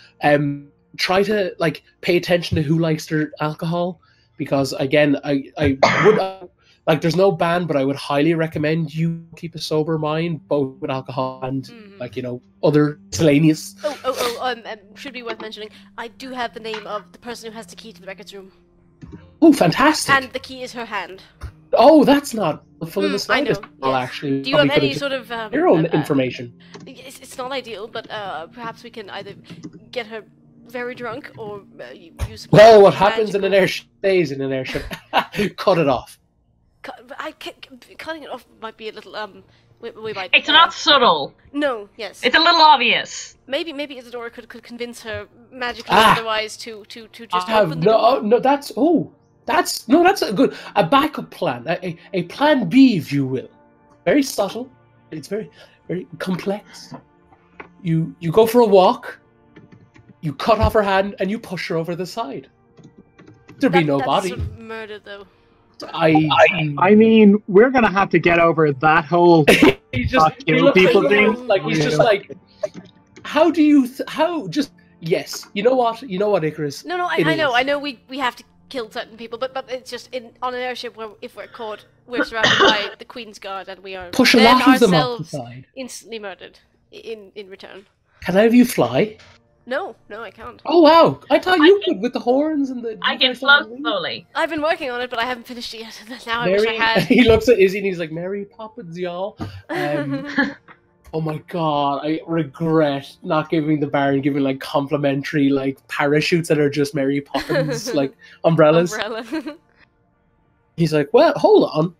Try to pay attention to who likes their alcohol, because again, I would there's no ban, but I would highly recommend you keep a sober mind, both with alcohol and other miscellaneous. Should be worth mentioning. I do have the name of the person who has the key to the records room. Oh, fantastic! And the key is her hand. Oh, that's not full of the slightest. I know. Well, yes. actually, do you have any sort of your own information? It's not ideal, but perhaps we can either get her very drunk or use. Well, what happens in an airship stays in an airship. Cut it off. Cutting it off might be a little we might. It's not subtle. No, yes. It's a little obvious. Maybe Isadora could convince her magically otherwise to just open the door. No, that's a backup plan, a plan B, if you will. Very subtle. It's very very complex. You go for a walk. You cut off her hand and you push her over the side. There'd be no body. Sort of murder, though. I mean, we're gonna have to get over that whole kill people thing. Like he's just like, how do you? Yes. You know what, Icarus? No, I know. We have to kill certain people, but it's just on an airship where if we're caught, we're surrounded by the Queen's Guard, and we are push a lot of them off the side. Instantly murdered in return. Can I have you fly? No, I can't. Oh wow! I thought you could with the horns and the. I can float slowly. I've been working on it, but I haven't finished it yet. Now I wish I had. He looks at Izzy and he's like, "Mary Poppins, y'all." Oh my god! I regret not giving the Baron giving complimentary parachutes that are just Mary Poppins umbrellas. He's like, "Well, hold on.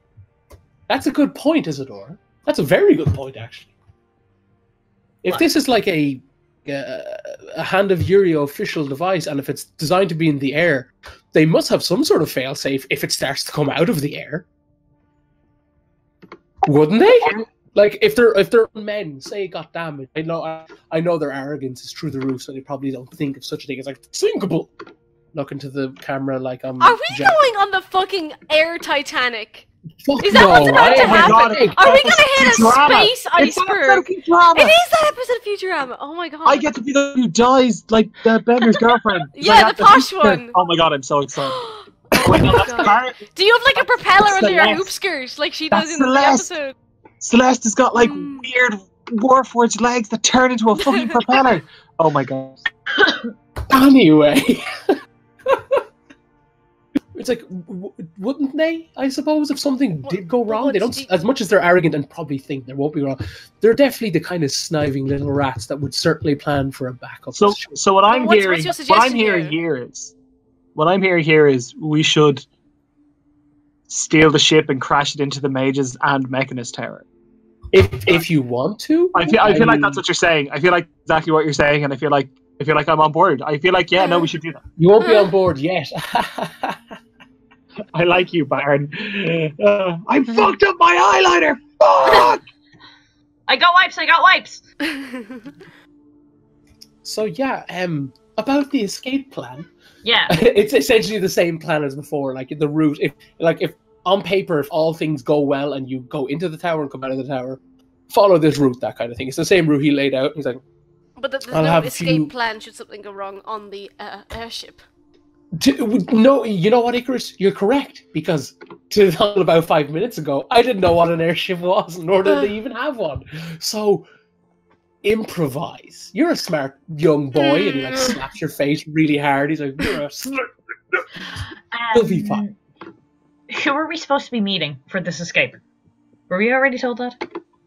That's a good point, Isadora. That's a very good point, actually. If this is like a Hand of Uriel official device, and if it's designed to be in the air, they must have some sort of failsafe if it starts to come out of the air. Wouldn't they? If they're men, say it got damaged. I know their arrogance is through the roof, so they probably don't think of such a thing as sinkable. Look into the camera like I'm. Are we going on the fucking air Titanic? Fuck is that what's about to happen? God, are we gonna hit a space iceberg? It is that episode of Futurama. Oh my god! I get to be the one who dies, like Bender's girlfriend. Yeah, the posh one. Oh my god, I'm so excited. Do you have a propeller under your hoop skirt like she does in the episode? Celeste has got weird Warforged legs that turn into a fucking propeller. Oh my god. Anyway. It's wouldn't they? I suppose if something did go wrong, they don't. As much as they're arrogant and probably think there won't be wrong, they're definitely the kind of sniving little rats that would certainly plan for a backup. So what I'm hearing here is we should steal the ship and crash it into the mages and Mechanist Tower. If you want to, I feel like that's what you're saying. I feel like exactly what you're saying, and I feel like I'm on board. I feel like we should do that. You won't be on board yet. I like you, Baron. I fucked up my eyeliner. Fuck! I got wipes. So yeah, about the escape plan. Yeah, it's essentially the same plan as before. The route, if on paper, if all things go well and you go into the tower and come out of the tower, follow this route, that kind of thing. It's the same route he laid out. He's like, but there's no escape plan should something go wrong on the airship. No, you know what, Icarus? You're correct, because until about 5 minutes ago, I didn't know what an airship was, nor did they even have one. So, improvise. You're a smart young boy, and he slaps your face really hard. He's like, "You're a You'll be fine." Who are we supposed to be meeting for this escape? Were we already told that?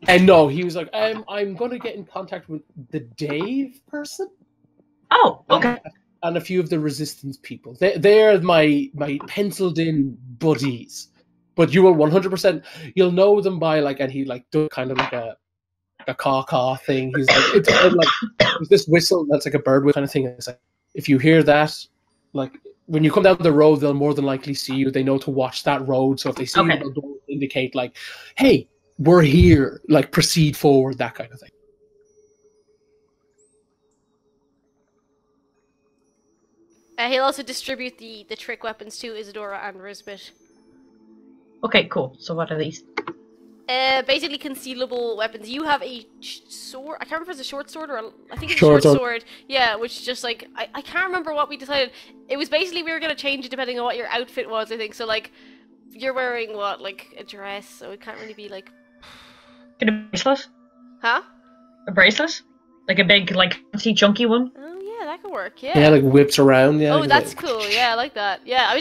And no, he was like, I'm going to get in contact with the Dave person. Oh, okay. And a few of the Resistance people. They're my penciled-in buddies. But you will 100%, you'll know them by, and he does kind of a caw-caw thing. He's like, it's like there's this whistle that's like a bird whistle kind of thing. It's like, if you hear that, like when you come down the road, they'll more than likely see you. They know to watch that road. So if they see you, they'll indicate like, hey, we're here. Like proceed forward, that kind of thing. He'll also distribute the trick weapons to Isadora and Risbit. Okay, cool. So what are these? Basically concealable weapons. You have a sword. I can't remember if it's a short sword or I think it's a short sword. Yeah, which is just like I can't remember what we decided. It was basically we were gonna change it depending on what your outfit was. I think so. Like you're wearing what, like a dress, so it can't really be like. Get a bracelet? Huh? A bracelet? Like a big, like fancy chunky one? Oh yeah, that could work. Yeah. Yeah, like whips around. Yeah. Oh, that's cool. Yeah, I like that. Yeah, I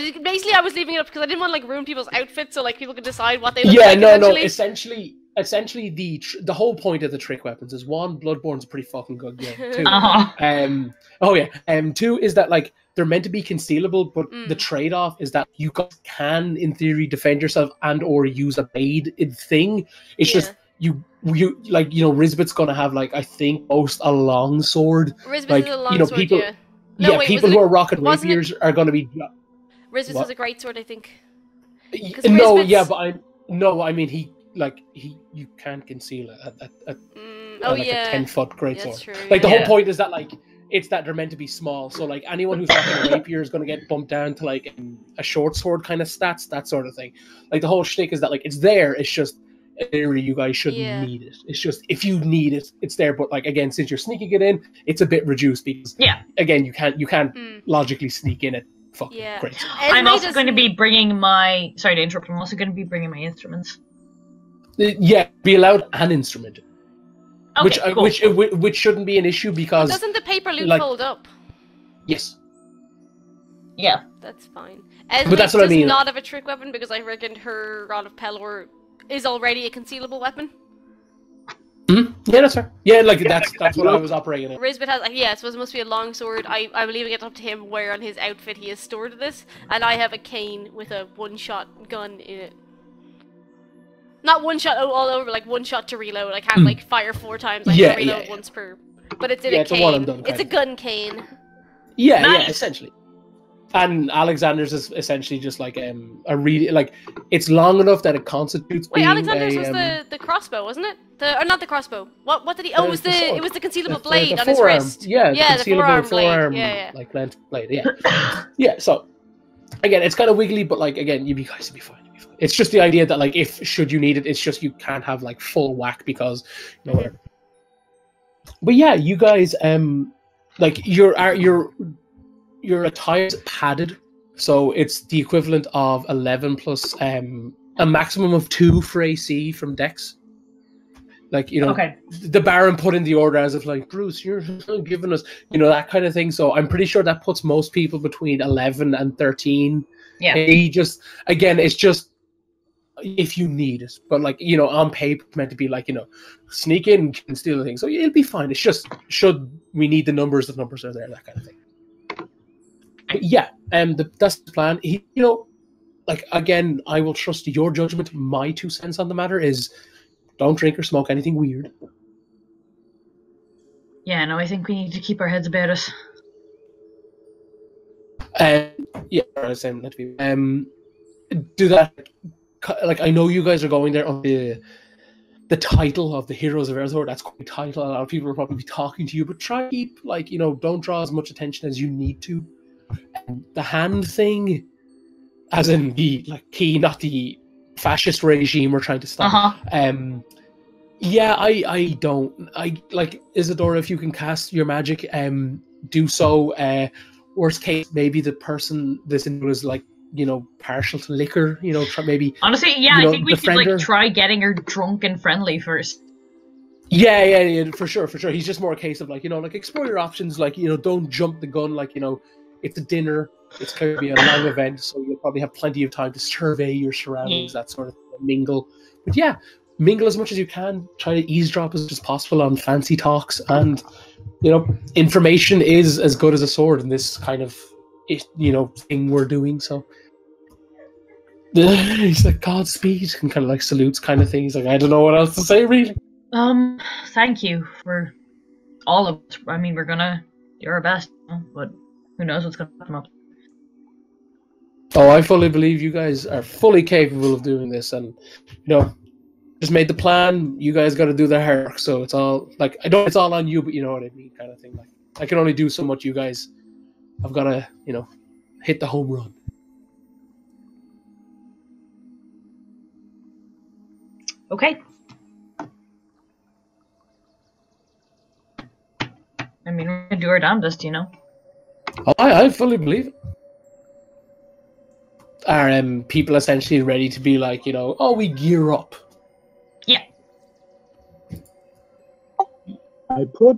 was leaving it up because I didn't want to like ruin people's outfits, so like people could decide what they look like. Yeah, no. Essentially, the whole point of the trick weapons is one, Bloodborne's a pretty fucking good game. Two, two is that like they're meant to be concealable, but the trade-off is that you can, in theory, defend yourself and or use a blade thing. It's just you like Risbit's gonna have like I think most a long sword. Risbit like is a long sword, people. Yeah. No, wait, people who are rocking rapiers are gonna be. Risbit's has a great sword, I think. No, but I mean you can't conceal it at a 10-foot greatsword. True, like the whole point is that like it's that they're meant to be small. So like anyone who's rocking a rapier is going to get bumped down to like a short sword kind of stats, that sort of thing. Like the whole shtick is that like it's there. It's just in theory you guys shouldn't need it. It's just if you need it, it's there. But like again, since you're sneaking it in, it's a bit reduced because again you can't logically sneak in it. Fucking great. I'm also going to be bringing my. Sorry to interrupt. I'm also going to be bringing my instruments. Be allowed an instrument, okay, which shouldn't be an issue because doesn't the paper loop fold up? Yes. Yeah, that's fine. But that's what I mean. Does not have a trick weapon because I reckoned her Rod of Pelor is already a concealable weapon. Yeah, that's fair. Yeah, like that's what I was operating in. Risbit has, I suppose it must be a long sword. I'm leaving it up to him where on his outfit he has stored this, and I have a cane with a one-shot gun in it. Not one shot all over, like one shot to reload. I can't like fire 4 times. I can reload once per. But it's in a cane. It's a gun cane. Yeah, essentially. And Alexander's is essentially just like a really like it's long enough that it constitutes. Wait, Alexander's was the crossbow, wasn't it? Or not the crossbow. What did he? Oh, it was the concealable blade on his wrist. Yeah, the concealable forearm like length blade. Yeah, yeah. So again, it's kind of wiggly, but like again, you guys will be fine. It's just the idea that like should you need it, it's just you can't have like full whack because whatever. But yeah, you guys like your attire is padded, so it's the equivalent of 11 plus a maximum of 2 for AC from Dex. Like the Baron put in the order as if like Bruce, you're giving us that kind of thing. So I'm pretty sure that puts most people between 11 and 13. Yeah, it's just. If you need it, but like on paper it's meant to be like sneak in and steal the thing, so it'll be fine. It's just should we need the numbers are there, that kind of thing. But yeah, that's the plan. Like again, I will trust your judgment. My 2 cents on the matter is don't drink or smoke anything weird. Yeah, no, I think we need to keep our heads about it. Same. Let's be do that. Like I know you guys are going there on the title of the Heroes of Earthor. That's quite a title. A lot of people will probably be talking to you, but try to keep don't draw as much attention as you need to. The hand thing, as in the key, not the fascist regime we're trying to stop. I don't. I like Isadora. If you can cast your magic, do so. Worst case, maybe the person this was like. Partial to liquor, maybe. Honestly, I think we should try getting her drunk and friendly first. Yeah, for sure. He's just more a case of explore your options, don't jump the gun, it's a dinner, it's going to be a long event, so you'll probably have plenty of time to survey your surroundings, that sort of thing, mingle. But yeah, mingle as much as you can, try to eavesdrop as much as possible on fancy talks, and, information is as good as a sword in this kind of, thing we're doing, so. He's like, Godspeed, and kind of salutes kind of thing. He's like, I don't know what else to say, really. Thank you for all of it. I mean, we're gonna do our best, but who knows what's gonna come up. Oh, I fully believe you guys are fully capable of doing this, and just made the plan. You guys got to do the hard work, so it's all like it's all on you, but you know what I mean, kind of thing. Like I can only do so much. You guys have got to hit the home run. Okay. I mean, we're gonna do our damnedest, Oh, I fully believe it. Are people essentially ready to be like, oh, we gear up? Yeah. I put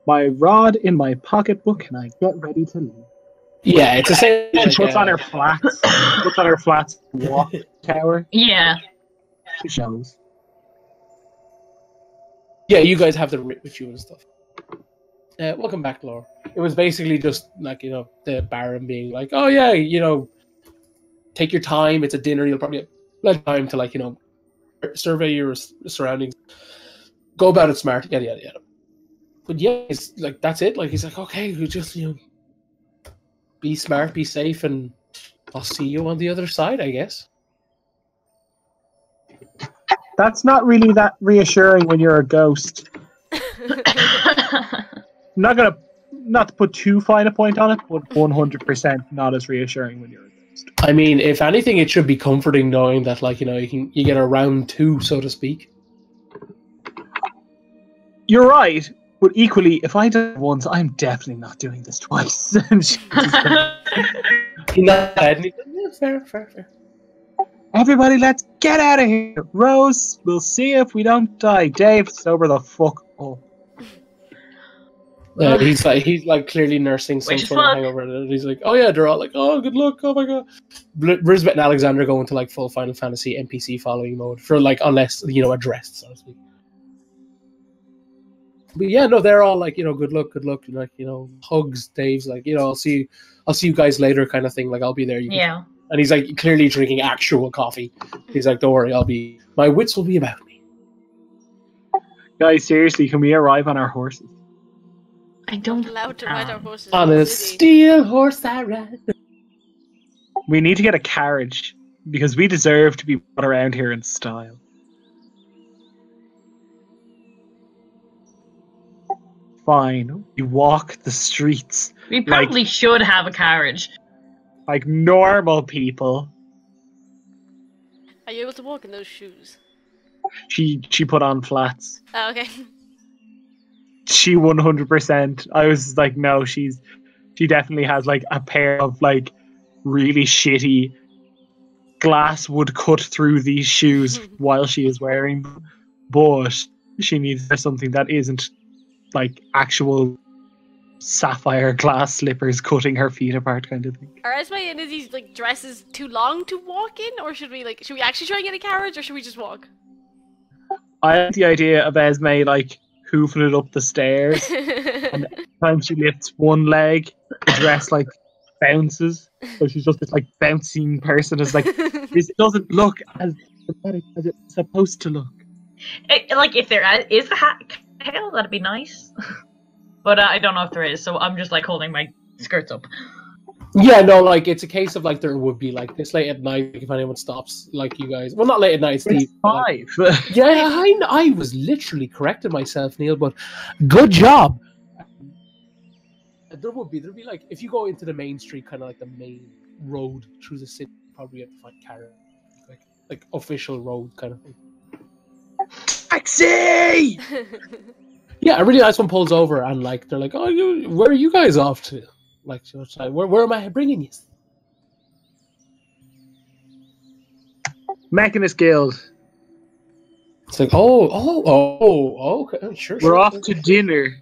my rod in my pocketbook and I get ready to leave. Yeah, it's the same. She puts on her flats. Puts on her flats. Walk tower. Yeah. She shows. Yeah, you guys have the writ with you and stuff. Welcome back, Laura. It was basically just like, the Baron being like, oh yeah, take your time. It's a dinner. You'll probably have plenty of time to like, survey your surroundings. Go about it smart. Yada, yada, yada. But yeah, it's like, that's it. Like, he's like, okay, we just, be smart, be safe, and I'll see you on the other side, I guess. That's not really that reassuring when you're a ghost. I'm not to put too fine a point on it, but 100% not as reassuring when you're a ghost. I mean, if anything, it should be comforting knowing that, like, you get a round two, so to speak. You're right, but equally, if I did it once, I'm definitely not doing this twice. Fair. Everybody, let's get out of here. Rose, we'll see if we don't die. Dave, sober the fuck up. He's clearly nursing some sort of hangover. And he's like, oh yeah, they're all like, oh, good luck, oh my god. Brisbane and Alexander go into like full Final Fantasy NPC following mode for like, unless addressed, so to speak. But yeah, no, they're all like, good luck, like, hugs. Dave's like, I'll see you guys later, kind of thing. Like, I'll be there. Yeah. And he's like clearly drinking actual coffee. He's like, don't worry, my wits will be about me. Guys, seriously, can we arrive on our horses? I don't allowed to ride our horses on a steel horse I ride. We need to get a carriage because we deserve to be brought around here in style. Fine, we walk the streets. We probably should have a carriage. Like normal people. Are you able to walk in those shoes? She put on flats. Oh, okay. She 100%. I was like, no, she definitely has like a pair of like really shitty glass would cut through these shoes while she is wearing them. But she needs something that isn't like actual sapphire glass slippers cutting her feet apart kind of thing. Are Esme and Izzy's like dresses too long to walk in, or should we actually try and get a carriage, or should we just walk? I like the idea of Esme like hoofing it up the stairs, and every time she lifts one leg, the dress like bounces. So she's just this like bouncing person. It's like this doesn't look as dramatic as it's supposed to look. Like if there is a tail, that'd be nice. But I don't know if there is, so I'm just like holding my skirts up. Yeah, no, like it's a case of like there would be like this late at night, like, if anyone stops, like you guys. Well, not late at night, Steve. 5. Like, yeah, I was literally correcting myself, Neil, but good job. There'd be like if you go into the main street, kind of like the main road through the city, probably have to find carriage, like official road kind of thing. Taxi! Yeah, a really nice one pulls over, and like they're like, "Oh, where are you guys off to?" Like, where am I bringing you? Mechanist Guild. It's like, okay, sure. We're off to dinner.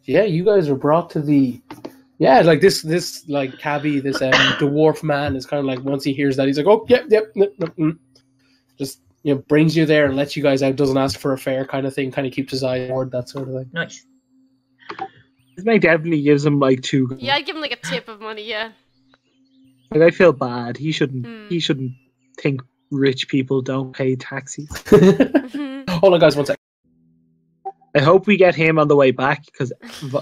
Yeah, you guys are brought to the. Yeah, like this like cabbie, this dwarf man is kind of like once he hears that he's like, oh, yep, just brings you there and lets you guys out, doesn't ask for a fare kind of thing, kind of keeps his eye forward, that sort of thing. Nice. This mate definitely gives him like 2. Yeah, I'd give him like a tip of money. Yeah. Like I feel bad. He shouldn't think rich people don't pay taxis. Hold on, guys, one sec. I hope we get him on the way back because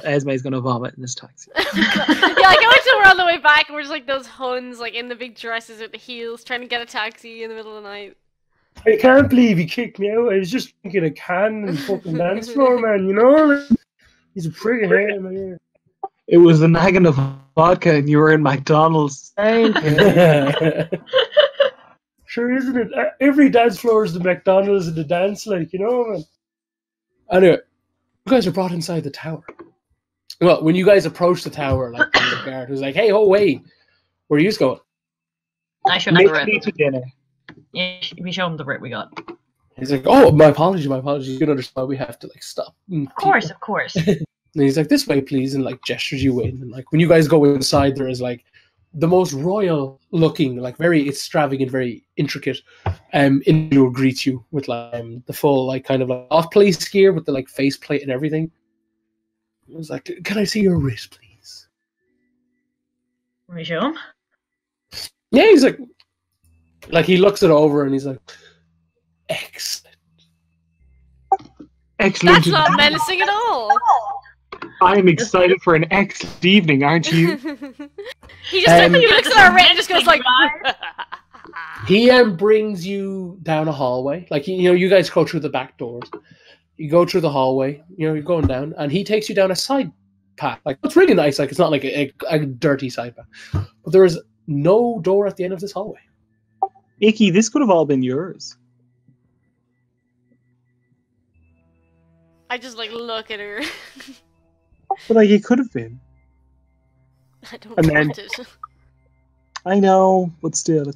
Esme's going to vomit in this taxi. Yeah, like I went to we're on the way back and we're just like those Huns like in the big dresses with the heels trying to get a taxi in the middle of the night. I can't believe he kicked me out. I was just drinking a can and fucking dance floor, man, you know? He's a prick, man. It was the nagging of vodka and you were in McDonald's. Sure, isn't it? Every dance floor is the McDonald's and the dance, like, you know, man. Anyway, you guys are brought inside the tower. Well, when you guys approach the tower, like, the guard was like, hey, oh, wait, where are you going? I show him the Make route. me to dinner. Yeah, we show him the route we got. He's like, oh, my apologies. You can understand why we have to, like, stop. Of course. And he's like, this way, please, and, like, gestures you in. And, like, when you guys go inside, there is, like, the most royal looking, like, very extravagant, very intricate individual greets you with, like, the full, like, kind of, like, off-place gear with the, like, faceplate and everything. He was like, can I see your wrist, please? We show him? Yeah, he's like, he looks it over and he's like, excellent. Excellent. That's not menacing at all. I'm excited for an excellent evening, aren't you? He just he looks at our ring and just goes like. He brings you down a hallway. Like, you know, you guys go through the back doors. You go through the hallway. You know, you're going down, and he takes you down a side path. Like, it's really nice. Like, it's not like a dirty side path. But there is no door at the end of this hallway. Icky, this could have all been yours. I just like look at her. But like, it could have been. I don't And then- want it. I know, but still.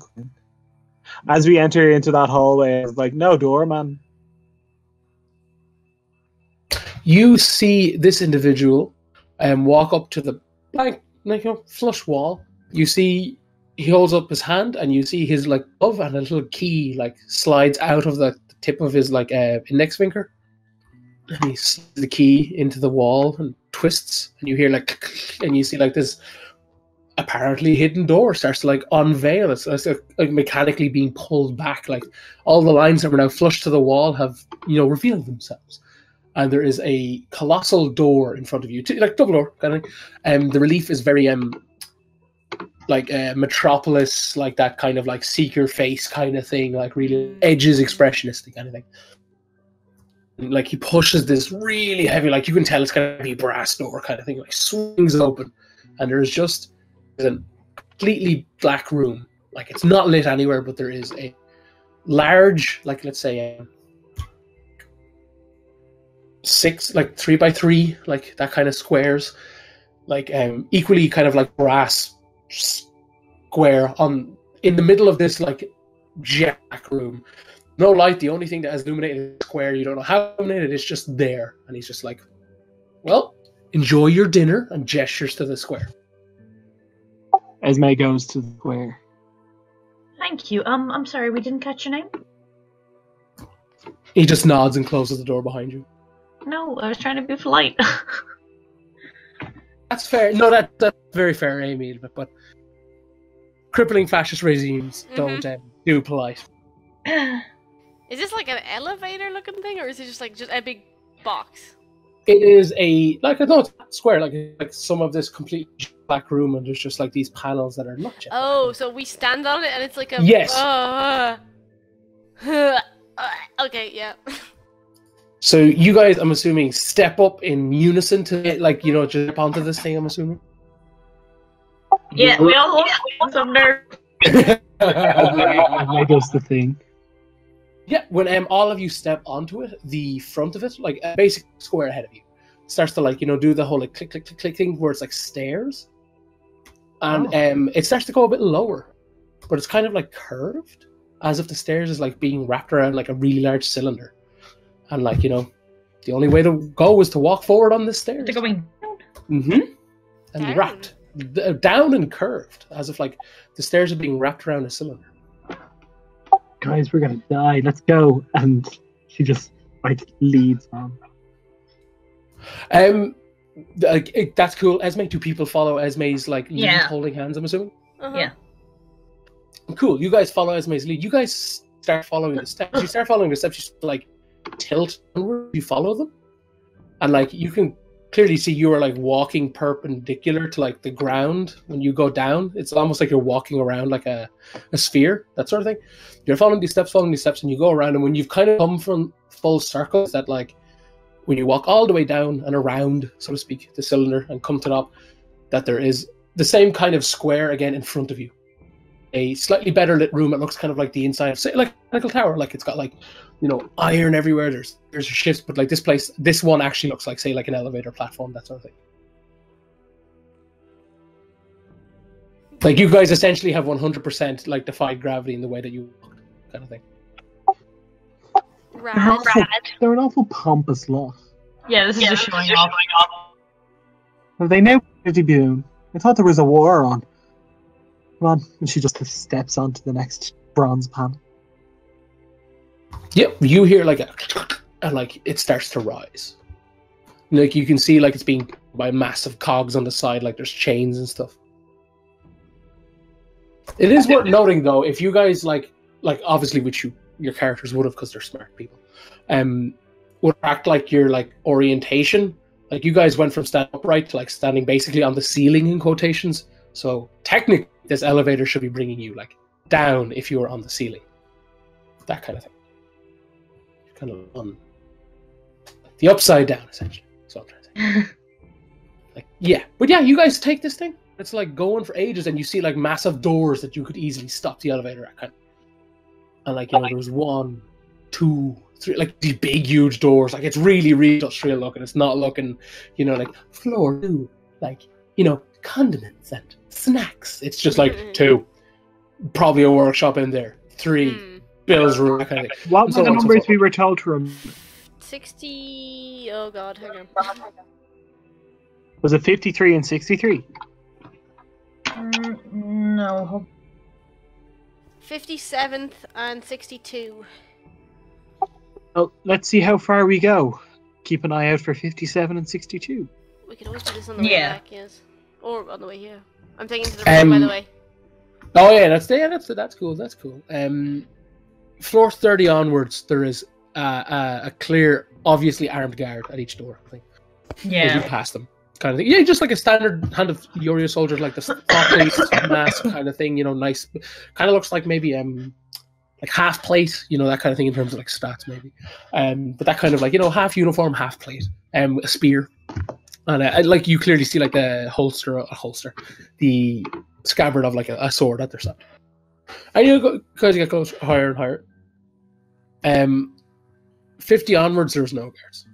As we enter into that hallway, I was like, no door, man. You see this individual walk up to the blank, like, you know, flush wall. You see he holds up his hand, and you see his, like, glove and a little key, like, slides out of the tip of his, like, index finger. And he slides the key into the wall and twists, and you hear, like, and you see, like, this apparently hidden door starts to, like, unveil. It's like mechanically being pulled back. Like, all the lines that were now flush to the wall have, you know, revealed themselves. And there is a colossal door in front of you, like double door kind of thing. The relief is very like Metropolis, like that kind of like seeker face kind of thing, like really edges expressionistic kind of thing. And, like, he pushes this really heavy, like, you can tell it's gonna be brass door kind of thing, like swings open, and there's a completely black room. Like, it's not lit anywhere, but there is a large, like, let's say 3x3, like that kind of squares, like equally kind of like brass square in the middle of this, like, jet black room. No light. The only thing that has illuminated the square, you don't know how illuminated, it's just there. And he's just like, well, enjoy your dinner, and gestures to the square. Esme goes to the square. Thank you. I'm sorry, we didn't catch your name? He just nods and closes the door behind you. No, I was trying to be polite. That's fair. No, that's very fair, Amy. But crippling fascist regimes don't do polite. Is this like an elevator looking thing, or is it just a big box? It is it's square, like some of this complete black room, and there's just like these panels that are not jet. Oh, so we stand on it and it's like a Yes. Okay, yeah. So you guys, I'm assuming, step up in unison to, like, you know, jump onto this thing, I'm assuming? Yeah, we all hold some nerve. Esme does the thing. Yeah, when all of you step onto it, the front of it, like a basic square ahead of you, starts to, like, you know, do the whole, like, click, click, click, click thing where it's like stairs. And it starts to go a bit lower, but it's kind of like curved, as if the stairs is like being wrapped around like a really large cylinder. And, like, you know, the only way to go is to walk forward on this stairs. They're going down. Mm-hmm. And Down. wrapped. Down and curved, as if, like, the stairs are being wrapped around a cylinder. Guys, we're gonna die. Let's go. And she just, like, leads on. That's cool. Esme, do people follow Esme's, like, lead, holding hands, I'm assuming? Uh-huh. Yeah. Cool. You guys follow Esme's lead. You guys start following the steps. You start following the steps. You, like, tilt downward. You follow them, and like you can clearly see you are like walking perpendicular to like the ground when you go down. It's almost like you're walking around like a sphere, that sort of thing. You're following these steps, and you go around, and when you've kind of come from full circles, that like when you walk all the way down and around, so to speak, the cylinder and come to the top, that there is the same kind of square again in front of you. A slightly better lit room. It looks kind of like the inside of, say, like a Eiffel Tower. Like it's got like, you know, iron everywhere. There's shifts, but like this one actually looks like, say, like an elevator platform, that sort of thing. Like you guys essentially have 100% like defied gravity in the way that you walk, kind of thing. Rad. They're an awful pompous lot. Yeah, this is just showing off. Have they now pretty blown? I thought there was a war on. Come on, and she just steps onto the next bronze panel. Yep, you hear like and like it starts to rise. Like you can see like it's being by massive cogs on the side, like there's chains and stuff. It is worth noting though, if you guys like obviously which your characters would have because they're smart people, would act like your like orientation. Like you guys went from standing upright to like standing basically on the ceiling in quotations. So technically this elevator should be bringing you like down if you were on the ceiling. That kind of thing. Kind of on the upside down, essentially. That's what I'm trying to say. Like, yeah. But yeah, you guys take this thing. It's like going for ages and you see like massive doors that you could easily stop the elevator at. Kind of. And like, you know, there's 1, 2, 3, like these big, huge doors. Like it's really, really industrial looking. It's not looking, you know, like floor 2, like, you know, condiments and snacks. It's just like 2. Probably a workshop in there. 3. Bill's room. Kind of thing. What were the numbers we were told to remember? 60. Oh god, hang on. Was it 53 and 63? No. 57th and 62. Oh, let's see how far we go. Keep an eye out for 57 and 62. We could always do this on the way back, yes. Or on the way here. I'm taking to the room, by the way. Oh yeah, that's cool. That's cool. Floor 30 onwards, there is a clear, obviously armed guard at each door. I think. Yeah. As you pass them, kind of thing. Yeah, just like a standard hand of Yorio soldiers, like the plate mask kind of thing. You know, nice. Kind of looks like maybe like half plate. You know, that kind of thing in terms of like stats, maybe. But that kind of like, you know, half uniform, half plate. A spear, and like you clearly see like the holster, the scabbard of like a sword at their side. And you guys get close higher and higher. 50 onwards, there's no guards.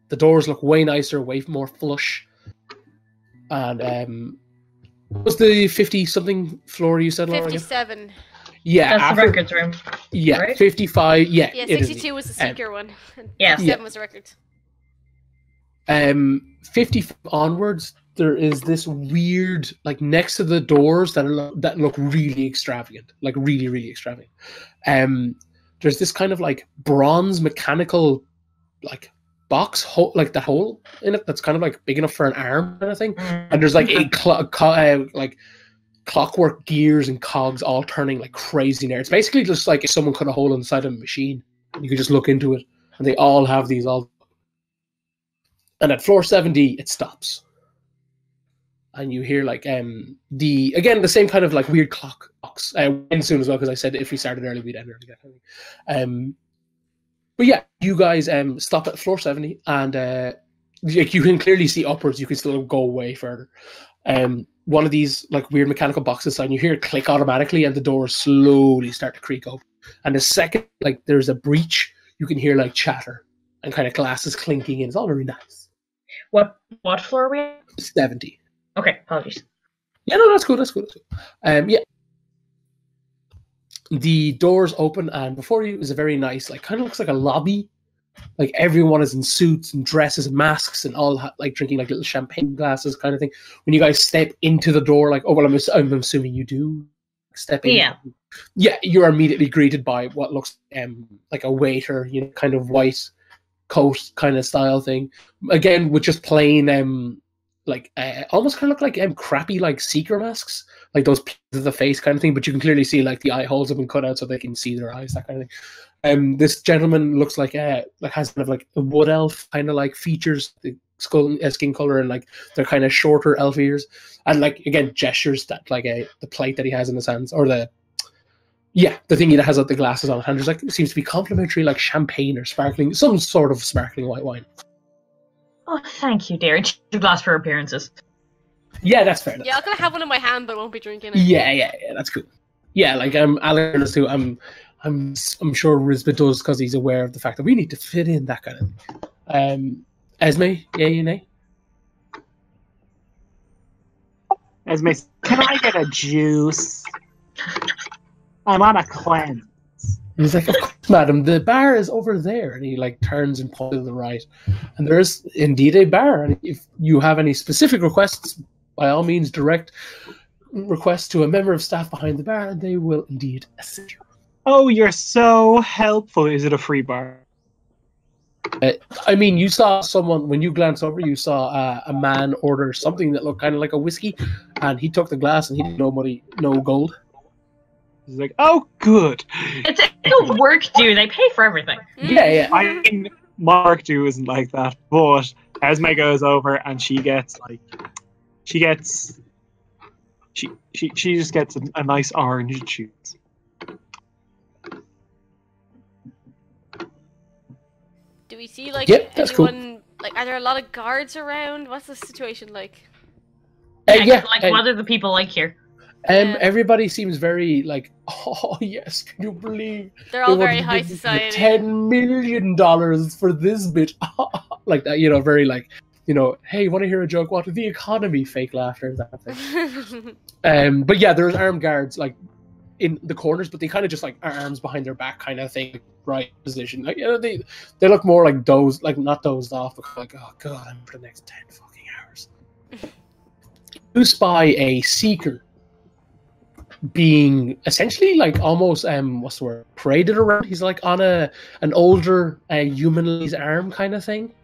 The doors look way nicer, way more flush. And what was the 50-something floor you said, Laura? 57. Yeah, that's the records room. Yeah, right? 55. Yeah, Yeah, 62 was the seeker one. Yeah. 57 was the records. 50 onwards, there is this weird, like next to the doors that look really extravagant, like really, really extravagant. There's this kind of like bronze mechanical, like box hole, like that hole in it that's kind of like big enough for an arm kind of thing. And there's like like clockwork gears and cogs all turning like crazy in there. It's basically just like if someone cut a hole inside of a machine, you could just look into it, and they all have these all. And at floor 70, it stops. And you hear like the same kind of like weird clock box. End soon as well, because I said if we started early, we'd end early. But yeah, you guys stop at floor 70, and like you can clearly see upwards. You can still go way further. One of these like weird mechanical boxes, and you hear it click automatically, and the doors slowly start to creak open. And the second like there's a breach, you can hear like chatter and kind of glasses clinking, and it's all very nice. What floor are we at? 70. Okay, apologies. Yeah, no, that's cool. Yeah. The doors open, and before you is a very nice, like, kind of looks like a lobby. Like everyone is in suits and dresses and masks, and all like drinking like little champagne glasses, kind of thing. When you guys step into the door, like, oh well, I'm assuming you do step in. Yeah. Yeah, you are immediately greeted by what looks like a waiter, you know, kind of white coat kind of style thing. Again, with just plain like almost kind of look like crappy like seeker masks, like those pieces of the face kind of thing. But you can clearly see like the eye holes have been cut out so they can see their eyes, that kind of thing. This gentleman looks like has kind of like a wood elf kind of like features, the skin color, and like they're kind of shorter elf ears, and like again gestures that like the plate that he has in his hands, or the thingy that has like the glasses on it, and there's like it seems to be complimentary like champagne or sparkling, some sort of sparkling white wine. Oh, thank you, dear. It's a glass for appearances. Yeah, that's fair enough. Yeah, I'm gonna have one in my hand, but I won't be drinking it. Yeah, that's cool. Yeah, like Alex too. I'm sure Rizbit does because he's aware of the fact that we need to fit in that kind of thing. Esme, yeah, you nay? Esme, can I get a juice? I'm on a cleanse. He's like, of course, madam, the bar is over there. And he like turns and points to the right. And there is indeed a bar. And if you have any specific requests, by all means, direct requests to a member of staff behind the bar, and they will indeed assist you. Oh, you're so helpful. Is it a free bar? I mean, you saw someone, when you glanced over, you saw a man order something that looked kind of like a whiskey, and he took the glass and he didn't know money, no gold. He's like, oh, good. It's a work due. They pay for everything. Yeah. I mean, my work due isn't like that, but Esme goes over and she just gets a nice orange juice. Do we see like Yep, that's anyone? Like, are there a lot of guards around? What's the situation like? What are the people like here? Everybody seems very like, oh yes, can you believe They're all they very wanted high to give society. $10 million for this bit, like that, very like, hey, want to hear a joke? What the economy? Fake laughter, that thing. But yeah, there's armed guards like in the corners, but they kind of just like arms behind their back kind of thing, right position. Like they look more like not dozed off, but like, oh god, I'm for the next 10 fucking hours. You spy a seeker being essentially like almost what's the word, paraded around. He's like on an older human's arm kind of thing.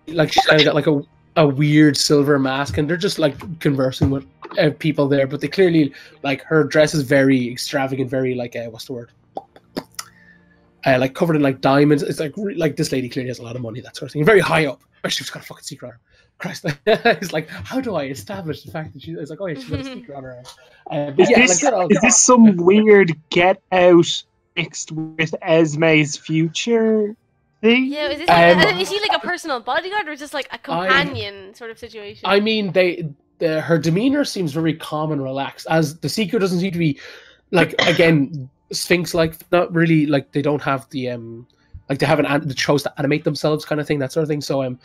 Like she's kind of got like a weird silver mask, and they're just like conversing with people there, but they clearly like her dress is very extravagant, very like what's the word, like covered in like diamonds. It's like this lady clearly has a lot of money, that sort of thing. Very high up. She's got a fucking secret on her. Christ, it's like, how do I establish the fact that she's like, oh yeah, she's got a secret on her. Is this some weird Get Out mixed with Esme's future thing? Yeah, is he like a personal bodyguard, or is this like a companion sort of situation? I mean, her demeanor seems very calm and relaxed, as the seeker doesn't seem to be like, again, Sphinx-like, not really like they don't have the like they haven't the chose to animate themselves kind of thing, that sort of thing. So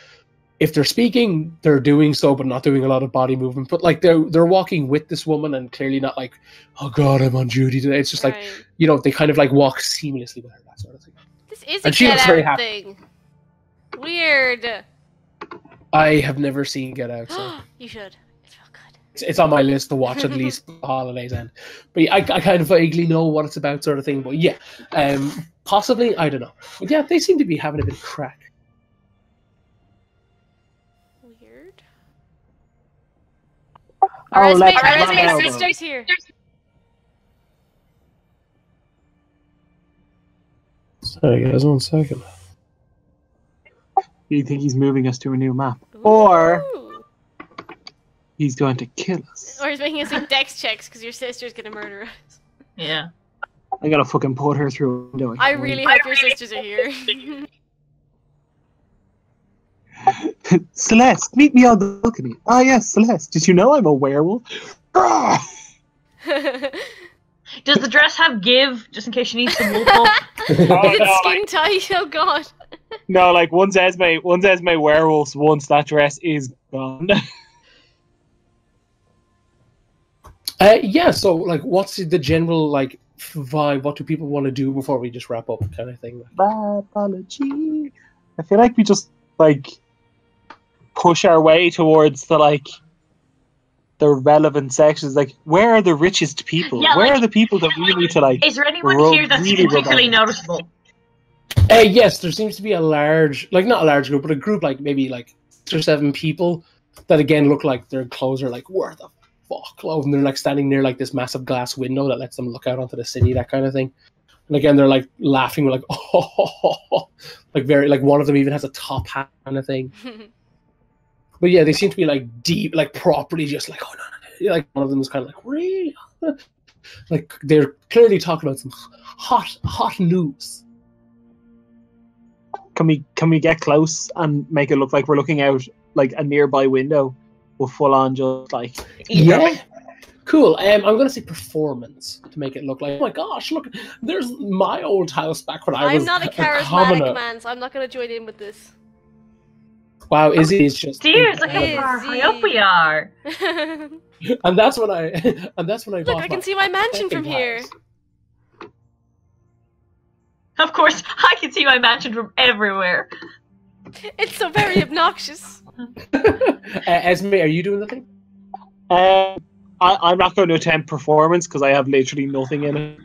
if they're speaking, they're doing so, but not doing a lot of body movement. But like they're walking with this woman, and clearly not like, oh god, I'm on duty today. It's just like, they kind of like walk seamlessly with her, that sort of thing. This is and a she looks very Get Out happy. thing. Weird. I have never seen Get Out, so You should. It's real good. it's on my list to watch at least the holidays end. But yeah, I kind of vaguely know what it's about, sort of thing. But yeah, possibly, I don't know. But yeah, they seem to be having a bit of crack. Weird. Oh, Are let's Esme's sisters here? Sorry guys, 1 second. Do you think he's moving us to a new map? Or Ooh. he's going to kill us? Or he's making us do dex checks because your sister's gonna murder us. Yeah. I gotta fucking put her through a window. I really hope your sisters are here. Celeste, meet me on the balcony. Ah, yes, Celeste. Did you know I'm a werewolf? Does the dress have give, just in case she needs some wool pull? Is it skin tight? Oh god. No, like once Esme werewolves, once that dress is gone. Yeah, so like what's the general like vibe? What do people want to do before we just wrap up, kind of thing? Apology. I feel like we just like push our way towards the relevant sections. Like, where are the richest people? Yeah, where are the people that we need to like? Is there anyone here that's really particularly noticeable? Yes, there seems to be a large, like not a large group, but a group like maybe like or 7 people that again look like their clothes are like, where the fuck? And they're like standing near like this massive glass window that lets them look out onto the city, that kind of thing. And again, they're like laughing, like, oh, like very, like one of them even has a top hat kind of thing. But yeah, they seem to be like deep, like properly just like, oh no. Like one of them is kind of like, really? Like they're clearly talking about some hot news. Can we get close and make it look like we're looking out like a nearby window with full on just like yeah. Cool. I'm going to say performance to make it look like, oh my gosh, look, there's my old house back when I was I'm not a charismatic man, so I'm not going to join in with this. Wow, Izzy is just. Dears, look how high up we are. And that's when I. Look, I can see my mansion from here. Of course, I can see my mansion from everywhere. It's so very obnoxious. Esme, are you doing the thing? I'm not going to attempt performance because I have literally nothing in it.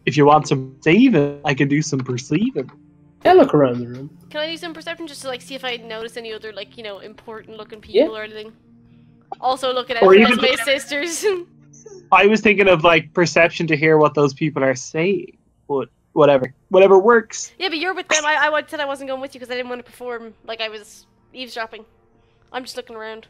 If you want some perceiving, I can do some perceiving. Yeah, look around the room. Can I do some perception just to like see if I notice any other like, you know, important looking people or anything? Also looking at Esme's sisters. I was thinking of like perception to hear what those people are saying, but whatever works. Yeah, but you're with them. I said I wasn't going with you because I didn't want to perform like I was eavesdropping. I'm just looking around.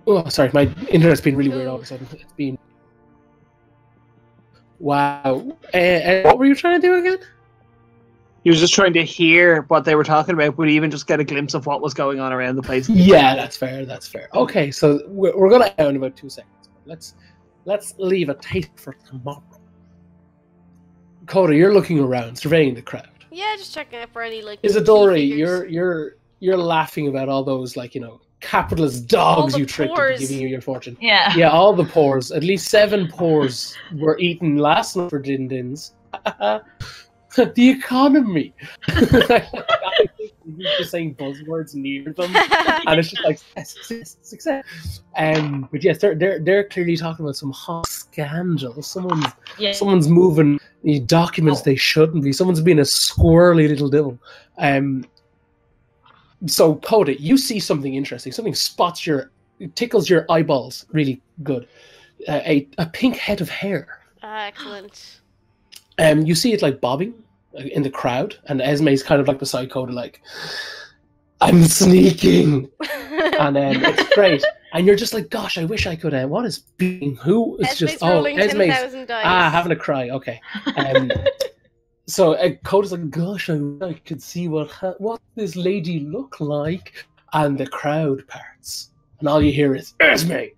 Oh, sorry, my internet's been really weird all of a sudden. It's been... Wow. What were you trying to do again? He was just trying to hear what they were talking about, but even just get a glimpse of what was going on around the place. Yeah, that's fair, that's fair. Okay, so we're going to end in about 2 seconds. Let's leave a taste for tomorrow. Coda, you're looking around, surveying the crowd. Yeah, just checking out for any, like, Isadori, you're laughing about all those, like, you know, capitalist dogs you tricked into giving you your fortune. Yeah. Yeah, all the pores. At least 7 pores were eaten last night for din-dins. The economy. You're just saying buzzwords near them, and it's just like success. But yes, they're clearly talking about some hot scandal. Someone's moving the documents they shouldn't be. Someone's being a squirrely little devil. So, Coda, you see something interesting. Something tickles your eyeballs really good. A pink head of hair. Excellent. You see it like bobbing in the crowd, and Esme's kind of like beside Coda, like, I'm sneaking. And it's great. And you're just like, gosh, I wish I could. What is being? Who is Esme's just? rolling Esme's 10,000 dice. having a cry. Okay. So Coda's like, gosh, I could see what this lady look like, and the crowd parts, and all you hear is Esme,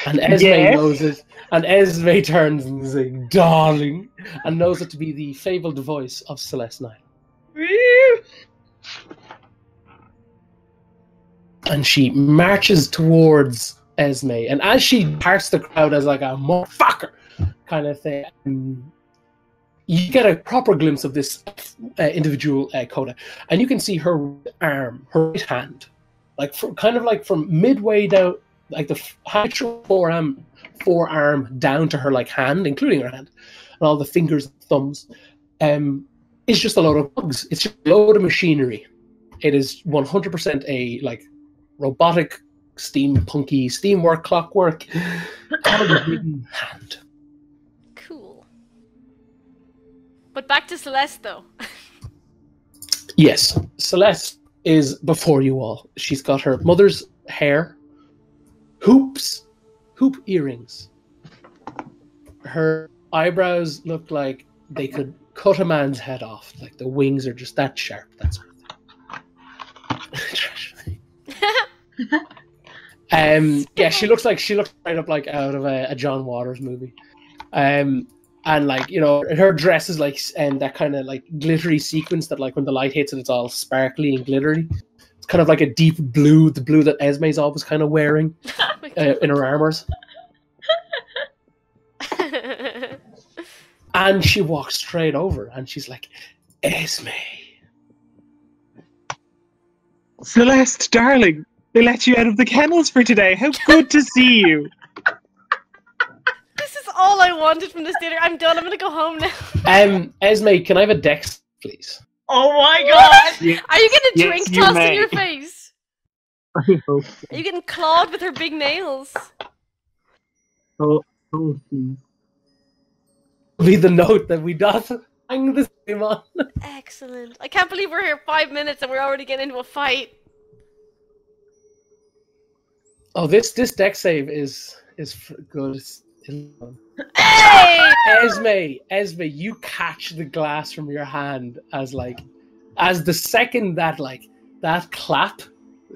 and Esme knows it, and Esme turns and is like, darling, and knows it to be the fabled voice of Celeste 9. And she marches towards Esme, and as she parts the crowd as like a motherfucker kind of thing, you get a proper glimpse of this individual Coda, and you can see her arm, her right hand, like kind of like from midway down, like the actual forearm down to her like hand, including her hand, and all the fingers and thumbs, is just a load of bugs. It's just a load of machinery. It is 100% a like robotic, steamwork, clockwork, hidden hand. Cool. But back to Celeste, though. Yes, Celeste is before you all. She's got her mother's hair, hoop earrings. Her eyebrows look like they could cut a man's head off. Like the wings are just that sharp. That sort of thing. Yeah, she looks right up like out of a John Waters movie. And like, you know, her dress is like that kind of like glittery sequence that like when the light hits it, it's all sparkly and glittery. It's kind of like a deep blue, the blue that Esme's always kind of wearing in her armors. And she walks straight over and she's like, Esme. Celeste, darling, They let you out of the kennels for today. How good to see you. This is all I wanted from this dinner. I'm done. I'm gonna go home now. Esme, can I have a dex, please? Oh my god! Yes, Are you getting yes, drink you tossed may. in your face? I hope so. Are you getting clawed with her big nails? Oh, please. Be the note that we doth hang the same on. Excellent. I can't believe we're here 5 minutes and we're already getting into a fight. Oh, this deck save is good. Hey! Esme, you catch the glass from your hand as the second that clap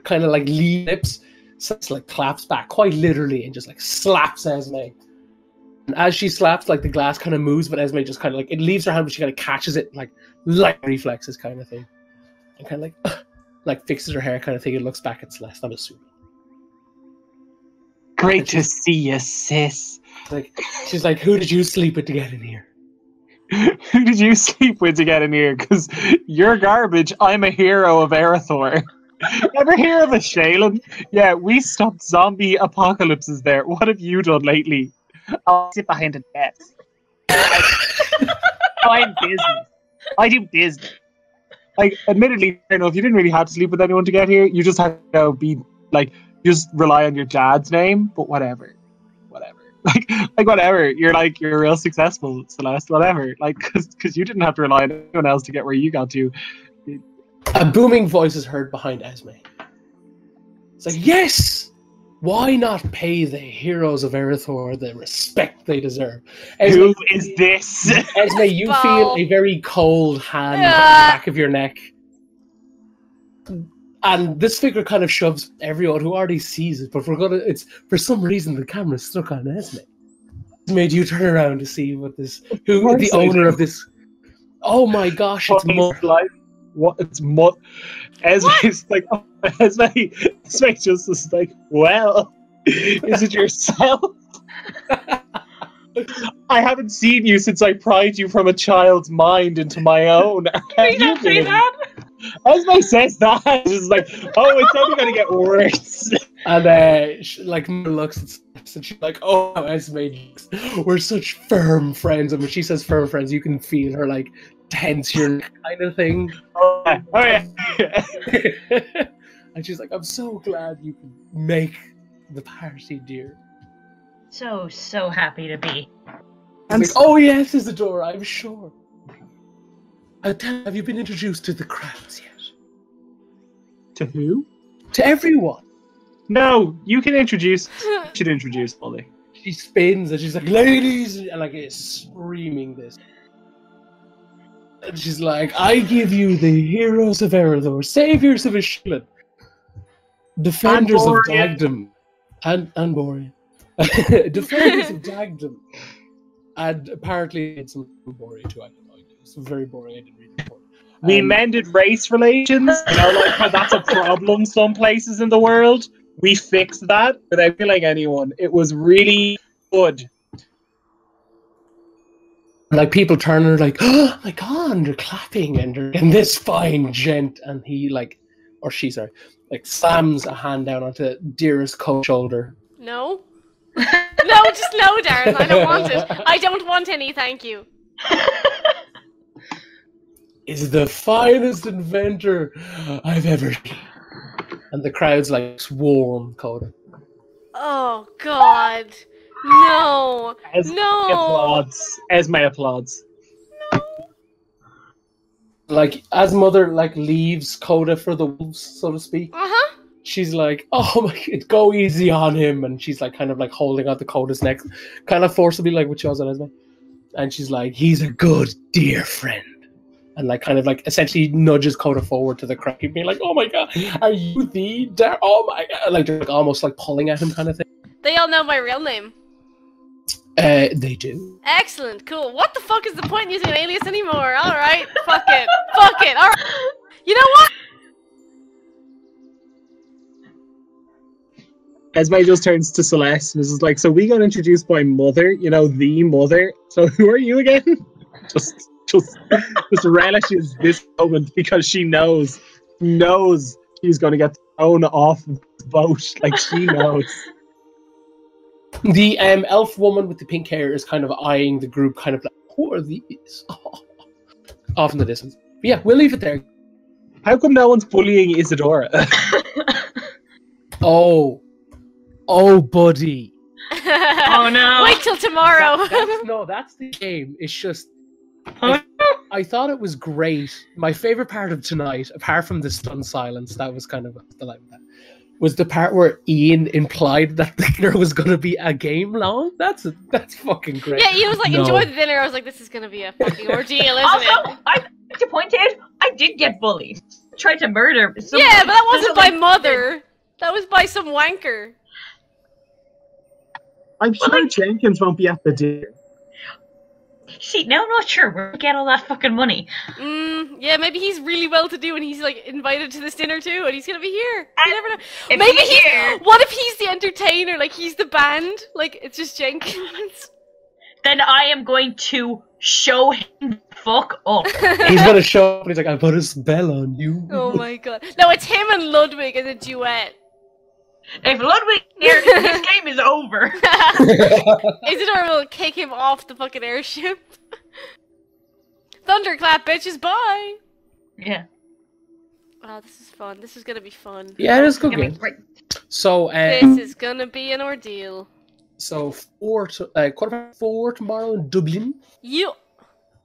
kind of like lips, so it's like claps back quite literally and just like slaps Esme. And as she slaps, like the glass kind of moves, but Esme just kind of like it leaves her hand, but she kind of catches it like reflexes kind of thing, and kind of like fixes her hair kind of thing and looks back at Celeste. I'm assuming. Great to see you, sis. She's like, who did you sleep with to get in here? Who did you sleep with to get in here? Because you're garbage. I'm a hero of Erethdor. Ever hear of a Shaylin? Yeah, we stopped zombie apocalypses there. What have you done lately? I'll sit behind a desk. I'm business. I do business. Like, admittedly, you know, if you didn't really have to sleep with anyone to get here, you just had to be like, just rely on your dad's name. But whatever. Like whatever. You're real successful, Celeste. Whatever. Like, because you didn't have to rely on anyone else to get where you got to. A booming voice is heard behind Esme. It's like, yes! Why not pay the heroes of Erethdor the respect they deserve? Esme, Who is this? Esme, you feel a very cold hand on the back of your neck. And this figure kind of shoves everyone who already sees it, but it's for some reason the camera's stuck on Esme. It's made you turn around to see who the owner of this. Oh my gosh, it's like what? It's Esme's like, oh, Esme just is like, well, is it yourself? I haven't seen you since I pried you from a child's mind into my own. Did you say that? Esme says that. She's like, oh, it's only going to get worse. And she looks at Celeste and she's like, oh, Esme, we're such firm friends. And when she says firm friends, you can feel her like tense your neck kind of thing. Oh yeah. And she's like, I'm so glad you could make the party, dear. So happy to be. And like, oh yes, Isadora, I'm sure. Have you been introduced to the crowds yet? To who? To everyone. No, you can introduce. You should introduce Molly. She spins and she's like, ladies, and like is screaming this. And she's like, I give you the heroes of Erethdor, saviors of Ishlan, defenders of Dagdom, and Borean. Defenders of Dagdom. And apparently it's some Borean too, I don't know. It's very boring, I didn't read the report. We mended race relations, you know, like how that's a problem some places in the world. We fixed that without killing anyone. It was really good. Like people turn and are like, oh my god, they're clapping and this fine gent, and he she slams a hand down onto Dearest Cole's shoulder. No. No, just no, Darren. I don't want it. I don't want any, thank you. Is the finest inventor I've ever seen. And the crowd's like swarm, Coda. Oh god. No. Esme applauds. Esme applauds. No. Like, as Mother leaves Coda for the wolves, so to speak. Uh-huh. She's like, oh my god, go easy on him. And she's like kind of like holding out the Coda's neck, kind of forcibly like what she was on Esme. And she's like, he's a good, dear friend. And like kind of like essentially nudges Coda forward to the crowd, being like, oh my god, are you the oh my god, like they're like almost like pulling at him kind of thing. They all know my real name. They do. Excellent, cool. What the fuck is the point in using an alias anymore? Alright, fuck it. Fuck it, alright. You know what? Esme just turns to Celeste and is like, so we got introduced by Mother, you know, the Mother. So who are you again? Just relishes this moment because she knows she's going to get thrown off the boat. Like, she knows. The elf woman with the pink hair is kind of eyeing the group, kind of like, who are these? Off in the distance. But yeah, we'll leave it there. How come no one's bullying Isadora? Oh, buddy. Oh no! Wait till tomorrow. That's the game. It's just, Oh, I thought it was great. My favorite part of tonight, apart from the stunned silence, that was kind of the like that, was the part where Ian implied that the dinner was going to be a game long. That's fucking great. Yeah, he was like, No. enjoy the dinner. I was like, this is gonna be a fucking ordeal, isn't also, it? I like to point out, I did get bullied. Tried to murder someone. Yeah, but that wasn't by Like, Mother. That was by some wanker. I'm sure Jenkins won't be at the dinner. See, now I'm not sure where to get all that fucking money. Yeah, maybe he's really well to do and he's like invited to this dinner too, and he's gonna be here. You never know. If Maybe he's here, What if he's the entertainer? Like he's the band. Like it's just Jenkins. then I am going to show him the fuck up. He's going to show up and he's like, I put a spell on you. Oh my god. No, it's him and Ludwig as a duet. If Ludwig here, this game is over. Isidore will kick him off the fucking airship. Thunderclap, bitches, bye! Yeah. Oh, this is fun. This is gonna be fun. Yeah, it is good I mean, game. great. So, This is gonna be an ordeal. so 4:45 tomorrow in Dublin. You.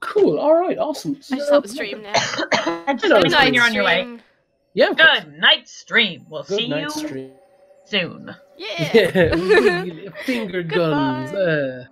Cool. All right. Awesome. I just hope the stream now. And just Good let me know night, when you're on your way. Stream. Yeah. Good night, stream. We'll Good see night, you stream. soon. Yeah. Yeah. Finger guns. Goodbye.